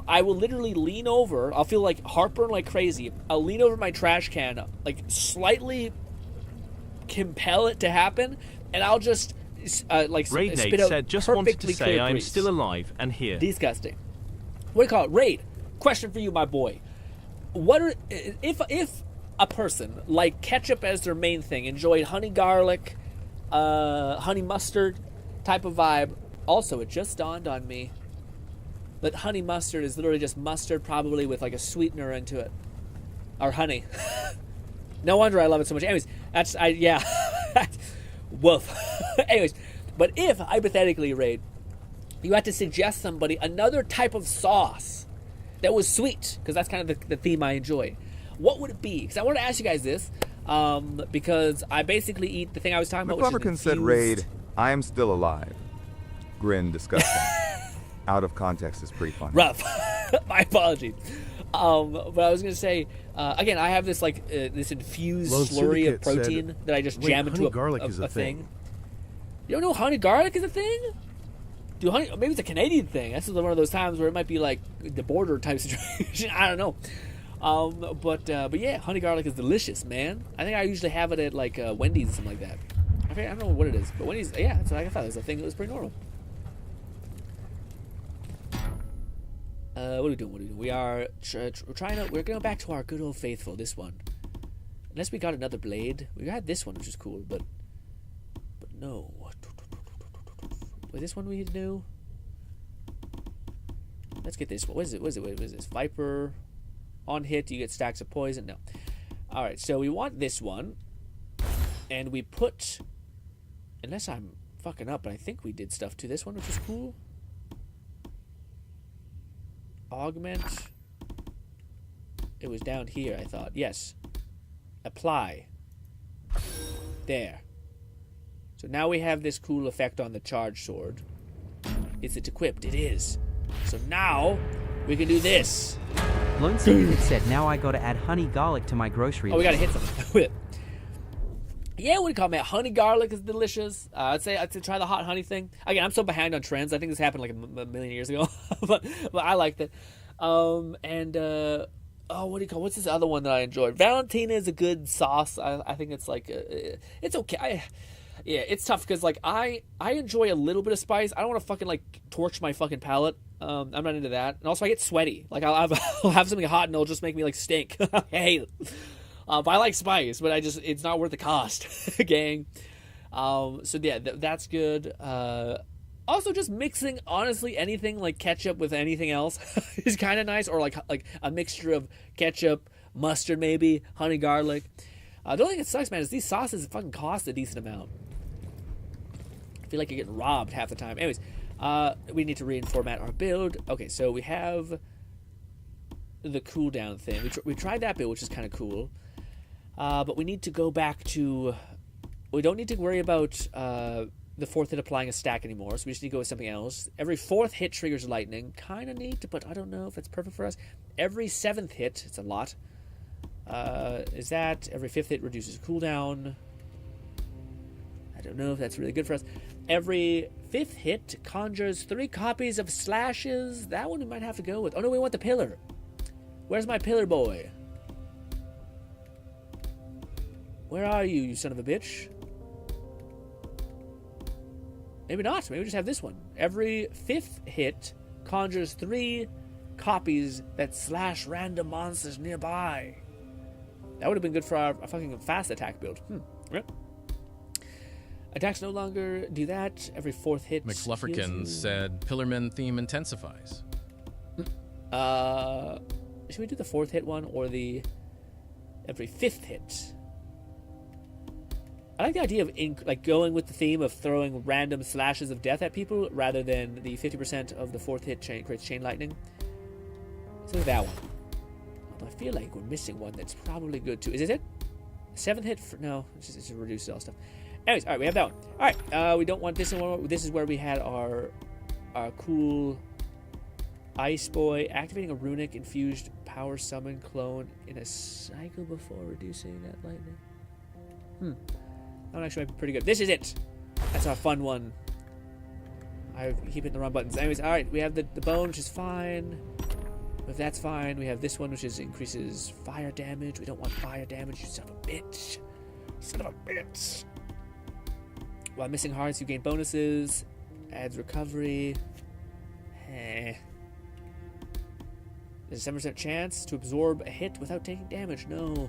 I will literally lean over. I'll feel like heartburn like crazy. I'll lean over my trash can, like slightly compel it to happen, and I'll just Raid spit Nate out said, "Just wanted to say I'm grease. still alive and here." Disgusting. What do you call it? Raid. Question for you, my boy. If a person like ketchup as their main thing enjoyed honey garlic, honey mustard type of vibe? Also, it just dawned on me that honey mustard is literally just mustard, probably with like a sweetener into it, or honey. No wonder I love it so much. Anyways, woof. Anyways, but if hypothetically, Raid, you had to suggest somebody another type of sauce that was sweet, because that's kind of the theme I enjoy, what would it be? Because I want to ask you guys this, because I basically eat the thing I was talking about. McLoverican said, "Raid, I am still alive." Grin, disgusting. Out of context is pretty funny. Rough. My apologies. But I was going to say, again, I have this this infused slurry of protein that I just jam into a thing. You don't know honey garlic is a thing? Maybe it's a Canadian thing. This is one of those times where it might be like the border type situation. I don't know. But yeah, honey garlic is delicious, man. I think I usually have it at like Wendy's or something like that. I don't know what it is, but Wendy's, yeah, so I thought it was a thing that was pretty normal. What are we doing? We're going back to our good old faithful, this one. Unless we got another blade. We had this one, which is cool, but no. Wait, this one we do? Let's get this one. What is this? Viper. On hit, you get stacks of poison. No. Alright, so we want this one. And we put... Unless I'm fucking up, but I think we did stuff to this one, which is cool. Augment. It was down here, I thought. Yes. Apply. There. So now we have this cool effect on the charge sword. Is it equipped? It is. So now we can do this. Lone Syndicate said, "Now I gotta add honey garlic to my grocery list." Oh, we gotta hit something with it. Yeah, what do you call it, man? Honey garlic is delicious. I'd say try the hot honey thing. Again, I'm so behind on trends. I think this happened like a million years ago, but I liked it. What do you call? What's this other one that I enjoyed? Valentina is a good sauce. I think it's like it's okay. Yeah, it's tough because like I enjoy a little bit of spice. I don't want to fucking like torch my fucking palate. I'm not into that, and also I get sweaty. Like I'll have something hot and it'll just make me like stink. I hate it. But I like spice, but it's not worth the cost, gang. So yeah, that's good. Also, just mixing, honestly, anything like ketchup with anything else is kind of nice, or like a mixture of ketchup, mustard, maybe honey garlic. The only thing that sucks, man, is these sauces fucking cost a decent amount. I feel like you're getting robbed half the time. Anyways, We need to reformat our build. Okay, so we have the cooldown thing. We tried that build, which is kind of cool. But we need to go back to... We don't need to worry about the fourth hit applying a stack anymore, so we just need to go with something else. Every fourth hit triggers lightning. Kind of neat, but I don't know if that's perfect for us. Every seventh hit, it's a lot. Is that every fifth hit reduces cooldown? I don't know if that's really good for us. Every fifth hit conjures 3 copies of slashes. That one we might have to go with. Oh no, we want the pillar. Where's my pillar boy? Where are you, you son of a bitch? Maybe not. Maybe we just have this one. Every fifth hit conjures 3 copies that slash random monsters nearby. That would have been good for our fucking fast attack build. Right. Attacks no longer do that. Every fourth hit. McFlufferkin said Pillarman theme intensifies. Should we do the fourth hit one or the every fifth hit? I like the idea of going with the theme of throwing random slashes of death at people rather than the 50% of the fourth hit creates chain lightning. So that one. Although I feel like we're missing one that's probably good too. Is it? Seventh hit? No, it just reduces all stuff. Anyways, all right, we have that one. All right, we don't want this one. This is where we had our cool Ice Boy activating a runic infused power summon clone in a cycle before reducing that lightning. That one actually might be pretty good. This is it. That's our fun one. I keep hitting the wrong buttons. Anyways, all right, we have the bone, which is fine. If that's fine, we have this one, which increases fire damage. We don't want fire damage, you son of a bitch. Son of a bitch. While missing hearts, you gain bonuses. Adds recovery. There's a 7% chance to absorb a hit without taking damage. No.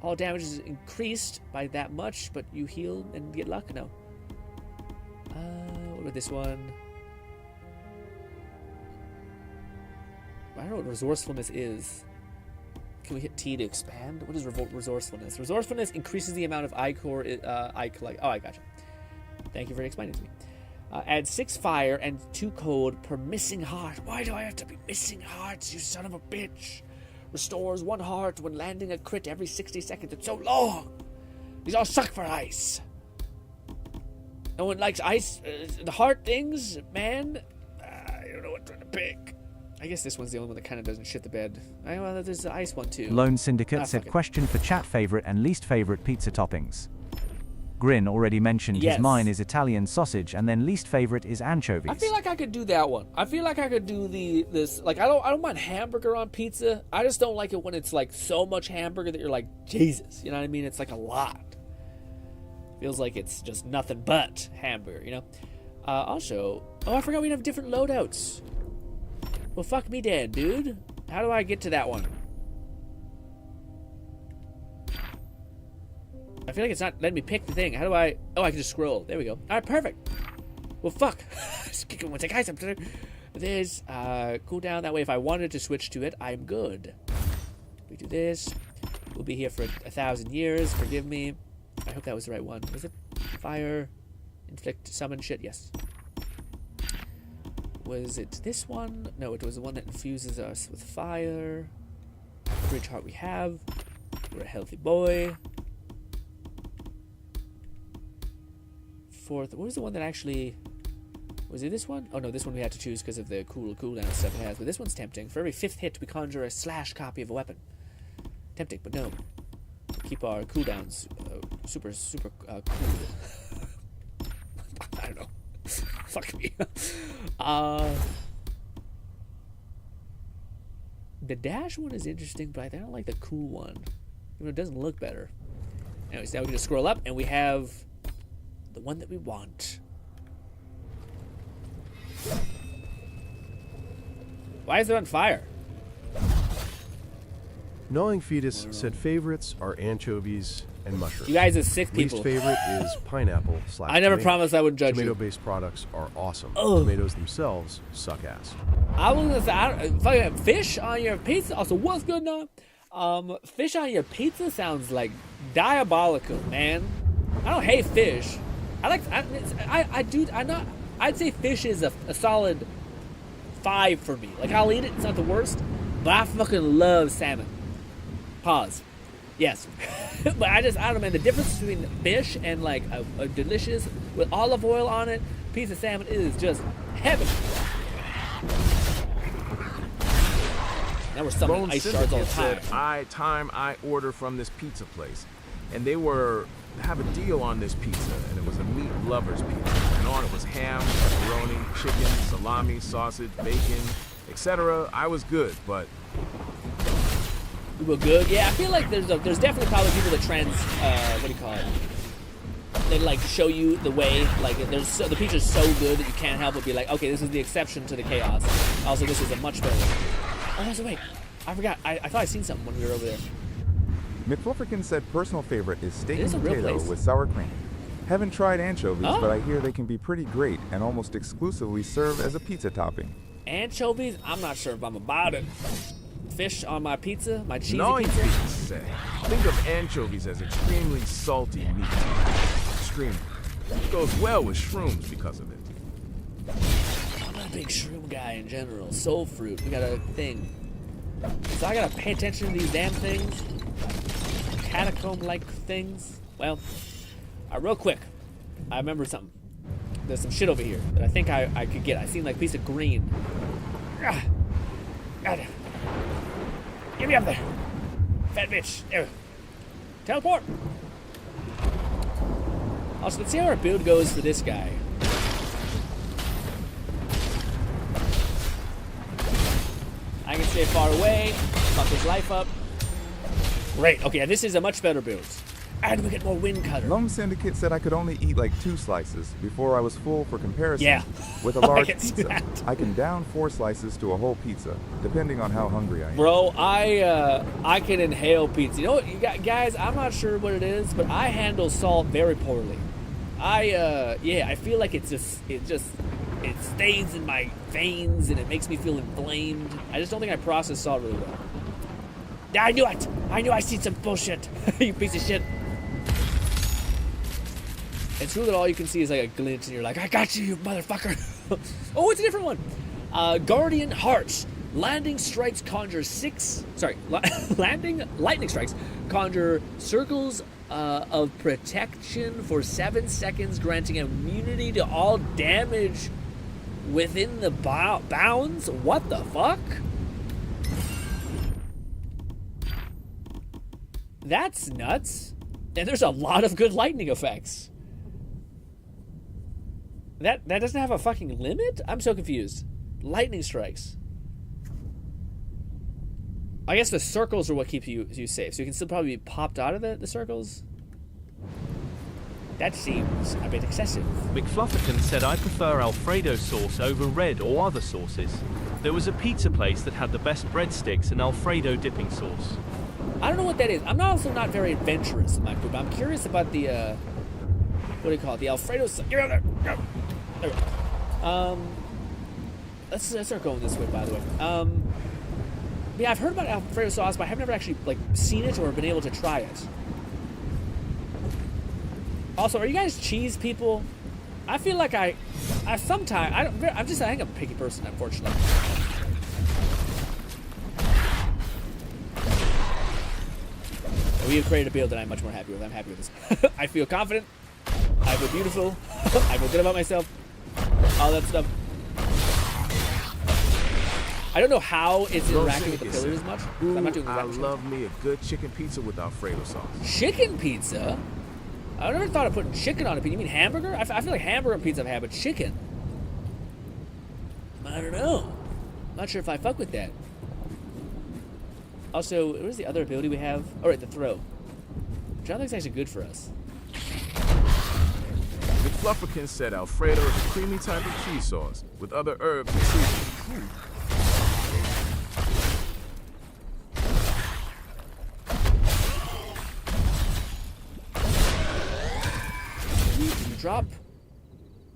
All damage is increased by that much, but you heal and get luck. No. What about this one? I don't know what resourcefulness is. Can we hit T to expand? What is resourcefulness? Resourcefulness increases the amount of I-core I collect. Oh, I gotcha. Thank you for explaining it to me. Add 6 fire and 2 cold per missing heart. Why do I have to be missing hearts, you son of a bitch? Restores 1 heart when landing a crit every 60 seconds. It's so long. These all suck for ice. No one likes ice. The heart things, man. I don't know what to pick. I guess this one's the only one that kind of doesn't shit the bed. Well, there's the ice one too. Lone Syndicate said question for chat favorite and least favorite pizza toppings. Grin already mentioned his mine is Italian sausage and then least favorite is anchovies. I feel like I could do that one. I feel like I could do this I don't mind hamburger on pizza. I just don't like it when it's like so much hamburger that you're like, Jesus, you know what I mean? It's like a lot. Feels like it's just nothing but hamburger, you know? Also, I forgot we have different loadouts. Well, fuck me dead, dude. How do I get to that one? I feel like it's not letting me pick the thing. How do I... Oh, I can just scroll. There we go. All right, perfect. Well, fuck. Guys, there's cooldown. That way, if I wanted to switch to it, I'm good. We do this. We'll be here for 1,000 years. Forgive me. I hope that was the right one. Was it? Fire. Inflict. Summon shit. Yes. Was it this one? No, it was the one that infuses us with fire. Bridge heart we have. We're a healthy boy. Fourth, what was the one that actually... Was it this one? Oh no, this one we had to choose because of the cooldown stuff it has. But this one's tempting. For every 5th hit, we conjure a slash copy of a weapon. Tempting, but no. Keep our cooldowns super cool. I don't know. Fuck me. The dash one is interesting, but I don't like the cool one. Even though it doesn't look better. Anyways, now we can just scroll up and we have the one that we want. Why is it on fire? Gnawing Fetus said favorites are anchovies and mushrooms. You guys are sick people. Least favorite is pineapple / I never promised I would judge you. Tomato-based products are awesome. Tomatoes themselves suck ass. I was gonna say, fish on your pizza. Also, what's good now? Fish on your pizza sounds like diabolical, man. I don't hate fish. I I'd say fish is a solid 5 for me. Like, I'll eat it, it's not the worst, but I fucking love salmon. Pause. Yes. But I don't know, man, the difference between fish and like a delicious, with olive oil on it, piece of salmon is just heaven. Now we're summoning ice shards all the time. I order from this pizza place, and they have a deal on this pizza, and it was a meat lovers pizza. And on it was ham, pepperoni, chicken, salami, sausage, bacon, etc. I was good, but we were good. Yeah, I feel like there's definitely probably people that what do you call it? They like show you the way. Like the pizza's so good that you can't help but be like, okay, this is the exception to the chaos. Also, this is a much better one. Oh, so wait, I forgot. I thought I seen something when we were over there. McFlufferkin said personal favorite is steak and a real potato place. with sour cream. Haven't tried anchovies, Oh. but I hear they can be pretty great and almost exclusively serve as a pizza topping. Anchovies? I'm not sure if I'm about it. Fish on my pizza, my cheesy knowing pizza. pizza, think of anchovies as extremely salty meat. Extremely. It goes well with shrooms because of it. I'm not a big shroom guy in general. Soul fruit, we got a thing. So I gotta pay attention to these damn things. Catacomb-like things. Well, real quick, I remember something. There's some shit over here that I think I could get. I seen like a piece of green. God. Get me up there. Fat bitch. There. Teleport. Also, let's see how our build goes for this guy. I can stay far away, fuck his life up. Great, okay, this is a much better build. And we get more wind cutter. Lum Syndicate said I could only eat like 2 slices before I was full for comparison. Yeah. With a large I can see pizza, that. I can down 4 slices to a whole pizza, depending on how hungry I am. Bro, I can inhale pizza. You know what, guys, I'm not sure what it is, but I handle salt very poorly. I feel like it stays in my veins and it makes me feel inflamed. I just don't think I process salt really well. I knew it! I knew I seen some bullshit! You piece of shit! It's true that all you can see is like a glint and you're like, I got you, you motherfucker! Oh, it's a different one! Guardian Hearts. Lightning strikes conjure circles of protection for 7 seconds, granting immunity to all damage within the bounds? What the fuck? That's nuts. And there's a lot of good lightning effects. That doesn't have a fucking limit? I'm so confused. Lightning strikes. I guess the circles are what keep you safe. So you can still probably be popped out of the circles. That seems a bit excessive. McFlufferkin said I prefer Alfredo sauce over red or other sauces. There was a pizza place that had the best breadsticks and Alfredo dipping sauce. I don't know what that is. I'm also not very adventurous in my food, but I'm curious about the, what do you call it? The Alfredo sauce. Get out there! Go! There we go. Let's start going this way, by the way. Yeah, I've heard about Alfredo sauce, but I've never actually, like, seen it or been able to try it. Also, are you guys cheese people? I feel like I sometimes, I think I'm a picky person, unfortunately. We have created a build that I'm much more happy with. I'm happy with this. I feel confident. I feel beautiful. I feel good about myself. All that stuff. I don't know how it's interacting with the pillars much. I'm not doing I that. love me a good chicken pizza with Alfredo sauce. Chicken pizza? I never thought of putting chicken on a pizza. You mean hamburger? I feel like hamburger pizza I've had, but chicken. I don't know. I'm not sure if I fuck with that. Also, what is the other ability we have? Oh, right, the throw. Which I don't think is actually good for us. McFlufferkin said Alfredo is a creamy type of cheese sauce with other herbs and seasonings. Drop.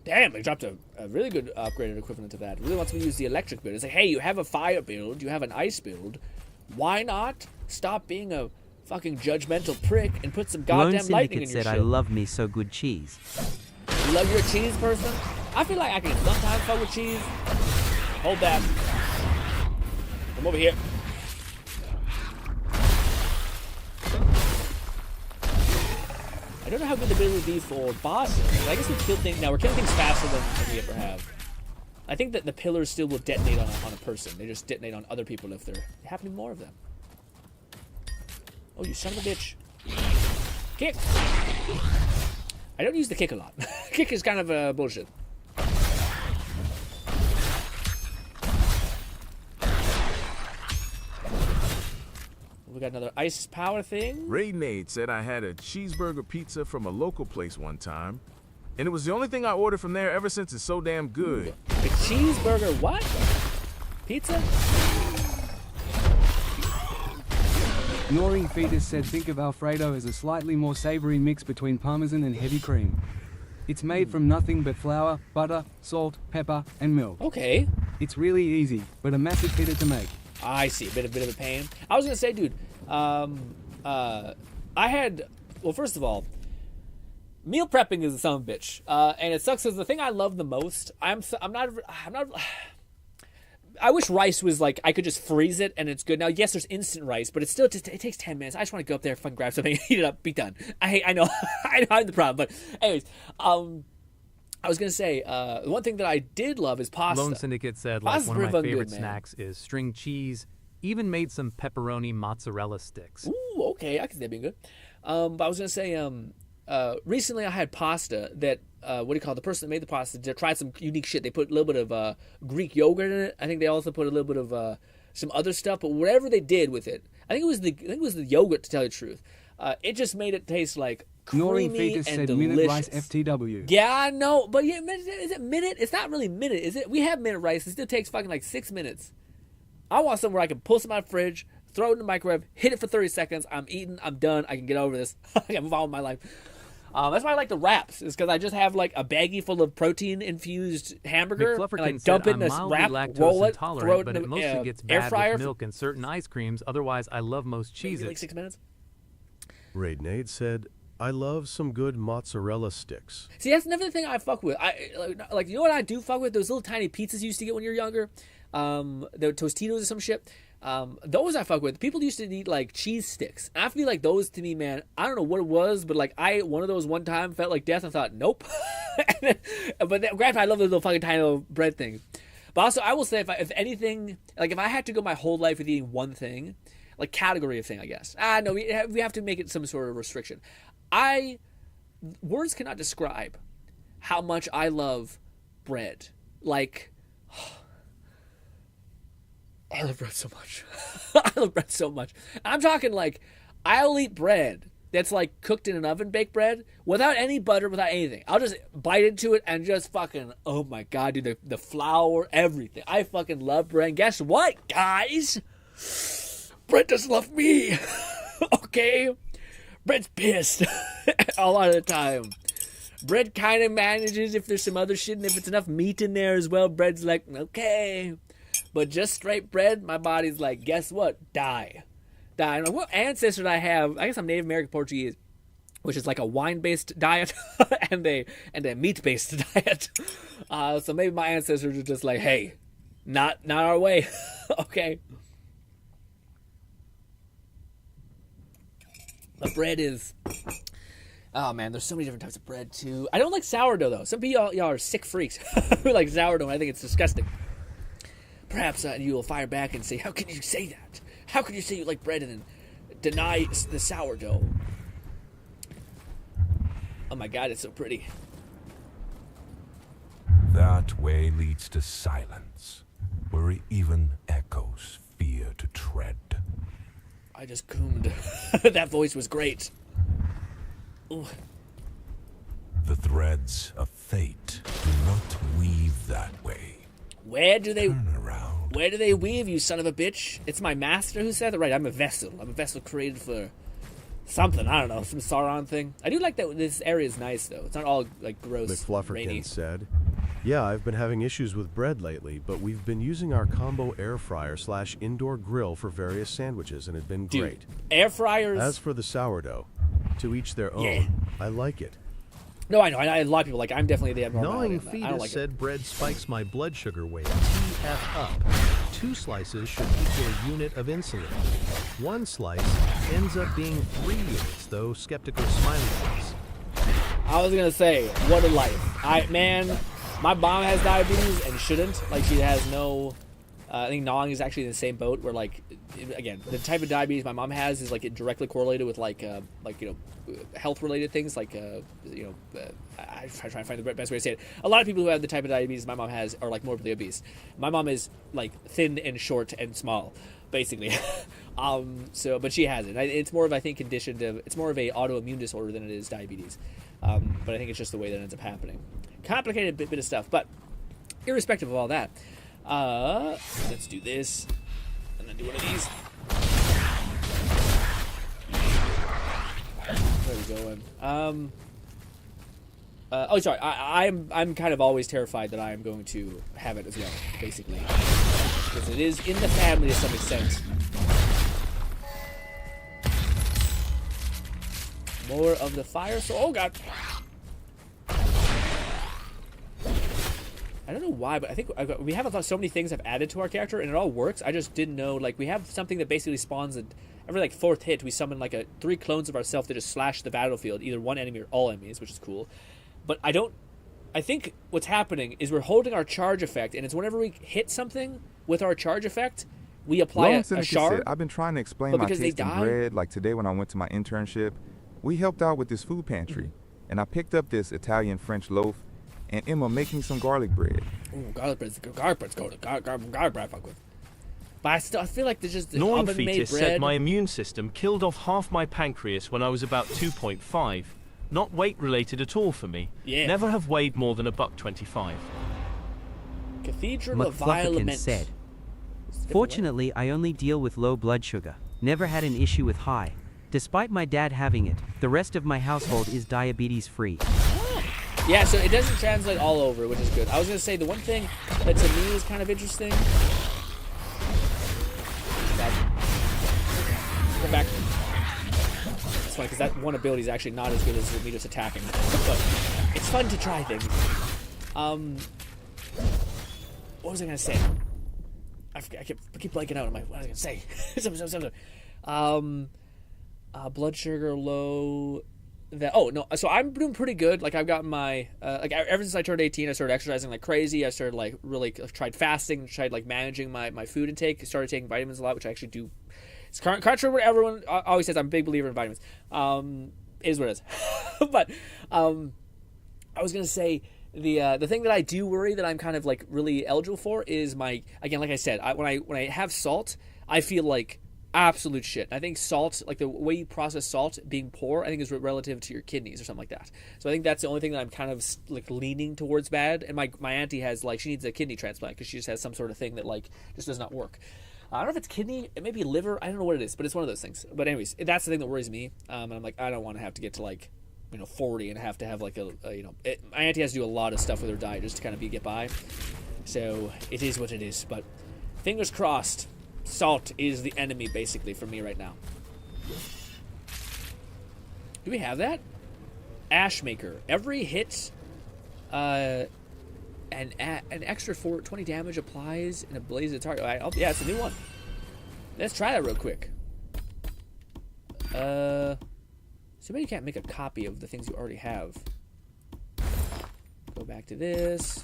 Damn, they dropped a really good upgraded equivalent to that. It really wants me to use the electric build. It's like, hey, you have a fire build, you have an ice build. Why not stop being a fucking judgmental prick and put some goddamn lightning in your shit? Said, I love me so good cheese. You love your cheese, person? I feel like I can sometimes fuck with cheese. Hold that. Come over here. I don't know how good the build would be for bosses. I guess we kill things now. We're killing things faster than we ever have. I think that the pillars still will detonate on a person. They just detonate on other people if there happen more of them. Oh, you son of a bitch! Kick. I don't use the kick a lot. Kick is kind of bullshit. We got another ice power thing. Raidnade said I had a cheeseburger pizza from a local place one time, and it was the only thing I ordered from there ever since it's so damn good. The cheeseburger what? Pizza? Ignoring Fetus said think of Alfredo as a slightly more savory mix between Parmesan and heavy cream. It's made from nothing but flour, butter, salt, pepper, and milk. Okay. It's really easy, but a massive hitter to make. I see, a bit of a pain. I was gonna say, dude, I had, well, first of all, meal prepping is a son of a bitch, and it sucks because the thing I love the most, I'm not. I wish rice was like I could just freeze it and it's good. Now, yes, there's instant rice, but it takes 10 minutes. I just want to go up there, fucking grab something, heat it up, be done. I know, I know I'm the problem, but anyways, I was gonna say one thing that I did love is pasta. Lone Syndicate said like Pasta's one of my favorite good, snacks is string cheese. Even made some pepperoni mozzarella sticks. Ooh, okay, I can see that being good. But I was gonna say, recently I had pasta that what do you call it? The person that made the pasta tried some unique shit. They put a little bit of Greek yogurt in it. I think they also put a little bit of some other stuff. But whatever they did with it, I think it was the yogurt, to tell you the truth. It just made it taste like creamy and said delicious. Minute rice FTW. Yeah, I know, but yeah, is it minute? It's not really minute, is it? We have minute rice. It still takes fucking like 6 minutes. I want somewhere I can pull some out of the fridge, throw it in the microwave, hit it for 30 seconds. I'm eating. I'm done. I can get over this. I can move on with my life. That's why I like the wraps. Is because I just have like a baggie full of protein-infused hamburger and I dump it in this wrap, roll it, throw it in the mostly gets air bad fryer. with milk and certain ice creams. Otherwise, I love most cheeses. Like 6 minutes. Raidnade said, I love some good mozzarella sticks. See, that's another thing I fuck with. Like you know what I do fuck with? Those little tiny pizzas you used to get when you were younger. The Tostitos or some shit. Those I fuck with. People used to eat like cheese sticks. I feel like those to me, man, I don't know what it was, but like I ate one of those one time, felt like death, and thought, nope. But granted, I love those little fucking tiny little bread things. But also, I will say, if anything, like if I had to go my whole life with eating one thing, like category of thing, I guess. No, we have to make it some sort of restriction. Words cannot describe how much I love bread. Like, I love bread so much. I love bread so much. I'm talking like, I'll eat bread that's like cooked in an oven, baked bread, without any butter, without anything. I'll just bite into it and just fucking, oh my God, dude, the flour, everything. I fucking love bread. And guess what, guys? Bread doesn't love me. Okay? Bread's pissed a lot of the time. Bread kind of manages if there's some other shit, and if it's enough meat in there as well, bread's like, okay. But just straight bread, my body's like, guess what? Die. And what ancestors I have, I guess I'm Native American Portuguese, which is like a wine-based diet and a meat-based diet. So maybe my ancestors are just like, hey, not our way. Okay. The bread is... Oh, man, there's so many different types of bread, too. I don't like sourdough, though. Some people, y'all are sick freaks who like sourdough. I think it's disgusting. Perhaps you will fire back and say, how can you say that? How can you say you like bread and then deny the sourdough? Oh, my God, it's so pretty. That way leads to silence, where even echoes fear to tread. I just coomed. That voice was great. Ooh. The threads of fate do not weave that way. Where do they... Turn around. Where do they weave, you son of a bitch? It's my master who said it? Right, I'm a vessel. I'm a vessel created for something. I don't know, some Sauron thing. I do like that this area is nice, though. It's not all, like, gross, McFlufferkin rainy. said, yeah, I've been having issues with bread lately, but we've been using our combo air fryer / indoor grill for various sandwiches, and it's been great. Air fryers... As for the sourdough, to each their own. Yeah. I like it. No, I know. A lot of people like. I'm definitely the abnormality. Gnawing I fetus don't like said it. bread spikes my blood sugar weight. TF up. 2 slices should equal a unit of insulin. 1 slice ends up being 3 units, though skeptical smiley face. I was gonna say, what a life. My mom has diabetes and shouldn't. Like, she has no. I think gnawing is actually in the same boat. Where, like, again, the type of diabetes my mom has is like it directly correlated with health related things. Like, I try to find the best way to say it. A lot of people who have the type of diabetes my mom has are like morbidly obese. My mom is like thin and short and small, basically. But she has it. It's more of, I think, conditioned of. It's more of a autoimmune disorder than it is diabetes. But I think it's just the way that ends up happening. Complicated bit of stuff. But irrespective of all that, let's do this and then do one of these. Where are we going? Sorry. I'm kind of always terrified that I am going to have it as well, basically, because it is in the family to some extent. More of the fire. Oh god. I don't know why, but I think we have so many things I've added to our character, and it all works. I just didn't know, like, we have something that basically spawns every, like, 4th hit, we summon, like, 3 clones of ourselves that just slash the battlefield, either one enemy or all enemies, which is cool. But I think what's happening is we're holding our charge effect, and it's whenever we hit something with our charge effect, we apply a shard. I've been trying to explain my taste in bread, like today when I went to my internship. We helped out with this food pantry, and I picked up this Italian-French loaf, and Emma make me some garlic bread. Ooh, garlic bread's good. Garlic bread I fuck with. But I feel like there's just Gnawing oven-made fetus bread. said my immune system killed off half my pancreas when I was about 2.5. Not weight related at all for me. Yeah. Never have weighed more than $1.25. Cathedral of Vile Lament said, "Fortunately, I only deal with low blood sugar. Never had an issue with high. Despite my dad having it, the rest of my household is diabetes-free." Yeah, so it doesn't translate all over, which is good. I was going to say, the one thing that to me is kind of interesting... Come back. It's funny, because that one ability is actually not as good as me just attacking. But it's fun to try things. What was I going to say? I keep blanking out on what I was going to say. Blood sugar low... So I'm doing pretty good. Like, I've gotten my ever since I turned 18, I started exercising like crazy. I started like really tried fasting, tried like managing my food intake. Started taking vitamins a lot, which I actually do. It's contrary to what everyone always says. I'm a big believer in vitamins. It is what it is. But I was gonna say the thing that I do worry that I'm kind of like really eligible for is like I said, when I have salt, I feel like absolute shit. I think salt, like the way you process salt being poor, I think is relative to your kidneys or something like that. So I think that's the only thing that I'm kind of like leaning towards bad. And my auntie has like, she needs a kidney transplant because she just has some sort of thing that like just does not work. I don't know if it's kidney, it may be liver, I don't know what it is, but it's one of those things. But anyways, that's the thing that worries me. And I'm like, I don't want to have to get to like 40 and have to have like my auntie has to do a lot of stuff with her diet just to kind of get by. So it is what it is. But fingers crossed. Salt is the enemy, basically, for me right now. Do we have that? Ashmaker. Every hit, an extra 20 damage applies in a blaze of target. Yeah, it's a new one. Let's try that real quick. Somebody can't make a copy of the things you already have. Go back to this.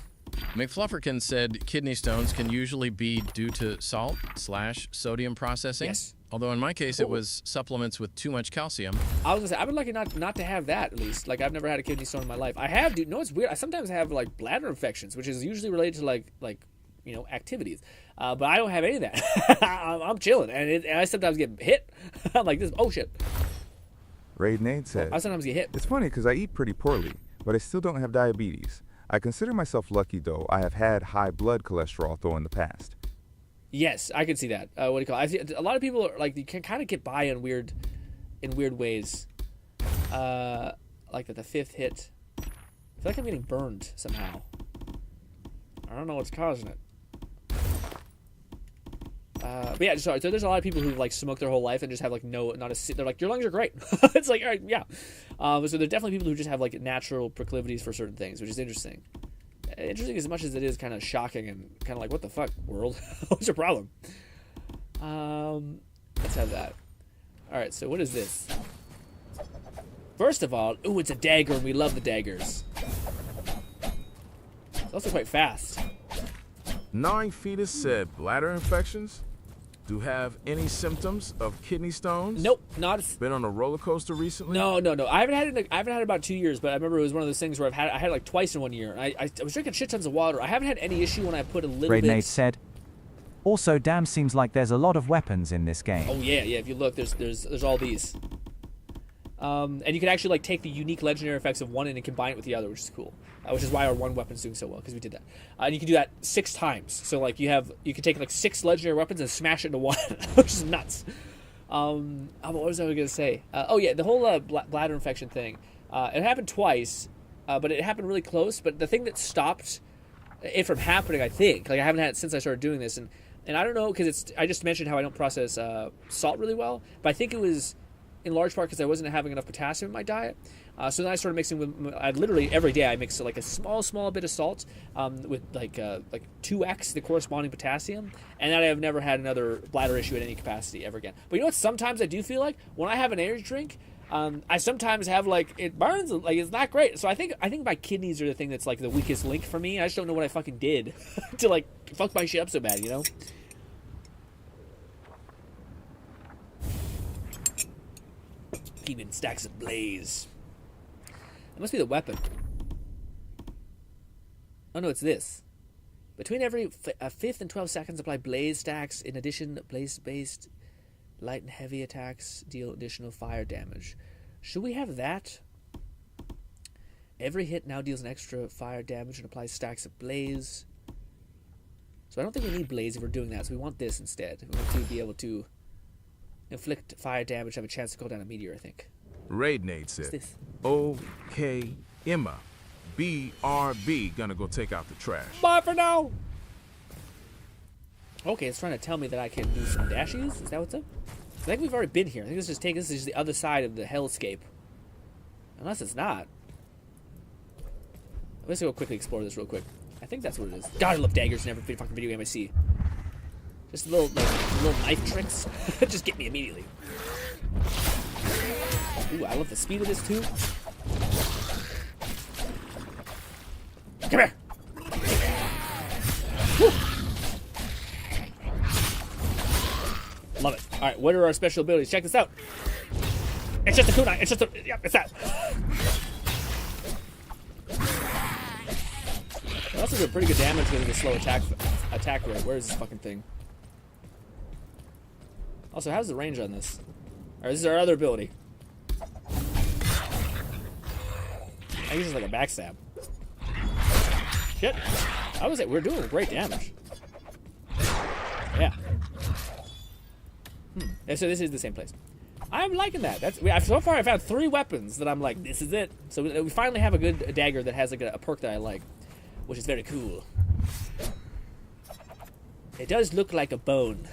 McFlufferkin said kidney stones can usually be due to salt/sodium processing. Yes. Although in my case it was supplements with too much calcium. I was gonna say I've been lucky not to have that, at least. Like, I've never had a kidney stone in my life. I have, dude. No, it's weird. I sometimes have like bladder infections, which is usually related to like activities. But I don't have any of that. I'm chilling, and I sometimes get hit. I'm like this. Oh shit. Raid Nade said, I sometimes get hit. "It's funny because I eat pretty poorly, but I still don't have diabetes. I consider myself lucky, though. I have had high blood cholesterol, though, in the past." Yes, I can see that. What do you call it? A lot of people are like, you can kind of get by in weird ways. Like at the 5th hit. I feel like I'm getting burned somehow. I don't know what's causing it. But yeah, so there's a lot of people who like smoke their whole life and just have like they're like, your lungs are great. It's like, all right, yeah. So there's definitely people who just have like natural proclivities for certain things, which is interesting. Interesting as much as it is kind of shocking and kind of like, what the fuck, world? What's your problem? Let's have that. All right, so what is this? First of all, ooh, it's a dagger, and we love the daggers. It's also quite fast. 9 fetus said bladder infections. Do have any symptoms of kidney stones? Nope, not. Been on a roller coaster recently? No. I haven't had it. I haven't had it about 2 years, but I remember it was one of those things where I had it like twice in 1 year. I was drinking shit tons of water. I haven't had any issue when I put a little bit. Nate said. Also, damn, seems like there's a lot of weapons in this game. Oh yeah. If you look, there's all these. And you can actually like take the unique legendary effects of one and combine it with the other, which is cool. Which is why our one weapon's doing so well, because we did that. And you can do that 6 times. So like you can take like 6 legendary weapons and smash it into one, which is nuts. What was I going to say? Oh yeah, the whole bladder infection thing. It happened twice, but it happened really close. But the thing that stopped it from happening, I think, like I haven't had it since I started doing this, and I don't know, because I just mentioned how I don't process salt really well, but I think it was in large part because I wasn't having enough potassium in my diet. So then I started mixing with, literally every day I mix like a small bit of salt with like 2x the corresponding potassium, and then I've never had another bladder issue at any capacity ever again. But you know what? Sometimes I do feel like when I have an energy drink, I sometimes have like it burns, like it's not great. So I think my kidneys are the thing that's like the weakest link for me. I just don't know what I fucking did to like fuck my shit up so bad, you know? Keeping stacks ablaze. It must be the weapon. Oh no, it's this. Between every 5th and 12 seconds, apply blaze stacks. In addition, blaze-based light and heavy attacks deal additional fire damage. Should we have that? Every hit now deals an extra fire damage and applies stacks of blaze. So I don't think we need blaze if we're doing that, so we want this instead. We want to be able to inflict fire damage, have a chance to call down a meteor, I think. Raidnade said, okay, Emma, BRB, gonna go take out the trash. Bye for now! Okay, it's trying to tell me that I can do some dashes? Is that what's up? I think we've already been here. I think this is just the other side of the hellscape. Unless it's not. Let's go quickly explore this real quick. I think that's what it is. God, I love daggers in every fucking video game I see. Just little knife tricks. Just get me immediately. Ooh, I love the speed of this too. Come here. Woo. Love it. All right, what are our special abilities? Check this out. It's just a kunai. It's just a, yep, it's that. It also did pretty good damage with the slow attack rate. Where is this fucking thing? Also, how's the range on this? Or this is our other ability. I guess it's like a backstab. Shit. I was like, we're doing great damage. Yeah. And so this is the same place. I'm liking that. So far I've had 3 weapons that I'm like, this is it. So we finally have a good dagger that has like a perk that I like, which is very cool. It does look like a bone,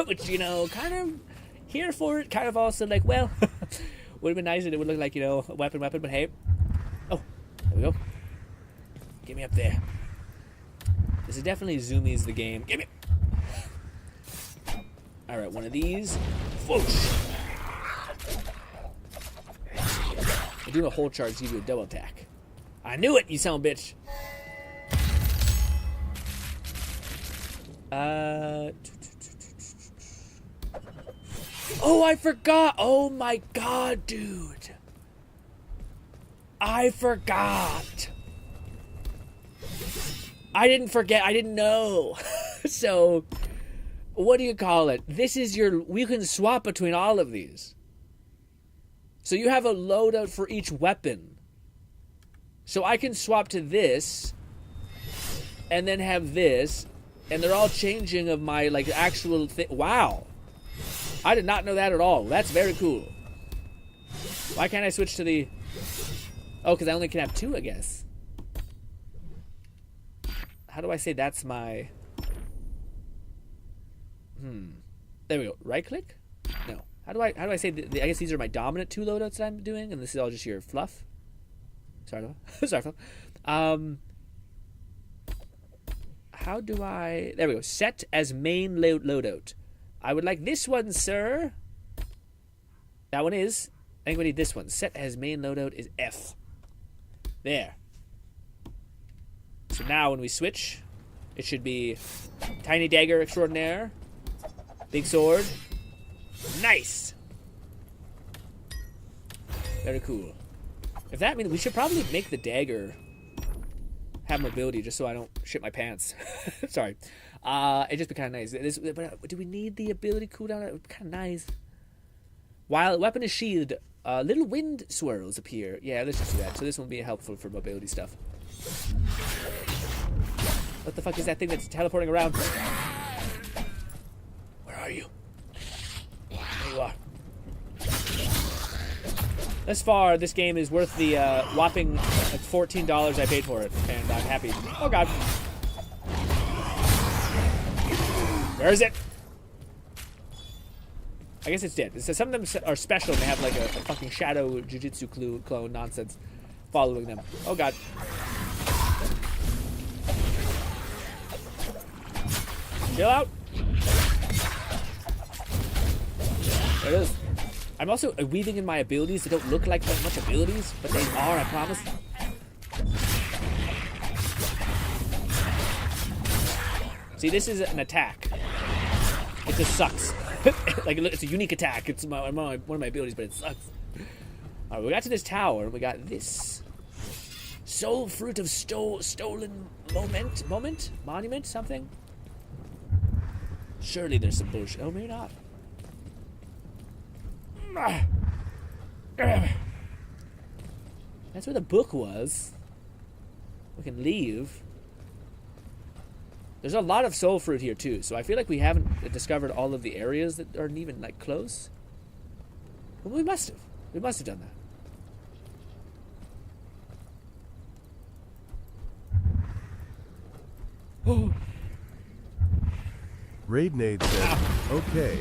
which, you know, kind of here for it, kind of also like, well, would have been nice if it would look like, you know, a weapon, but hey. Oh, there we go. Get me up there. This is definitely zoomies the game. Get me. All right, one of these. Whoosh. Doing a hold charge gives you a double attack. I knew it, you son of a bitch. Oh, I forgot. Oh my god, dude. I forgot. I didn't forget. I didn't know. So, what do you call it? This is we can swap between all of these. So you have a loadout for each weapon. So I can swap to this, and then have this, and they're all changing of my, like, actual thing. Wow. I did not know that at all. That's very cool. Why can't I switch to the... Oh, because I only can have 2, I guess. How do I say that's my... There we go. Right click? No. How do I say? I guess these are my dominant 2 loadouts that I'm doing, and this is all just your fluff. Sorry, sorry, fluff. How do I? There we go. Set as main loadout. I would like this one, sir. That one is. I think we need this one. Set as main loadout is F. There. So now when we switch, it should be tiny dagger extraordinaire, big sword. Nice. Very cool. If that means we should probably make the dagger have mobility just so I don't shit my pants. Sorry. It'd just be kind of nice. But do we need the ability cooldown? It would be kind of nice. While weapon is sheathed, little wind swirls appear. Yeah, let's just do that. So this will be helpful for mobility stuff. What the fuck is that thing that's teleporting around? Where are you? There you are. Thus far, this game is worth the whopping like $14 I paid for it, and I'm happy. Oh god. Where is it? I guess it's dead. So some of them are special and they have like a fucking shadow jujitsu clone nonsense following them. Oh god. Chill out. There it is. I'm also weaving in my abilities that don't look like that much abilities, but they are, I promise. See, this is an attack. It just sucks. Like, it's a unique attack. It's one of my abilities, but it sucks. Alright, we got to this tower, and we got this soul fruit of stolen monument, something. Surely there's some bullshit. Oh, maybe not. That's where the book was. We can leave. There's a lot of soul fruit here too, so I feel like we haven't discovered all of the areas that aren't even like close. Well, we must have. We must have done that. Oh. Raidnade said, "Okay,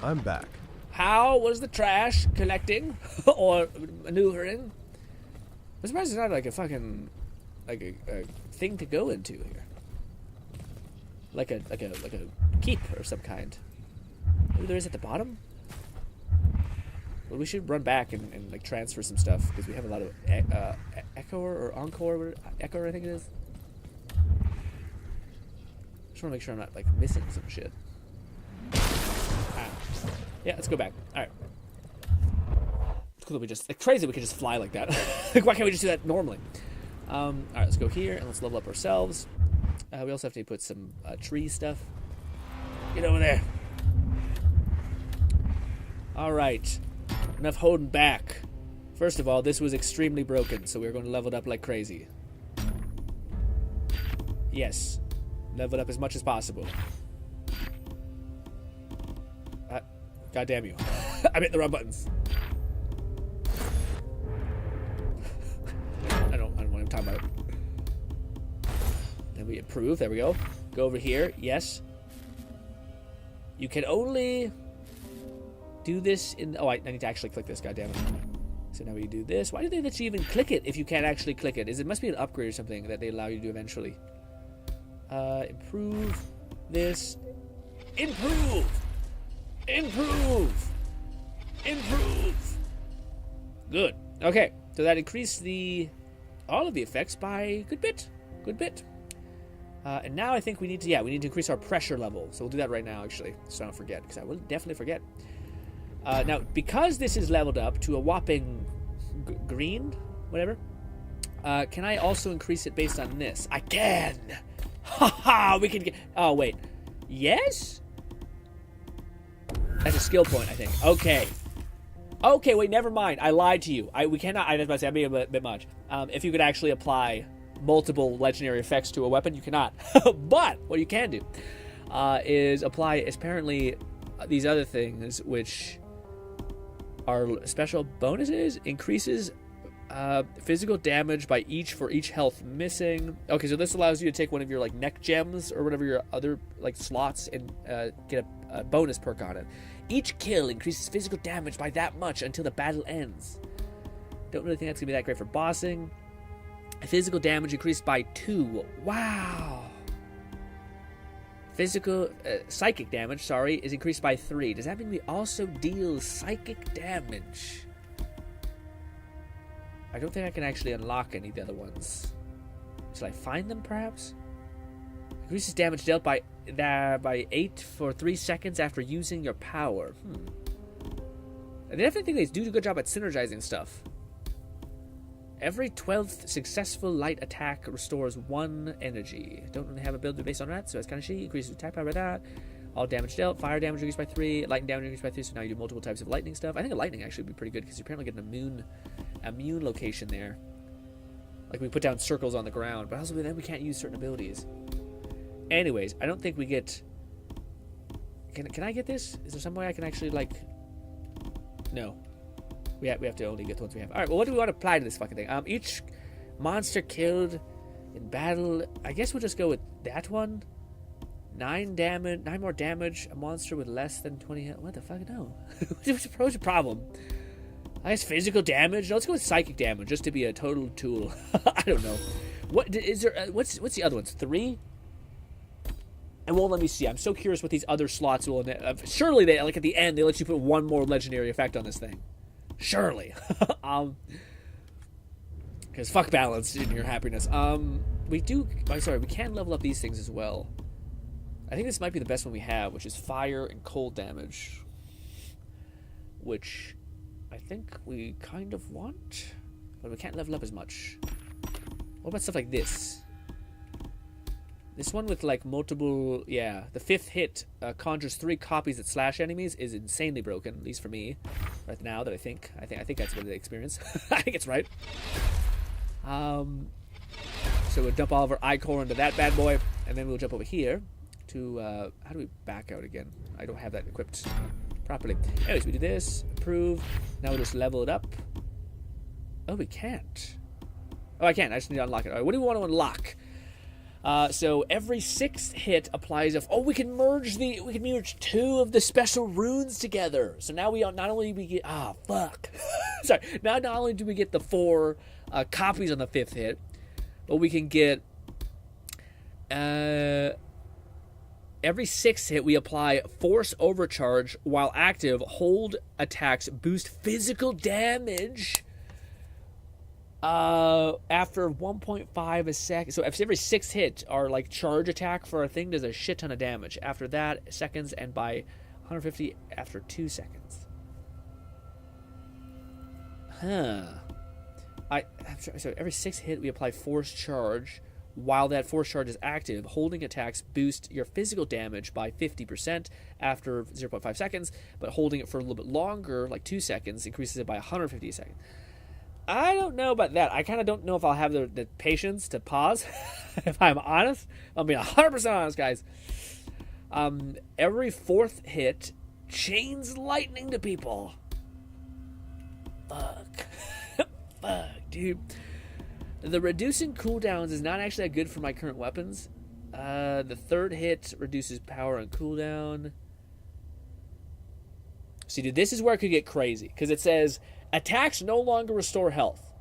I'm back." How was the trash collecting or maneuvering? I'm surprised it's not like a fucking a thing to go into here. Like a keep or some kind. Maybe there is at the bottom. Well, we should run back and like transfer some stuff because we have a lot of echo or encore. Echo, I think it is. Just want to make sure I'm not like missing some shit. Yeah, let's go back. All right. It's cool that we just like crazy. We can just fly like that. Like, why can't we just do that normally? All right, let's go here and let's level up ourselves. We also have to put some tree stuff. Get over there. All right. Enough holding back. First of all, this was extremely broken, so we're going to level it up like crazy. Yes. Level it up as much as possible. God damn you. I hit the wrong buttons. I don't know what I'm talking about. Then we improve. There we go. Go over here. Yes. You can only do this in... Oh, I need to actually click this. God damn it. So now we do this. Why do they let you even click it if you can't actually click it? It must be an upgrade or something that they allow you to do eventually. Improve this. Improve! Improve! Improve! Good. Okay. So that increased all of the effects by a good bit. Good bit. And now I think we need to increase our pressure level. So we'll do that right now, actually, so I don't forget, because I will definitely forget. Now, because this is leveled up to a whopping green, whatever, can I also increase it based on this? I can! Haha! We can get... Oh, wait. Yes? That's a skill point, I think. Okay. Okay, wait, never mind. I lied to you. We cannot... I was about to say, I'm being a bit much. If you could actually apply multiple legendary effects to a weapon, you cannot. But what you can do is apply apparently these other things, which are special bonuses. Increases Physical damage by each for each health missing. Okay, so this allows you to take one of your like neck gems or whatever your other like slots and get a bonus perk on it. Each kill increases physical damage by that much until the battle ends. Don't really think that's gonna be that great for bossing. Physical damage increased by 2. Wow. Physical, psychic damage, sorry, is increased by 3. Does that mean we also deal psychic damage? I don't think I can actually unlock any of the other ones. Shall I find them, perhaps? Increases damage dealt by 8 for 3 seconds after using your power. I definitely think they do a good job at synergizing stuff. Every 12th successful light attack restores 1 energy. Don't really have a ability based on that, so it's kind of shitty. Increases attack power by that. All damage dealt. Fire damage increased by 3. Lightning damage increased by 3, so now you do multiple types of lightning stuff. I think a lightning actually would be pretty good, because you apparently get an immune location there. Like, we put down circles on the ground, but also then we can't use certain abilities. Anyways, I don't think we get... Can I get this? Is there some way I can actually, like... No. We have to only get the ones we have. Alright, well, what do we want to apply to this fucking thing? Each monster killed in battle... I guess we'll just go with that one. 9 more damage. A monster with less than 20 health. What the fuck? No. What's the problem? I guess physical damage? No, let's go with psychic damage, just to be a total tool. I don't know. What is there? What's the other ones? 3? And won't let me see. I'm so curious what these other slots will... surely they, like at the end, they let you put 1 more legendary effect on this thing. Surely. Because fuck balance in your happiness. We can level up these things as well. I think this might be the best one we have, which is fire and cold damage. Which I think we kind of want, but we can't level up as much. What about stuff like this? This one with like multiple, yeah, the 5th hit conjures 3 copies that slash enemies is insanely broken, at least for me, right now. That I think that's what they experience. I think it's right. So we'll dump all of our iCore into that bad boy, and then we'll jump over here to how do we back out again? I don't have that equipped properly. Anyways, we do this, approve. Now we'll just level it up. Oh, we can't. Oh, I can't. I just need to unlock it. All right, what do we want to unlock? So every 6th hit applies we can merge 2 of the special runes together. So now we not only we get sorry. Now not only do we get the 4 copies on the 5th hit, but we can get every 6th hit we apply Force Overcharge while active. Hold attacks boost physical damage. After 1.5 a second. So if every 6th hit, our like charge attack for our thing does a shit ton of damage. After that, seconds, and by 150 after 2 seconds. So every 6th hit we apply Force Charge. While that Force Charge is active, holding attacks boost your physical damage by 50% after 0.5 seconds, but holding it for a little bit longer, like 2 seconds, increases it by 150 a second. I don't know about that. I kind of don't know if I'll have the patience to pause. If I'm honest, I'll be 100% honest, guys. Every 4th hit chains lightning to people. Fuck. Fuck, dude. The reducing cooldowns is not actually that good for my current weapons. The 3rd hit reduces power and cooldown. See, dude, this is where it could get crazy, because it says attacks no longer restore health,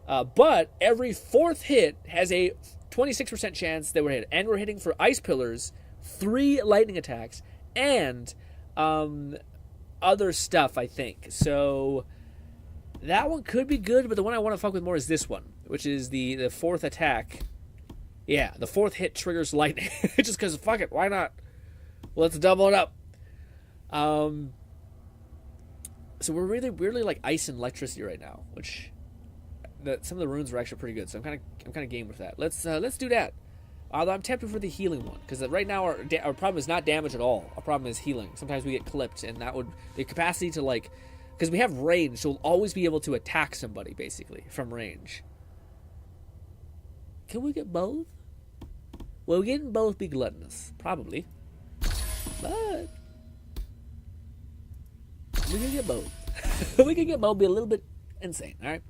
but every 4th hit has a 26% chance that we're hit, and we're hitting for ice pillars, 3 lightning attacks, and other stuff, I think. So that one could be good, but the one I want to fuck with more is this one, which is the 4th attack. Yeah, the 4th hit triggers lightning. Just because, fuck it, why not? Let's double it up. So we're really like ice and electricity right now, which some of the runes are actually pretty good. So I'm kind of game with that. Let's do that. Although I'm tempted for the healing one, because right now our problem is not damage at all. Our problem is healing. Sometimes we get clipped, and that would the capacity to like, because we have range, so we'll always be able to attack somebody basically from range. Can we get both? Well, we can both be gluttonous, probably, but we can get both. We can get both. Be a little bit insane. All right.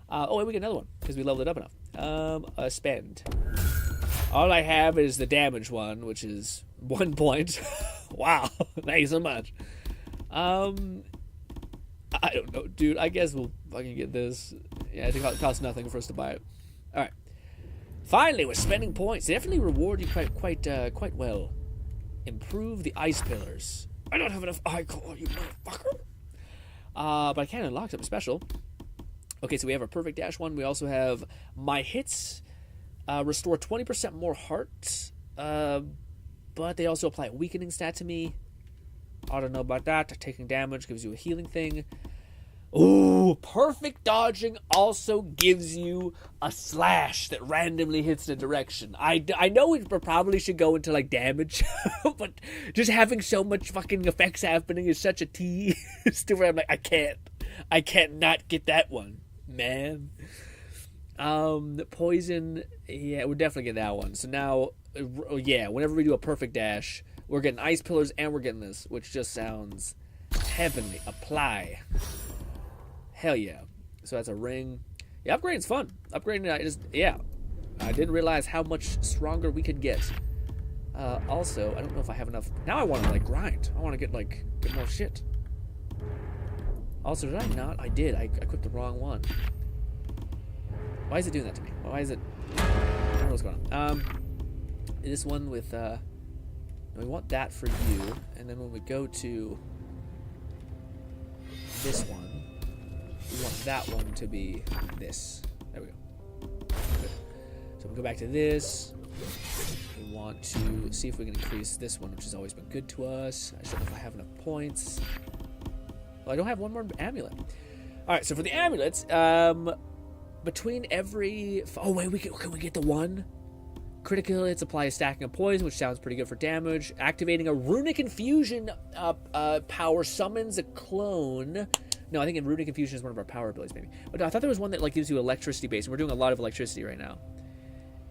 Oh, wait, we get another one because we leveled it up enough. A spend. All I have is the damage one, which is 1 point. Wow, thank you so much. I don't know, dude. I guess we'll fucking get this. Yeah, it costs nothing for us to buy it. All right. Finally, we're spending points. They definitely reward you quite well. Improve the ice pillars. I don't have enough eye core, you motherfucker. But I can unlock something special. Okay, so we have our perfect dash one. We also have my hits restore 20% more hearts. But they also apply a weakening stat to me. I don't know about that. Taking damage gives you a healing thing. Ooh, perfect dodging also gives you a slash that randomly hits the direction. I know we probably should go into like damage, but just having so much fucking effects happening is such a tease to where I'm like, I can't not get that one, man. Poison, yeah, we're definitely getting that one. So now, yeah, whenever we do a perfect dash, we're getting ice pillars and we're getting this, which just sounds heavenly. Apply. Hell yeah. So that's a ring. Yeah, upgrading's fun. Upgrading, I didn't realize how much stronger we could get. Also, I don't know if I have enough. Now I want to, like, grind. I want to get more shit. Also, did I not? I did. I clicked the wrong one. Why is it doing that to me? Why is it... I don't know what's going on. This one with, we want that for you. And then when we go to this one, we want that one to be this. There we go. Good. So we go back to this. We want to see if we can increase this one, which has always been good to us. I don't know if I have enough points. Well, I don't have one more amulet. All right, so for the amulets, between every... Oh, wait, can we get the one? Critical hits apply a stacking of poison, which sounds pretty good for damage. Activating a runic infusion power summons a clone. No, I think runic infusion is one of our power abilities, maybe. But no, I thought there was one that like gives you electricity base, and we're doing a lot of electricity right now.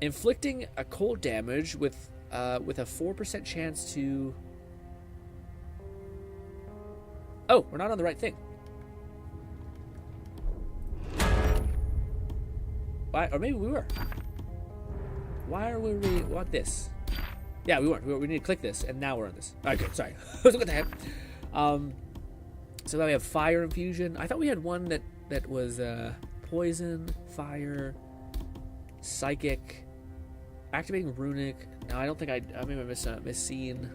Inflicting a cold damage with a 4% chance to... Oh, we're not on the right thing. Why? Or maybe we were. Why are we want this? Yeah, we weren't. We need to click this, and now we're on this. All right, good. Sorry. What the heck? So now we have fire infusion. I thought we had one that was poison, fire, psychic, activating runic. No, I don't think I maybe I misseen.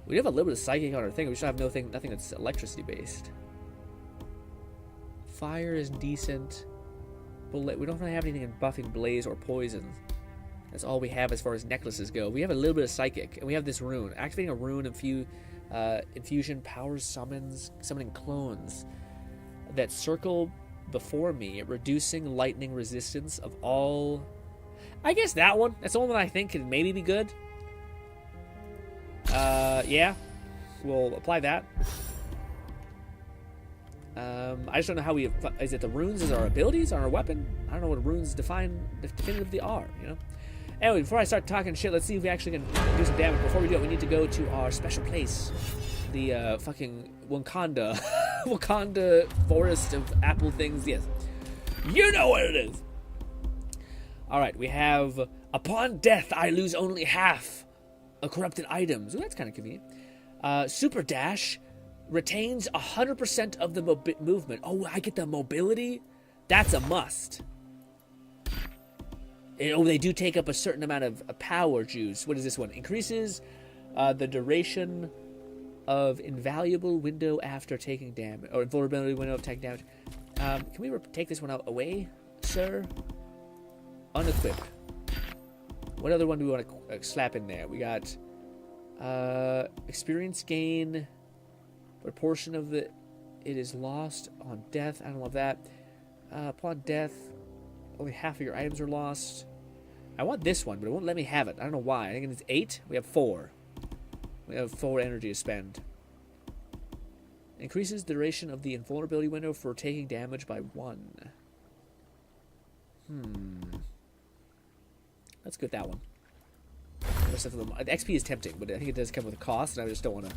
We have a little bit of psychic on our thing. We should have nothing that's electricity based. Fire is decent. But we don't really have anything in buffing blaze or poison. That's all we have as far as necklaces go. We have a little bit of psychic, and we have this rune. Activating a rune infusion powers summoning clones that circle before me, reducing lightning resistance of all. I guess that one. That's the one that I think can maybe be good. Yeah, we'll apply that. I just don't know how we... Is it the runes as our abilities on our weapon? I don't know what runes definitively are, you know? Anyway, before I start talking shit, let's see if we actually can do some damage. Before we do it, we need to go to our special place. The, fucking Wakanda. Wakanda forest of apple things, yes. You know what it is! Alright, we have... Upon death, I lose only half of corrupted items. Ooh, that's kind of convenient. Super Dash... Retains 100% of the movement. Oh, I get the mobility? That's a must. They do take up a certain amount of power juice. What is this one? Increases the duration of invaluable window after taking damage. Or invulnerability window of taking damage. Can we take this one out away, sir? Unequip. What other one do we want to slap in there? We got experience gain... A portion of it is lost on death. I don't love that. Upon death, only half of your items are lost. I want this one, but it won't let me have it. I don't know why. I think it's 8. We have 4. We have 4 energy to spend. Increases duration of the invulnerability window for taking damage by 1. Let's go with that one. The XP is tempting, but I think it does come with a cost, and I just don't want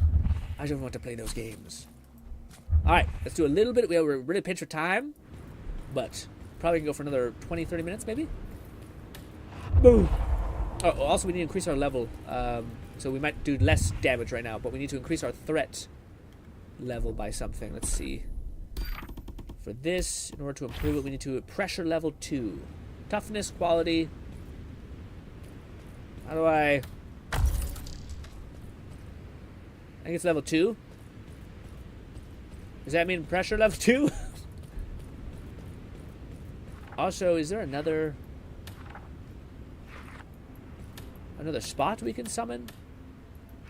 to play those games. Alright, let's do a little bit. We're really pinched for time, but probably can go for another 20-30 minutes, maybe. Boom. Oh, also, we need to increase our level. So we might do less damage right now, but we need to increase our threat level by something. Let's see. For this, in order to improve it, we need to pressure level 2. Toughness, quality. How do I think it's level 2. Does that mean pressure level 2? Also, is there another spot we can summon?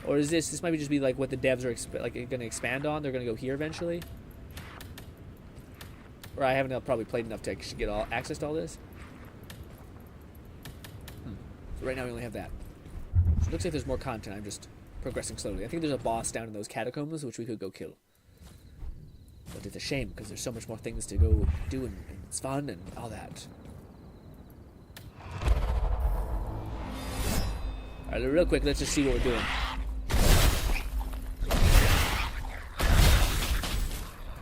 Or is this might just be like what the devs are going to expand on? They're going to go here eventually? Or I haven't probably played enough to actually get access to all this. So right now we only have that. So it looks like there's more content. I'm just progressing slowly. I think there's a boss down in those catacombs which we could go kill. But it's a shame because there's so much more things to go do and it's fun and all that. Alright, real quick, let's just see what we're doing.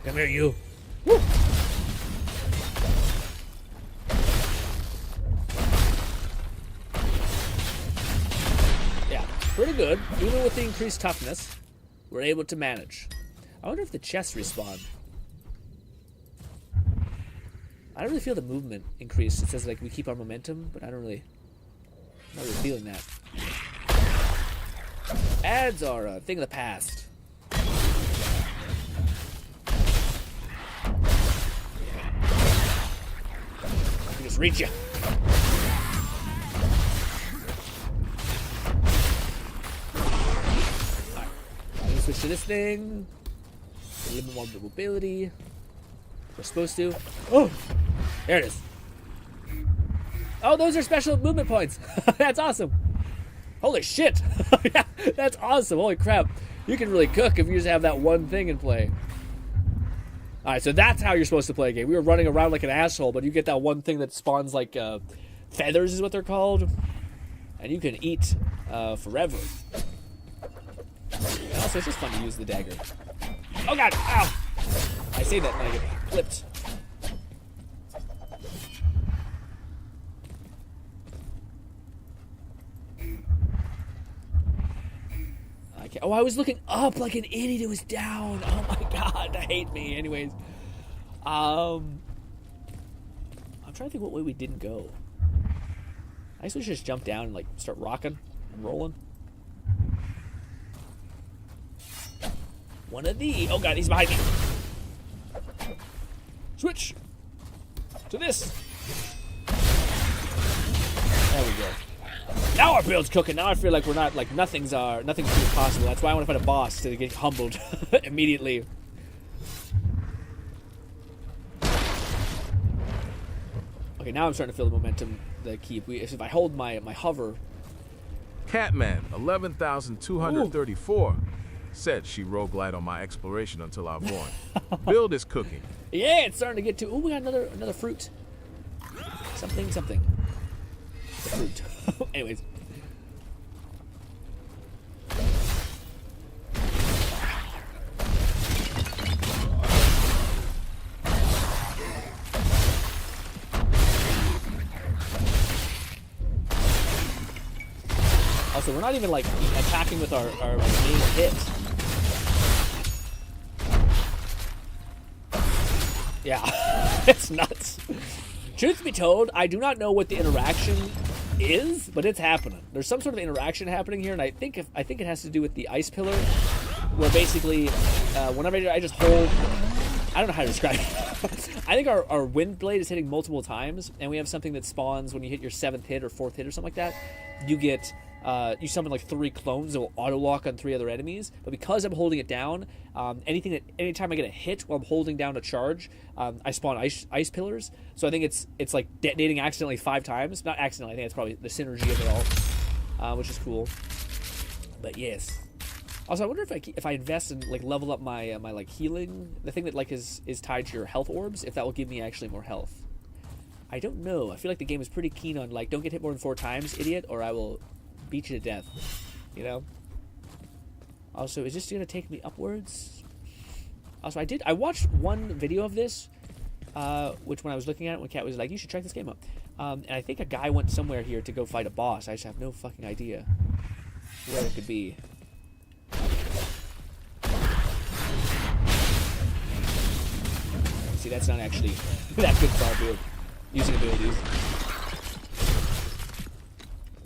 Come here, you. Woo! Yeah, pretty good. Even with the increased toughness, we're able to manage. I wonder if the chests respawn. I don't really feel the movement increase. It says like we keep our momentum, but I'm not really feeling that. Ads are a thing of the past. I can just reach you. Alright. I'm gonna switch to this thing. A little bit more mobility. We're supposed to. Oh! There it is. Oh, those are special movement points. That's awesome. Holy shit. Yeah, that's awesome. Holy crap. You can really cook if you just have that one thing in play. Alright, so that's how you're supposed to play a game. We were running around like an asshole, but you get that one thing that spawns like feathers is what they're called. And you can eat forever. And also, it's just fun to use the dagger. Oh god! Ow! I say that and I get flipped. Oh, I was looking up like an idiot. It was down. Oh my god, I hate me. Anyways, I'm trying to think what way we didn't go. I guess we should just jump down and like start rocking and rolling. One of the. Oh god, he's behind me. Switch to this. There we go. Now our build's cooking. Now I feel like we're not like nothing's really possible. That's why I want to fight a boss to get humbled immediately. Okay, now I'm starting to feel the momentum. The keep. If I hold my hover. Catman 11,234 said she roguelite on my exploration until I VOIN. Build is cooking. Yeah, it's starting to get to. Oh, we got another fruit. Something. The fruit. Anyways. Also, we're not even like attacking with our main hit. Yeah, it's nuts. Truth be told, I do not know what the interaction is, but it's happening. There's some sort of interaction happening here, and I think it has to do with the ice pillar, where basically, whenever I just hold, I don't know how to describe it. I think our wind blade is hitting multiple times, and we have something that spawns when you hit your 7th hit or 4th hit or something like that. You get you summon like 3 clones that will auto lock on 3 other enemies. But because I'm holding it down, anytime I get a hit while I'm holding down a charge, I spawn ice pillars. So I think it's like detonating accidentally 5 times. Not accidentally. I think it's probably the synergy of it all, which is cool. But yes. Also, I wonder if I invest in like level up my my like healing, the thing that like is tied to your health orbs, if that will give me actually more health. I don't know. I feel like the game is pretty keen on like don't get hit more than 4 times, idiot, or I will beat you to death. You know. Also, is this gonna take me upwards? Also, I watched one video of this which when I was looking at it, when Kat was like, you should check this game out. And I think a guy went somewhere here to go fight a boss. I just have no fucking idea where it could be. See, that's not actually that good for our build. Using abilities.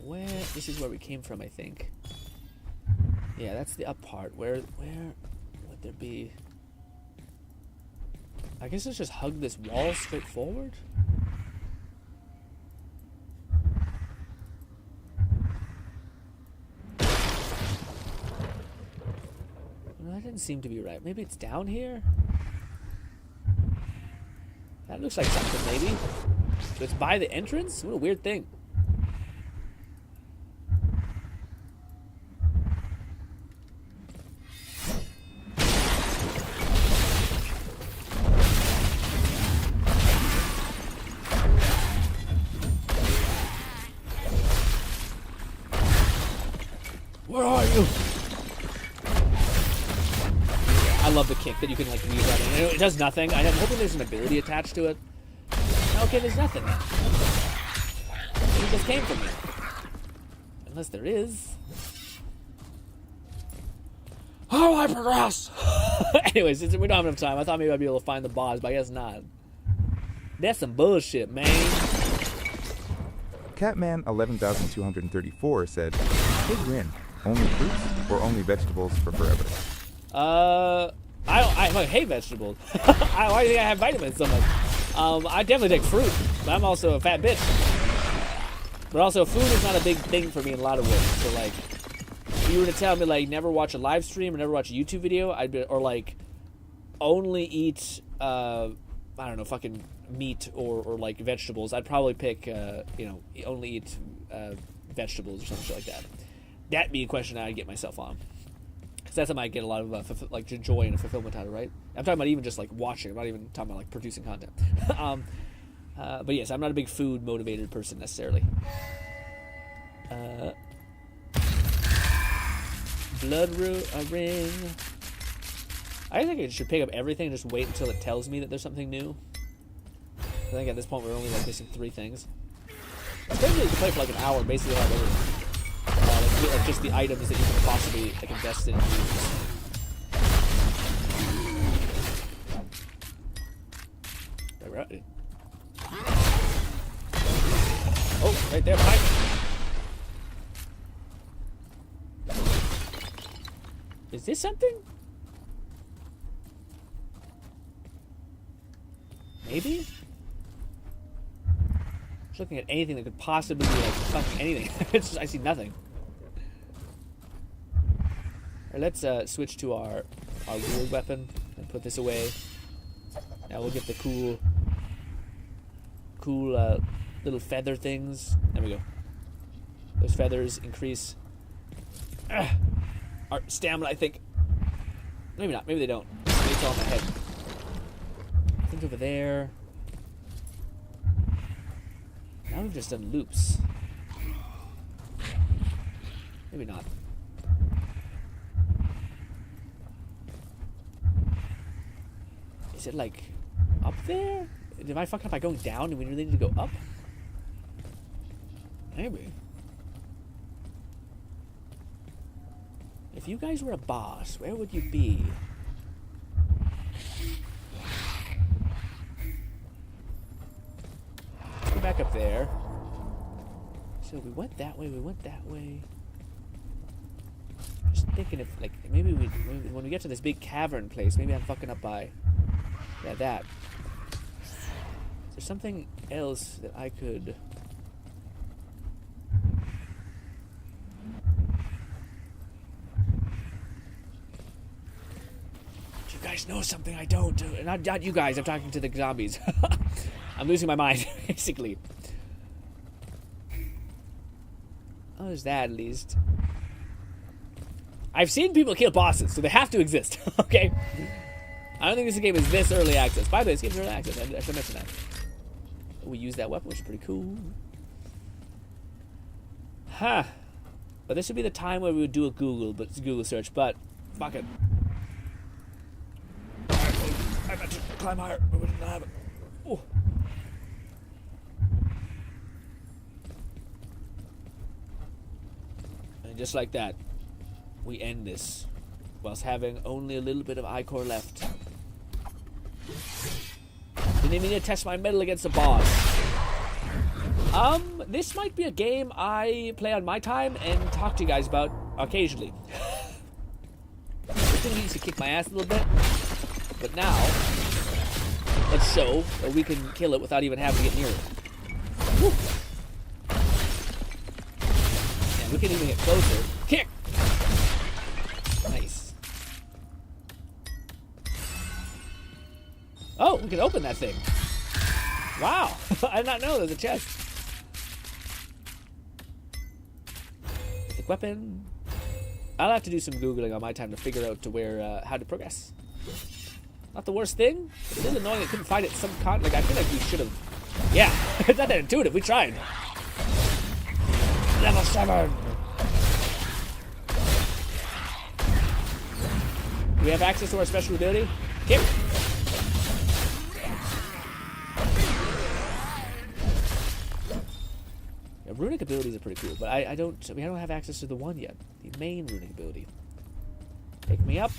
Where? This is where we came from, I think. Yeah, that's the up part. Where would there be? I guess let's just hug this wall straight forward. Well, that didn't seem to be right. Maybe it's down here? That looks like something, maybe. So it's by the entrance? What a weird thing. Where are you? I love the kick that you can like weave that in. It does nothing. I'm hoping there's an ability attached to it. Okay, there's nothing. It just came from me. Unless there is. How do I progress? Anyways, since we don't have enough time, I thought maybe I'd be able to find the boss, but I guess not. That's some bullshit, man. Catman 11,234 said, "Hey Grin, only fruits or only vegetables for forever?" I hate vegetables. Why do you think I have vitamins so much? I definitely take fruit, but I'm also a fat bitch. But also, food is not a big thing for me in a lot of ways. So, like, if you were to tell me, like, never watch a live stream or never watch a YouTube video, I'd be, or, like, only eat, I don't know, fucking meat or like, vegetables, I'd probably pick, you know, only eat vegetables or something like that. That'd be a question I'd get myself on. Because that's something I get a lot of, like, joy and fulfillment out of, right? I'm talking about even just, like, watching. I'm not even talking about, like, producing content. But yes, I'm not a big food motivated person necessarily. Blood ring. I think I should pick up everything and just wait until it tells me that there's something new. I think at this point we're only like missing 3 things. Especially if you play for like an hour and basically have everything. Like just the items that you can possibly like invest in and use. Right. Oh, right there behind me. Is this something? Maybe? Just looking at anything that could possibly be like fucking anything. It's just, I see nothing. Alright, let's switch to our weird weapon and put this away. Now we'll get the cool little feather things. There we go. Those feathers increase our stamina, I think. Maybe not. Maybe they don't. Maybe it's all in my head. I think over there. Now we've just done loops. Maybe not. Is it like up there? Am I fucking up by going down and we really need to go up? Maybe. If you guys were a boss, where would you be? Let's go back up there. So we went that way, Just thinking if, like, maybe when we get to this big cavern place, maybe I'm fucking up by... Yeah, that. Is there something else that I could... Do you guys know something I don't? Not you guys, I'm talking to the zombies. I'm losing my mind, basically. Oh, there's that at least. I've seen people kill bosses, so they have to exist, okay? I don't think this game is this early access. By the way, this game's early access. I should mention that. We use that weapon, which is pretty cool. Huh. But this would be the time where we would do a Google search, but fuck it. I meant to climb higher, but we didn't have it. Ooh. And just like that, we end this, whilst having only a little bit of ichor left. Didn't even need to test my metal against the boss. This might be a game I play on my time and talk to you guys about occasionally. This thing used to kick my ass a little bit, but now let's show that we can kill it without even having to get near it. Woo. Yeah, we can even get closer. Kick! Nice. Oh, we can open that thing. Wow, I did not know there was a chest. Mythic weapon. I'll have to do some Googling on my time to figure out to where how to progress. Not the worst thing. It's a little annoying I couldn't find it some like I feel like we should have. Yeah, it's not that intuitive. We tried. Level 7. Do we have access to our special ability? Kick. Yeah, runic abilities are pretty cool, but I don't have access to the one yet. The main runic ability. Pick me up.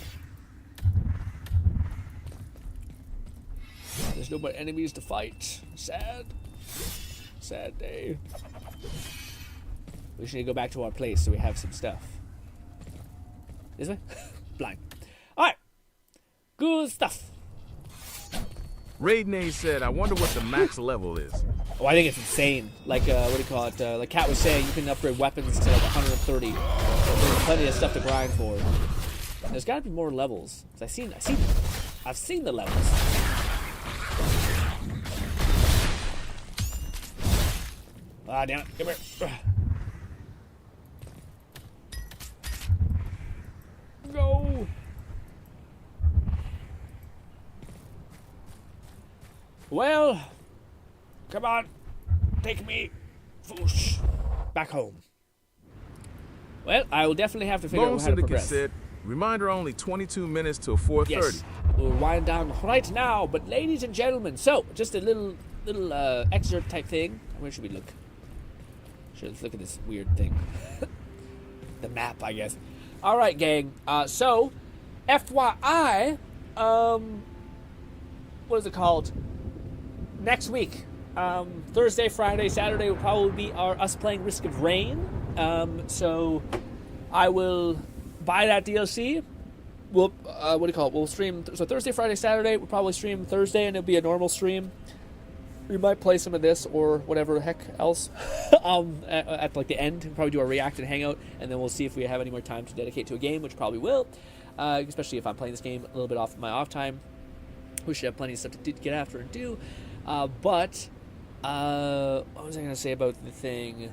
There's no more enemies to fight. Sad. Sad day. We should need to go back to our place so we have some stuff. This way? Blind. Alright. Good stuff. Raid said, I wonder what the max level is. Oh, I think it's insane. Like, what do you call it? Like Kat was saying, you can upgrade weapons to like 130. So there's plenty of stuff to grind for. There's got to be more levels. I've seen the levels. Ah, damn it. Come here. Go. Well, come on. Take me. Foosh. Back home. Well, I will definitely have to figure out how to progress. Said, reminder only 22 minutes till 4:30. Yes. We'll wind down right now, but ladies and gentlemen, so just a little excerpt type thing. Where should we look? Let's look at this weird thing. The map, I guess. All right, gang. So, FYI, what is it called? Next week, Thursday, Friday, Saturday will probably be us playing Risk of Rain. So, I will buy that DLC. We'll We'll stream. So Thursday, Friday, Saturday. We'll probably stream Thursday, and it'll be a normal stream. We might play some of this or whatever the heck else at like the end. We'll probably do a react and hangout, and then we'll see if we have any more time to dedicate to a game, which probably will. Especially if I'm playing this game a little bit off of my off time. We should have plenty of stuff to get after and do. But what was I going to say about the thing?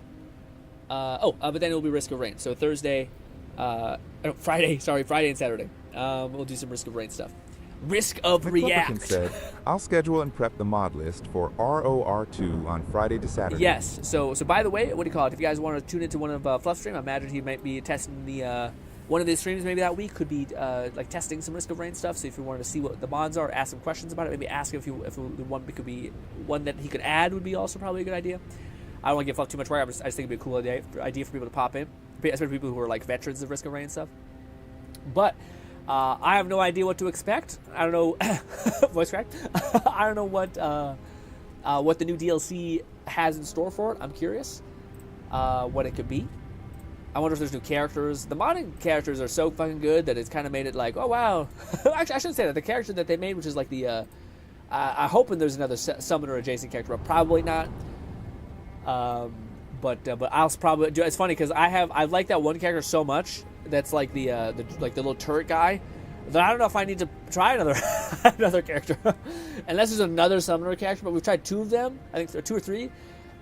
But then it'll be Risk of Rain. So Friday and Saturday. We'll do some Risk of Rain stuff. Risk of React. Said, I'll schedule and prep the mod list for ROR2 on Friday to Saturday. Yes. So by the way, what do you call it? If you guys want to tune into one of Fluff's stream, I imagine he might be testing the one of his streams maybe that week could be like testing some Risk of Rain stuff. So if you wanted to see what the mods are, ask some questions about it. Maybe ask if the one could be one that he could add would be also probably a good idea. I don't want to give Fluff too much work. I just think it'd be a cool idea for people to pop in, especially people who are like veterans of Risk of Rain and stuff. But I have no idea what to expect. I don't know. Voice crack. I don't know what the new DLC has in store for it. I'm curious what it could be. I wonder if there's new characters. The modding characters are so fucking good that it's kind of made it like, oh wow. Actually, I shouldn't say that. The character that they made, which is like the, I'm hoping there's another summoner adjacent character, but probably not. But I'll probably do. It's funny because I like that one character so much. That's like the little turret guy. That I don't know if I need to try another character, unless there's another summoner character. But we've tried two of them. I think there are 2 or 3,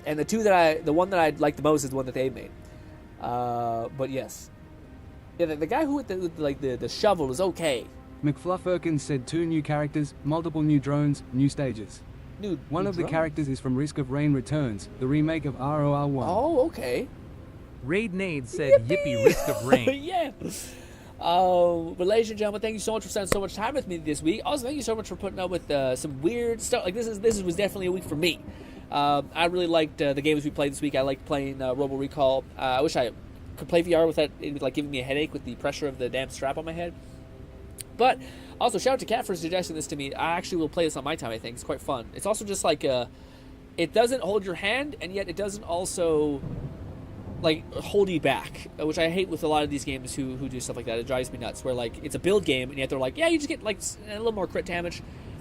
and the one that I like the most is the one that they made. But yes, yeah, the guy who with the shovel is okay. McFluffirkins said 2 new characters, multiple new drones, new stages. One of the characters is from Risk of Rain Returns, the remake of ROR1. Oh, okay. Raid Nade said, Yippee, Risk of Rain. Yeah. But ladies and gentlemen, thank you so much for spending so much time with me this week. Also, thank you so much for putting up with some weird stuff. Like this was definitely a week for me. I really liked the games we played this week. I liked playing Robo Recall. I wish I could play VR without it like giving me a headache with the pressure of the damn strap on my head. But also, shout out to Kat for suggesting this to me. I actually will play this on my time. I think it's quite fun. It's also just like it doesn't hold your hand, and yet it doesn't also like hold you back, which I hate with a lot of these games who do stuff like that. It drives me nuts. Where like it's a build game, and yet they're like, yeah, you just get like a little more crit damage,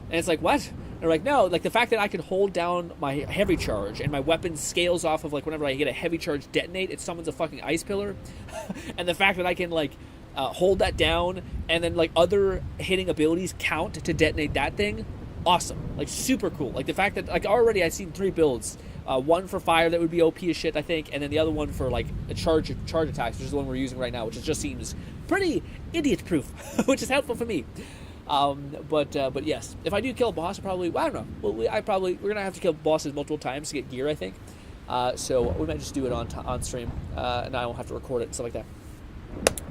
and it's like what? And they're like, no, like the fact that I can hold down my heavy charge and my weapon scales off of like whenever I get a heavy charge detonate, it summons a fucking ice pillar, and the fact that I can like hold that down and then like other hitting abilities count to detonate that thing, awesome, like super cool. Like the fact that like already I've seen 3 builds. One for fire that would be OP as shit, I think, and then the other one for like a charge attacks, which is the one we're using right now, which just seems pretty idiot-proof, which is helpful for me. But yes, if I do kill a boss, probably I don't know. Well, we're gonna have to kill bosses multiple times to get gear, I think. So we might just do it on stream, and I won't have to record it and stuff like that.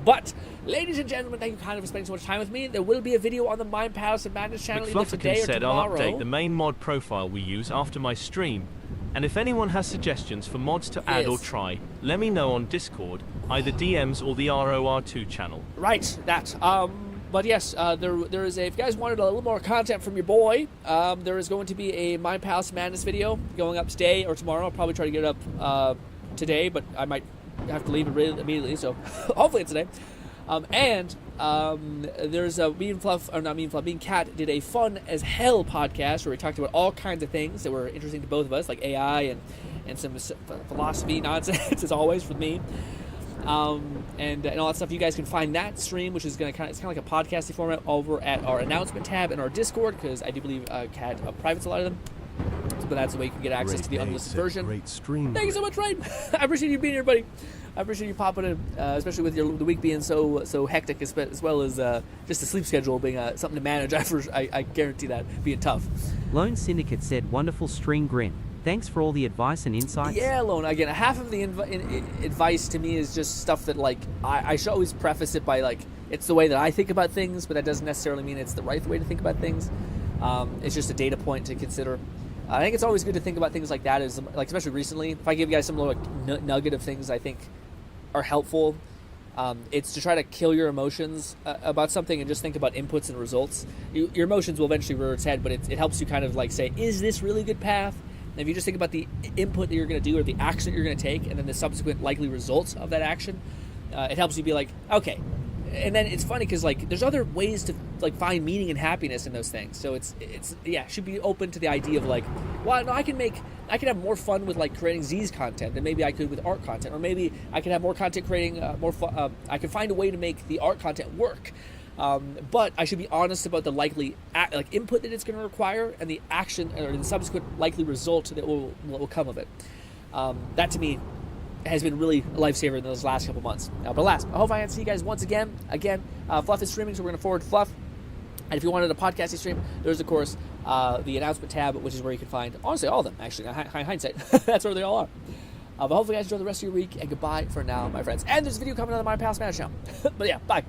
But, ladies and gentlemen, thank you kind of for spending so much time with me. There will be a video on the Mind Palace and Madness channel either today or said tomorrow. I'll update the main mod profile we use after my stream. And if anyone has suggestions for mods to add or try, let me know on Discord, either DMs or the ROR2 channel. Right, that. But yes, there is a. If you guys wanted a little more content from your boy, there is going to be a Mind Palace Madness video going up today or tomorrow. I'll probably try to get it up today, but I might have to leave it immediately, so hopefully it's today. There's a me and Kat did a fun as hell podcast where we talked about all kinds of things that were interesting to both of us, like AI and some philosophy nonsense as always with me, and all that stuff. You guys can find that stream, which is it's kind of like a podcasting format, over at our announcement tab in our Discord, because I do believe Kat privates a lot of them. But that's the way you can get access to the unlisted version. Great stream. Thank you so much, Ryan. I appreciate you being here, buddy. I appreciate you popping in, especially with the week being so hectic, as well as just the sleep schedule being something to manage. I guarantee that being tough. Lone Syndicate said, "Wonderful stream, Grin. Thanks for all the advice and insights." Yeah, Lone. Again, half of the advice to me is just stuff that like I should always preface it by like it's the way that I think about things, but that doesn't necessarily mean it's the right way to think about things. It's just a data point to consider. I think it's always good to think about things like that, as like especially recently. If I give you guys some little nugget of things I think are helpful, it's to try to kill your emotions about something and just think about inputs and results. Your emotions will eventually rear its head, but it helps you kind of like say, is this really a good path? And if you just think about the input that you're going to do or the action that you're going to take, and then the subsequent likely results of that action, it helps you be like, okay. And then it's funny because like there's other ways to like find meaning and happiness in those things. So it's should be open to the idea of like, well, no, I can have more fun with like creating Z's content than maybe I could with art content, or maybe I can have more content creating more fun. I can find a way to make the art content work, but I should be honest about the likely input that it's going to require and the action or the subsequent likely result that will come of it. That to me has been really a lifesaver in those last couple months. But I hope I can see you guys once again. Fluff is streaming, so we're going to forward to Fluff. And if you wanted a podcasting stream, there's, of course, the announcement tab, which is where you can find, honestly, all of them, actually. Hindsight, that's where they all are. But hopefully you guys enjoy the rest of your week, and goodbye for now, my friends. And there's a video coming on the My Palace Madness channel. But yeah, bye.